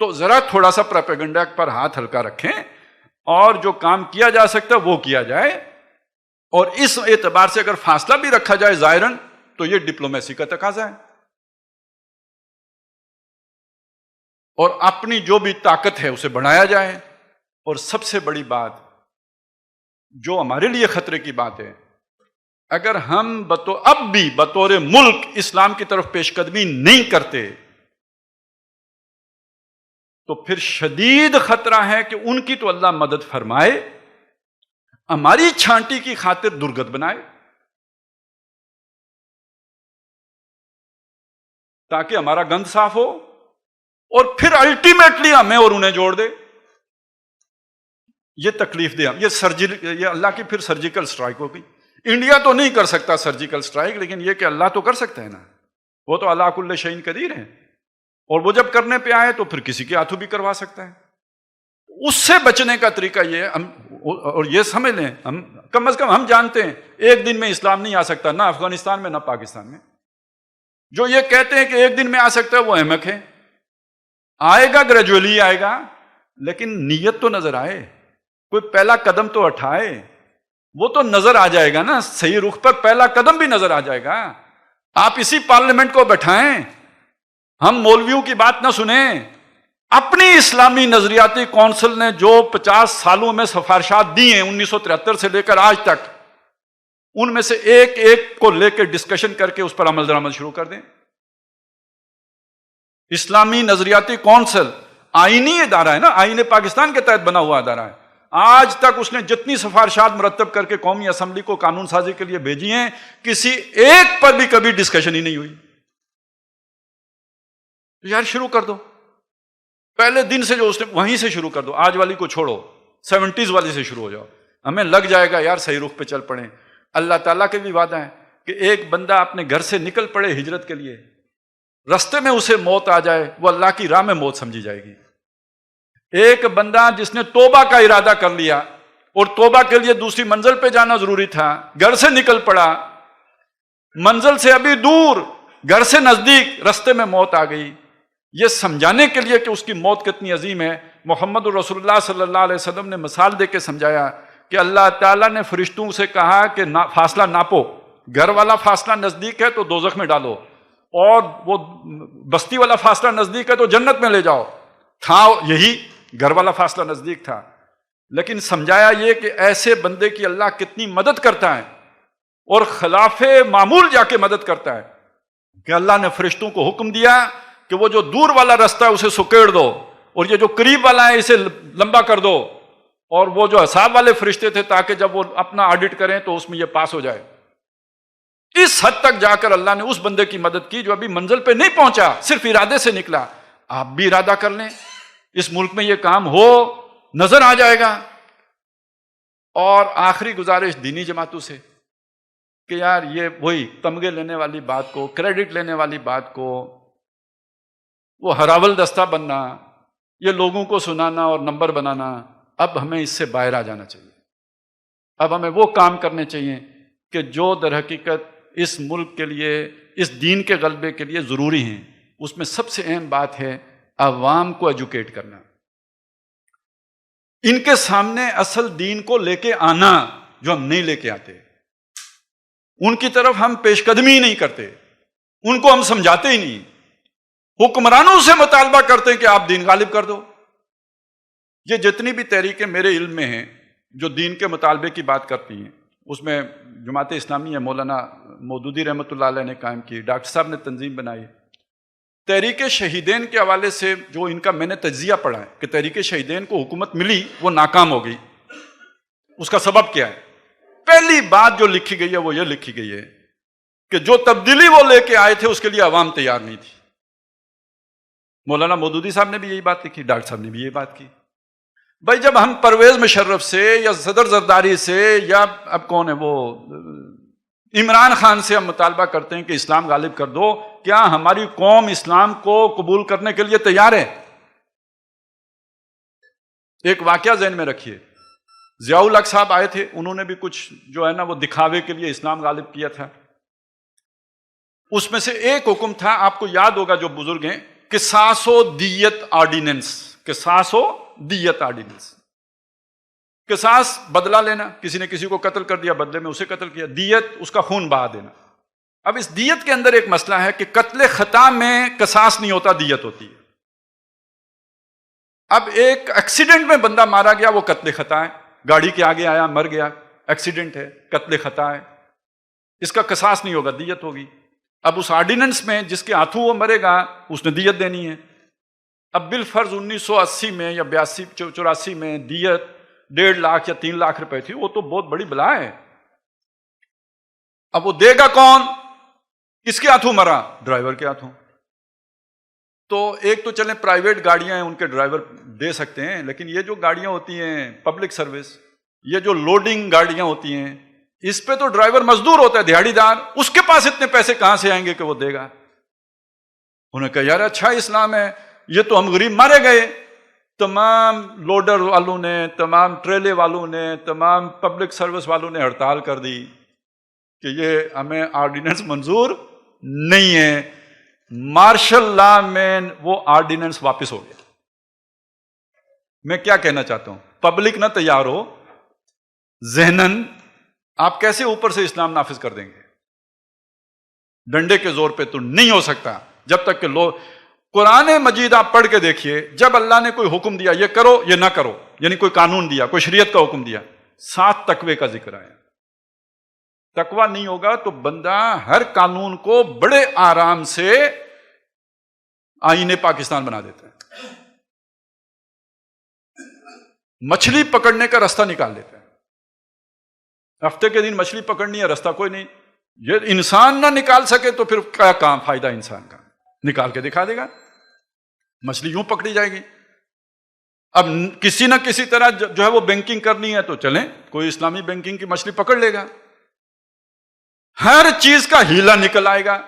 تو ذرا تھوڑا سا پروپیگنڈا پر ہاتھ ہلکا رکھیں، اور جو کام کیا جا سکتا ہے وہ کیا جائے، اور اس اعتبار سے اگر فاصلہ بھی رکھا جائے ظاہراً تو یہ ڈپلومیسی کا تقاضا ہے۔ اور اپنی جو بھی طاقت ہے اسے بڑھایا جائے۔ اور سب سے بڑی بات جو ہمارے لیے خطرے کی بات ہے، اگر ہم اب بھی بطور ملک اسلام کی طرف پیش قدمی نہیں کرتے تو پھر شدید خطرہ ہے کہ ان کی تو اللہ مدد فرمائے، ہماری چھانٹی کی خاطر درگت بنائے، تاکہ ہمارا گند صاف ہو، اور پھر الٹیمیٹلی ہمیں اور انہیں جوڑ دے۔ یہ تکلیف دے، یہ اللہ کی پھر سرجیکل سٹرائک ہوگی۔ انڈیا تو نہیں کر سکتا سرجیکل سٹرائک، لیکن یہ کہ اللہ تو کر سکتا ہے نا، وہ تو علی کل شیء قدیر ہے، اور وہ جب کرنے پہ آئے تو پھر کسی کے ہاتھوں بھی کروا سکتا ہے۔ اس سے بچنے کا طریقہ یہ ہے، اور یہ سمجھ لیں، ہم کم از کم ہم جانتے ہیں ایک دن میں اسلام نہیں آ سکتا، نہ افغانستان میں نہ پاکستان میں۔ جو یہ کہتے ہیں کہ ایک دن میں آ سکتا ہے وہ احمق ہے۔ آئے گا، گریجولی آئے گا، لیکن نیت تو نظر آئے، کوئی پہلا قدم تو اٹھائے، وہ تو نظر آ جائے گا نا، صحیح رخ پر پہلا قدم بھی نظر آ جائے گا۔ آپ اسی پارلیمنٹ کو بٹھائیں، ہم مولویوں کی بات نہ سنیں، اپنی اسلامی نظریاتی کونسل نے جو 50 سالوں میں سفارشات دی ہیں 1973 سے لے کر آج تک، ان میں سے ایک ایک کو لے کے ڈسکشن کر کے اس پر عمل درآمد شروع کر دیں۔ اسلامی نظریاتی کونسل آئینی ادارہ ہے نا، آئین پاکستان کے تحت بنا ہوا ادارہ ہے۔ آج تک اس نے جتنی سفارشات مرتب کر کے قومی اسمبلی کو قانون سازی کے لیے بھیجی ہیں، کسی ایک پر بھی کبھی ڈسکشن ہی نہیں ہوئی۔ یار شروع کر دو، پہلے دن سے جو اس نے وہیں سے شروع کر دو، آج والی کو چھوڑو، 70s والی سے شروع ہو جاؤ، ہمیں لگ جائے گا یار صحیح رخ پہ چل پڑیں۔ اللہ تعالیٰ کے بھی وعدہ ہے کہ ایک بندہ اپنے گھر سے نکل پڑے ہجرت کے لیے، رستے میں اسے موت آ جائے، وہ اللہ کی راہ میں موت سمجھی جائے گی۔ ایک بندہ جس نے توبہ کا ارادہ کر لیا، اور توبہ کے لیے دوسری منزل پہ جانا ضروری تھا، گھر سے نکل پڑا، منزل سے ابھی دور، گھر سے نزدیک، رستے میں موت آ گئی، یہ سمجھانے کے لیے کہ اس کی موت کتنی عظیم ہے، محمد الرسول اللہ صلی اللہ علیہ وسلم نے مثال دے کے سمجھایا کہ اللہ تعالیٰ نے فرشتوں سے کہا کہ فاصلہ ناپو، گھر والا فاصلہ نزدیک ہے تو دوزخ میں ڈالو، اور وہ بستی والا فاصلہ نزدیک ہے تو جنت میں لے جاؤ۔ تھا یہی، گھر والا فاصلہ نزدیک تھا، لیکن سمجھایا یہ کہ ایسے بندے کی اللہ کتنی مدد کرتا ہے، اور خلاف معمول جا کے مدد کرتا ہے، کہ اللہ نے فرشتوں کو حکم دیا کہ وہ جو دور والا رستہ ہے اسے سکیڑ دو، اور یہ جو قریب والا ہے اسے لمبا کر دو، اور وہ جو حساب والے فرشتے تھے تاکہ جب وہ اپنا آڈٹ کریں تو اس میں یہ پاس ہو جائے۔ اس حد تک جا کر اللہ نے اس بندے کی مدد کی جو ابھی منزل پہ نہیں پہنچا، صرف ارادے سے نکلا۔ آپ بھی ارادہ کر لیں، اس ملک میں یہ کام ہو، نظر آ جائے گا۔ اور آخری گزارش دینی جماعتوں سے کہ یار یہ وہی تمغے لینے والی بات کو، کریڈٹ لینے والی بات کو، وہ ہراول دستہ بننا، یہ لوگوں کو سنانا اور نمبر بنانا، اب ہمیں اس سے باہر آ جانا چاہیے۔ اب ہمیں وہ کام کرنے چاہیے کہ جو در حقیقت اس ملک کے لیے، اس دین کے غلبے کے لیے ضروری ہیں۔ اس میں سب سے اہم بات ہے عوام کو ایجوکیٹ کرنا، ان کے سامنے اصل دین کو لے کے آنا جو ہم نہیں لے کے آتے، ان کی طرف ہم پیش قدمی نہیں کرتے، ان کو ہم سمجھاتے ہی نہیں۔ حکمرانوں سے مطالبہ کرتے ہیں کہ آپ دین غالب کر دو. یہ جتنی بھی تحریکیں میرے علم میں ہیں جو دین کے مطالبے کی بات کرتی ہیں، اس میں جماعت اسلامی ہے، مولانا مودودی رحمۃ اللہ علیہ نے قائم کی، ڈاکٹر صاحب نے تنظیم بنائی. تحریک شہیدین کے حوالے سے جو ان کا میں نے تجزیہ پڑھا ہے کہ تحریک شہیدین کو حکومت ملی، وہ ناکام ہو گئی. اس کا سبب کیا ہے؟ پہلی بات جو لکھی گئی ہے وہ یہ لکھی گئی ہے کہ جو تبدیلی وہ لے کے آئے تھے اس کے لیے عوام تیار نہیں تھی. مولانا مودودی صاحب نے بھی یہی بات لکھی، ڈاکٹر صاحب نے بھی یہی بات کی. بھائی جب ہم پرویز مشرف سے یا صدر زرداری سے یا اب کون ہے وہ عمران خان سے ہم مطالبہ کرتے ہیں کہ اسلام غالب کر دو، کیا ہماری قوم اسلام کو قبول کرنے کے لیے تیار ہے؟ ایک واقعہ ذہن میں رکھیے، ضیاء الحق صاحب آئے تھے، انہوں نے بھی کچھ جو ہے نا وہ دکھاوے کے لیے اسلام غالب کیا تھا. اس میں سے ایک حکم تھا، آپ کو یاد ہوگا جو بزرگ ہیں، قصاص و دیت آرڈیننس. قصاص و دیت آرڈیننس. قصاص بدلہ لینا، کسی نے کسی کو قتل کر دیا، بدلے میں اسے قتل کیا. دیت اس کا خون بہا دینا. اب اس دیت کے اندر ایک مسئلہ ہے کہ قتل خطا میں قصاص نہیں ہوتا، دیت ہوتی ہے. اب ایک ایکسیڈنٹ میں بندہ مارا گیا، وہ قتل خطا ہے، گاڑی کے آگے آیا مر گیا، ایکسیڈنٹ ہے، قتل خطا ہے، اس کا قصاص نہیں ہوگا، دیت ہوگی. اب اس آرڈیننس میں جس کے ہاتھوں وہ مرے گا اس نے دیت دینی ہے. اب بالفرض 1980 میں یا 84 میں دیت 1.5 لاکھ یا 3 لاکھ روپے تھی، وہ تو بہت بڑی بلا ہے. اب وہ دے گا کون؟ کس کے ہاتھوں مرا؟ ڈرائیور کے ہاتھوں. تو ایک تو چلیں پرائیویٹ گاڑیاں ہیں ان کے ڈرائیور دے سکتے ہیں، لیکن یہ جو گاڑیاں ہوتی ہیں پبلک سروس، یہ جو لوڈنگ گاڑیاں ہوتی ہیں، اس پہ تو ڈرائیور مزدور ہوتا ہے، دیہڑی دار، اس کے پاس اتنے پیسے کہاں سے آئیں گے کہ وہ دے گا؟ انہوں نے کہا یار اچھا اسلام ہے، یہ تو ہم غریب مارے گئے. تمام لوڈر والوں نے، تمام ٹریلے والوں نے، تمام پبلک سروس والوں نے ہڑتال کر دی کہ یہ ہمیں آرڈیننس منظور نہیں ہے. مارشل لا میں وہ آرڈیننس واپس ہو گیا. میں کیا کہنا چاہتا ہوں، پبلک نہ تیار ہو ذہناً، آپ کیسے اوپر سے اسلام نافذ کر دیں گے؟ ڈنڈے کے زور پہ تو نہیں ہو سکتا جب تک کہ لوگ. قرآن مجید آپ پڑھ کے دیکھیے، جب اللہ نے کوئی حکم دیا یہ کرو یہ نہ کرو، یعنی کوئی قانون دیا، کوئی شریعت کا حکم دیا، 7 تقوی کا ذکر آیا. تقوی نہیں ہوگا تو بندہ ہر قانون کو بڑے آرام سے آئین پاکستان بنا دیتا ہے، مچھلی پکڑنے کا رستہ نکال دیتا ہے. ہفتے کے دن مچھلی پکڑنی ہے، رستہ کوئی نہیں. یہ انسان نہ نکال سکے تو پھر کیا کام فائدہ انسان کا؟ نکال کے دکھا دے گا، مچھلی یوں پکڑی جائے گی. اب کسی نہ کسی طرح جو ہے وہ بینکنگ کرنی ہے تو چلیں کوئی اسلامی بینکنگ کی مچھلی پکڑ لے گا، ہر چیز کا ہیلا نکل آئے گا.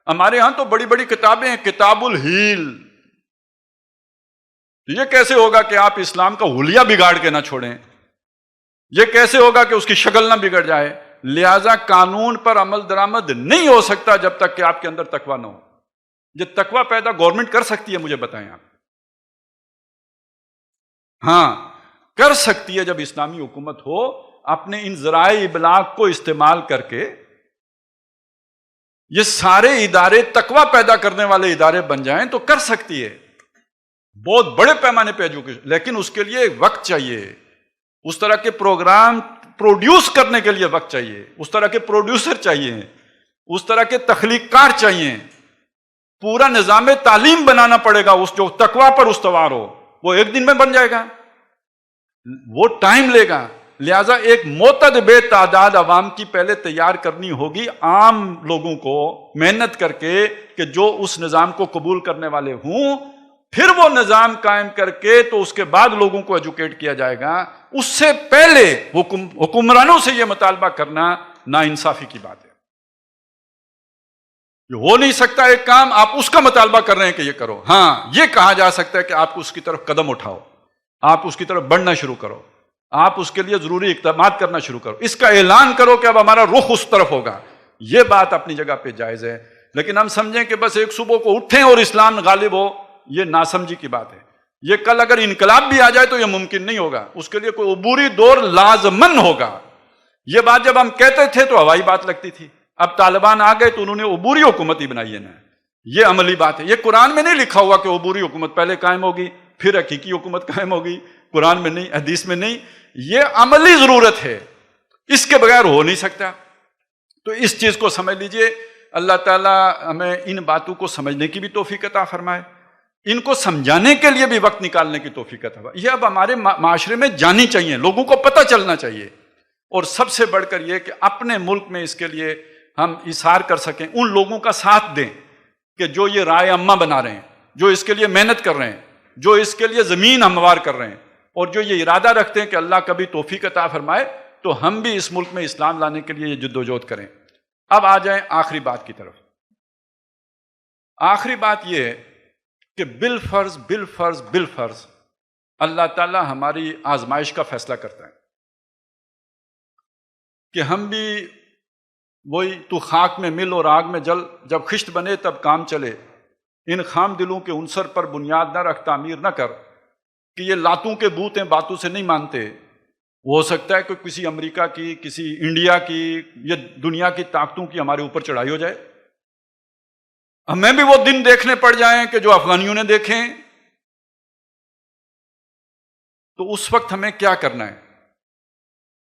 ہمارے ہاں تو بڑی بڑی کتابیں ہیں، کتاب الہیل. یہ کیسے ہوگا کہ آپ اسلام کا حلیہ بگاڑ کے نہ چھوڑیں؟ یہ کیسے ہوگا کہ اس کی شکل نہ بگڑ جائے؟ لہذا قانون پر عمل درآمد نہیں ہو سکتا جب تک کہ آپ کے اندر تقوی نہ ہو. یہ تقوی پیدا گورنمنٹ کر سکتی ہے، مجھے بتائیں آپ. ہاں کر سکتی ہے جب اسلامی حکومت ہو، اپنے ان ذرائع ابلاغ کو استعمال کر کے یہ سارے ادارے تقوی پیدا کرنے والے ادارے بن جائیں تو کر سکتی ہے بہت بڑے پیمانے پہ ایجوکیشن. لیکن اس کے لیے وقت چاہیے، اس طرح کے پروگرام پروڈیوس کرنے کے لیے وقت چاہیے، اس طرح کے پروڈیوسر چاہیے، اس طرح کے تخلیق کار چاہیے. پورا نظام تعلیم بنانا پڑے گا اس جو تقوی پر استوار ہو. وہ ایک دن میں بن جائے گا؟ وہ ٹائم لے گا. لہذا ایک معتدل تعداد عوام کی پہلے تیار کرنی ہوگی، عام لوگوں کو محنت کر کے کہ جو اس نظام کو قبول کرنے والے ہوں. پھر وہ نظام قائم کر کے تو اس کے بعد لوگوں کو ایجوکیٹ کیا جائے گا. اس سے پہلے حکمرانوں سے یہ مطالبہ کرنا ناانصافی کی بات ہے. یہ ہو نہیں سکتا ایک کام آپ اس کا مطالبہ کر رہے ہیں کہ یہ کرو. ہاں یہ کہا جا سکتا ہے کہ آپ اس کی طرف قدم اٹھاؤ، آپ اس کی طرف بڑھنا شروع کرو، آپ اس کے لیے ضروری اقدامات کرنا شروع کرو، اس کا اعلان کرو کہ اب ہمارا رخ اس طرف ہوگا. یہ بات اپنی جگہ پہ جائز ہے. لیکن ہم سمجھیں کہ بس ایک صبح کو اٹھیں اور اسلام غالب ہو، یہ ناسمجھی کی بات ہے. یہ کل اگر انقلاب بھی آ جائے تو یہ ممکن نہیں ہوگا، اس کے لیے کوئی عبوری دور لازمن ہوگا. یہ بات جب ہم کہتے تھے تو ہوائی بات لگتی تھی. اب طالبان آ گئے تو انہوں نے عبوری حکومت ہی بنائی ہے نا. یہ عملی بات ہے. یہ قرآن میں نہیں لکھا ہوا کہ عبوری حکومت پہلے قائم ہوگی پھر حقیقی حکومت قائم ہوگی. قرآن میں نہیں، حدیث میں نہیں. یہ عملی ضرورت ہے، اس کے بغیر ہو نہیں سکتا. تو اس چیز کو سمجھ لیجئے. اللہ تعالیٰ ہمیں ان باتوں کو سمجھنے کی بھی توفیق عطا فرمائے، ان کو سمجھانے کے لیے بھی وقت نکالنے کی توفیق عطا فرمائے. یہ اب ہمارے معاشرے میں جانی چاہیے، لوگوں کو پتہ چلنا چاہیے. اور سب سے بڑھ کر یہ کہ اپنے ملک میں اس کے لیے ہم اظہار کر سکیں، ان لوگوں کا ساتھ دیں کہ جو یہ رائے عامہ بنا رہے ہیں، جو اس کے لیے محنت کر رہے ہیں، جو اس کے لیے زمین ہموار کر رہے ہیں، اور جو یہ ارادہ رکھتے ہیں کہ اللہ کبھی توفیق عطا فرمائے تو ہم بھی اس ملک میں اسلام لانے کے لیے یہ جدوجہد کریں. اب آ جائیں آخری بات کی طرف. آخری بات یہ ہے کہ بالفرض اللہ تعالیٰ ہماری آزمائش کا فیصلہ کرتا ہے کہ ہم بھی وہی تو خاک میں مل اور آگ میں جل، جب خشت بنے تب کام چلے، ان خام دلوں کے عنصر پر بنیاد نہ رکھ تعمیر نہ کر. کہ یہ لاتوں کے بوت ہیں، باتوں سے نہیں مانتے. ہو سکتا ہے کہ کسی امریکہ کی، کسی انڈیا کی یا دنیا کی طاقتوں کی ہمارے اوپر چڑھائی ہو جائے، ہمیں بھی وہ دن دیکھنے پڑ جائیں کہ جو افغانیوں نے دیکھیں. تو اس وقت ہمیں کیا کرنا ہے؟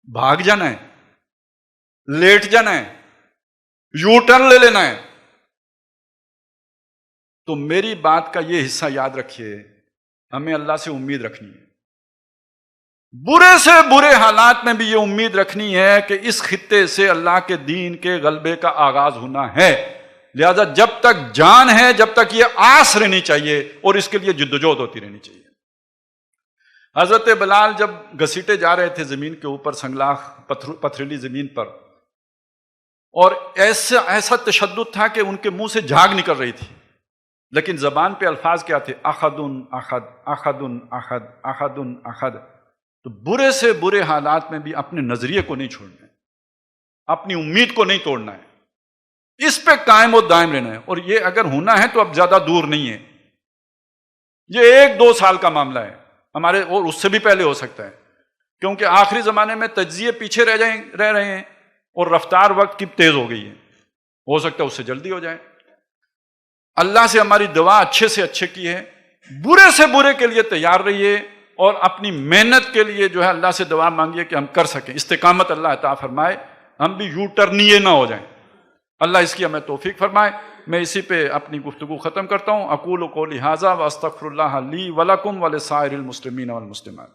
بھاگ جانا ہے، لیٹ جانا ہے، یو ٹرن لے لینا ہے؟ تو میری بات کا یہ حصہ یاد رکھیے، ہمیں اللہ سے امید رکھنی ہے. برے سے برے حالات میں بھی یہ امید رکھنی ہے کہ اس خطے سے اللہ کے دین کے غلبے کا آغاز ہونا ہے. لہذا جب تک جان ہے، جب تک یہ آس رہنی چاہیے اور اس کے لیے جدوجہد ہوتی رہنی چاہیے. حضرت بلال جب گھسیٹے جا رہے تھے زمین کے اوپر، سنگلاخ پتھریلی زمین پر، اور ایسا تشدد تھا کہ ان کے منہ سے جھاگ نکل رہی تھی، لیکن زبان پہ الفاظ کیا تھے؟ احد احد احد احد احد احد. تو برے سے برے حالات میں بھی اپنے نظریے کو نہیں چھوڑنا ہے، اپنی امید کو نہیں توڑنا ہے، اس پہ قائم و دائم رہنا ہے. اور یہ اگر ہونا ہے تو اب زیادہ دور نہیں ہے، یہ 1-2 سال کا معاملہ ہے ہمارے، اور اس سے بھی پہلے ہو سکتا ہے، کیونکہ آخری زمانے میں تجزیے پیچھے رہ رہے ہیں اور رفتار وقت کی تیز ہو گئی ہے. ہو سکتا ہے اس سے جلدی ہو جائے. اللہ سے ہماری دعا اچھے سے اچھے کی ہے، برے سے برے کے لیے تیار رہیے اور اپنی محنت کے لیے جو ہے اللہ سے دعا مانگیے کہ ہم کر سکیں. استقامت اللہ عطا فرمائے، ہم بھی یو ٹرنیے نہ ہو جائیں. اللہ اس کی ہمیں توفیق فرمائے. میں اسی پہ اپنی گفتگو ختم کرتا ہوں. اقول قولی ھذا واستغفر اللہ لی ولکم ولسائر المسلمین والمسلمات.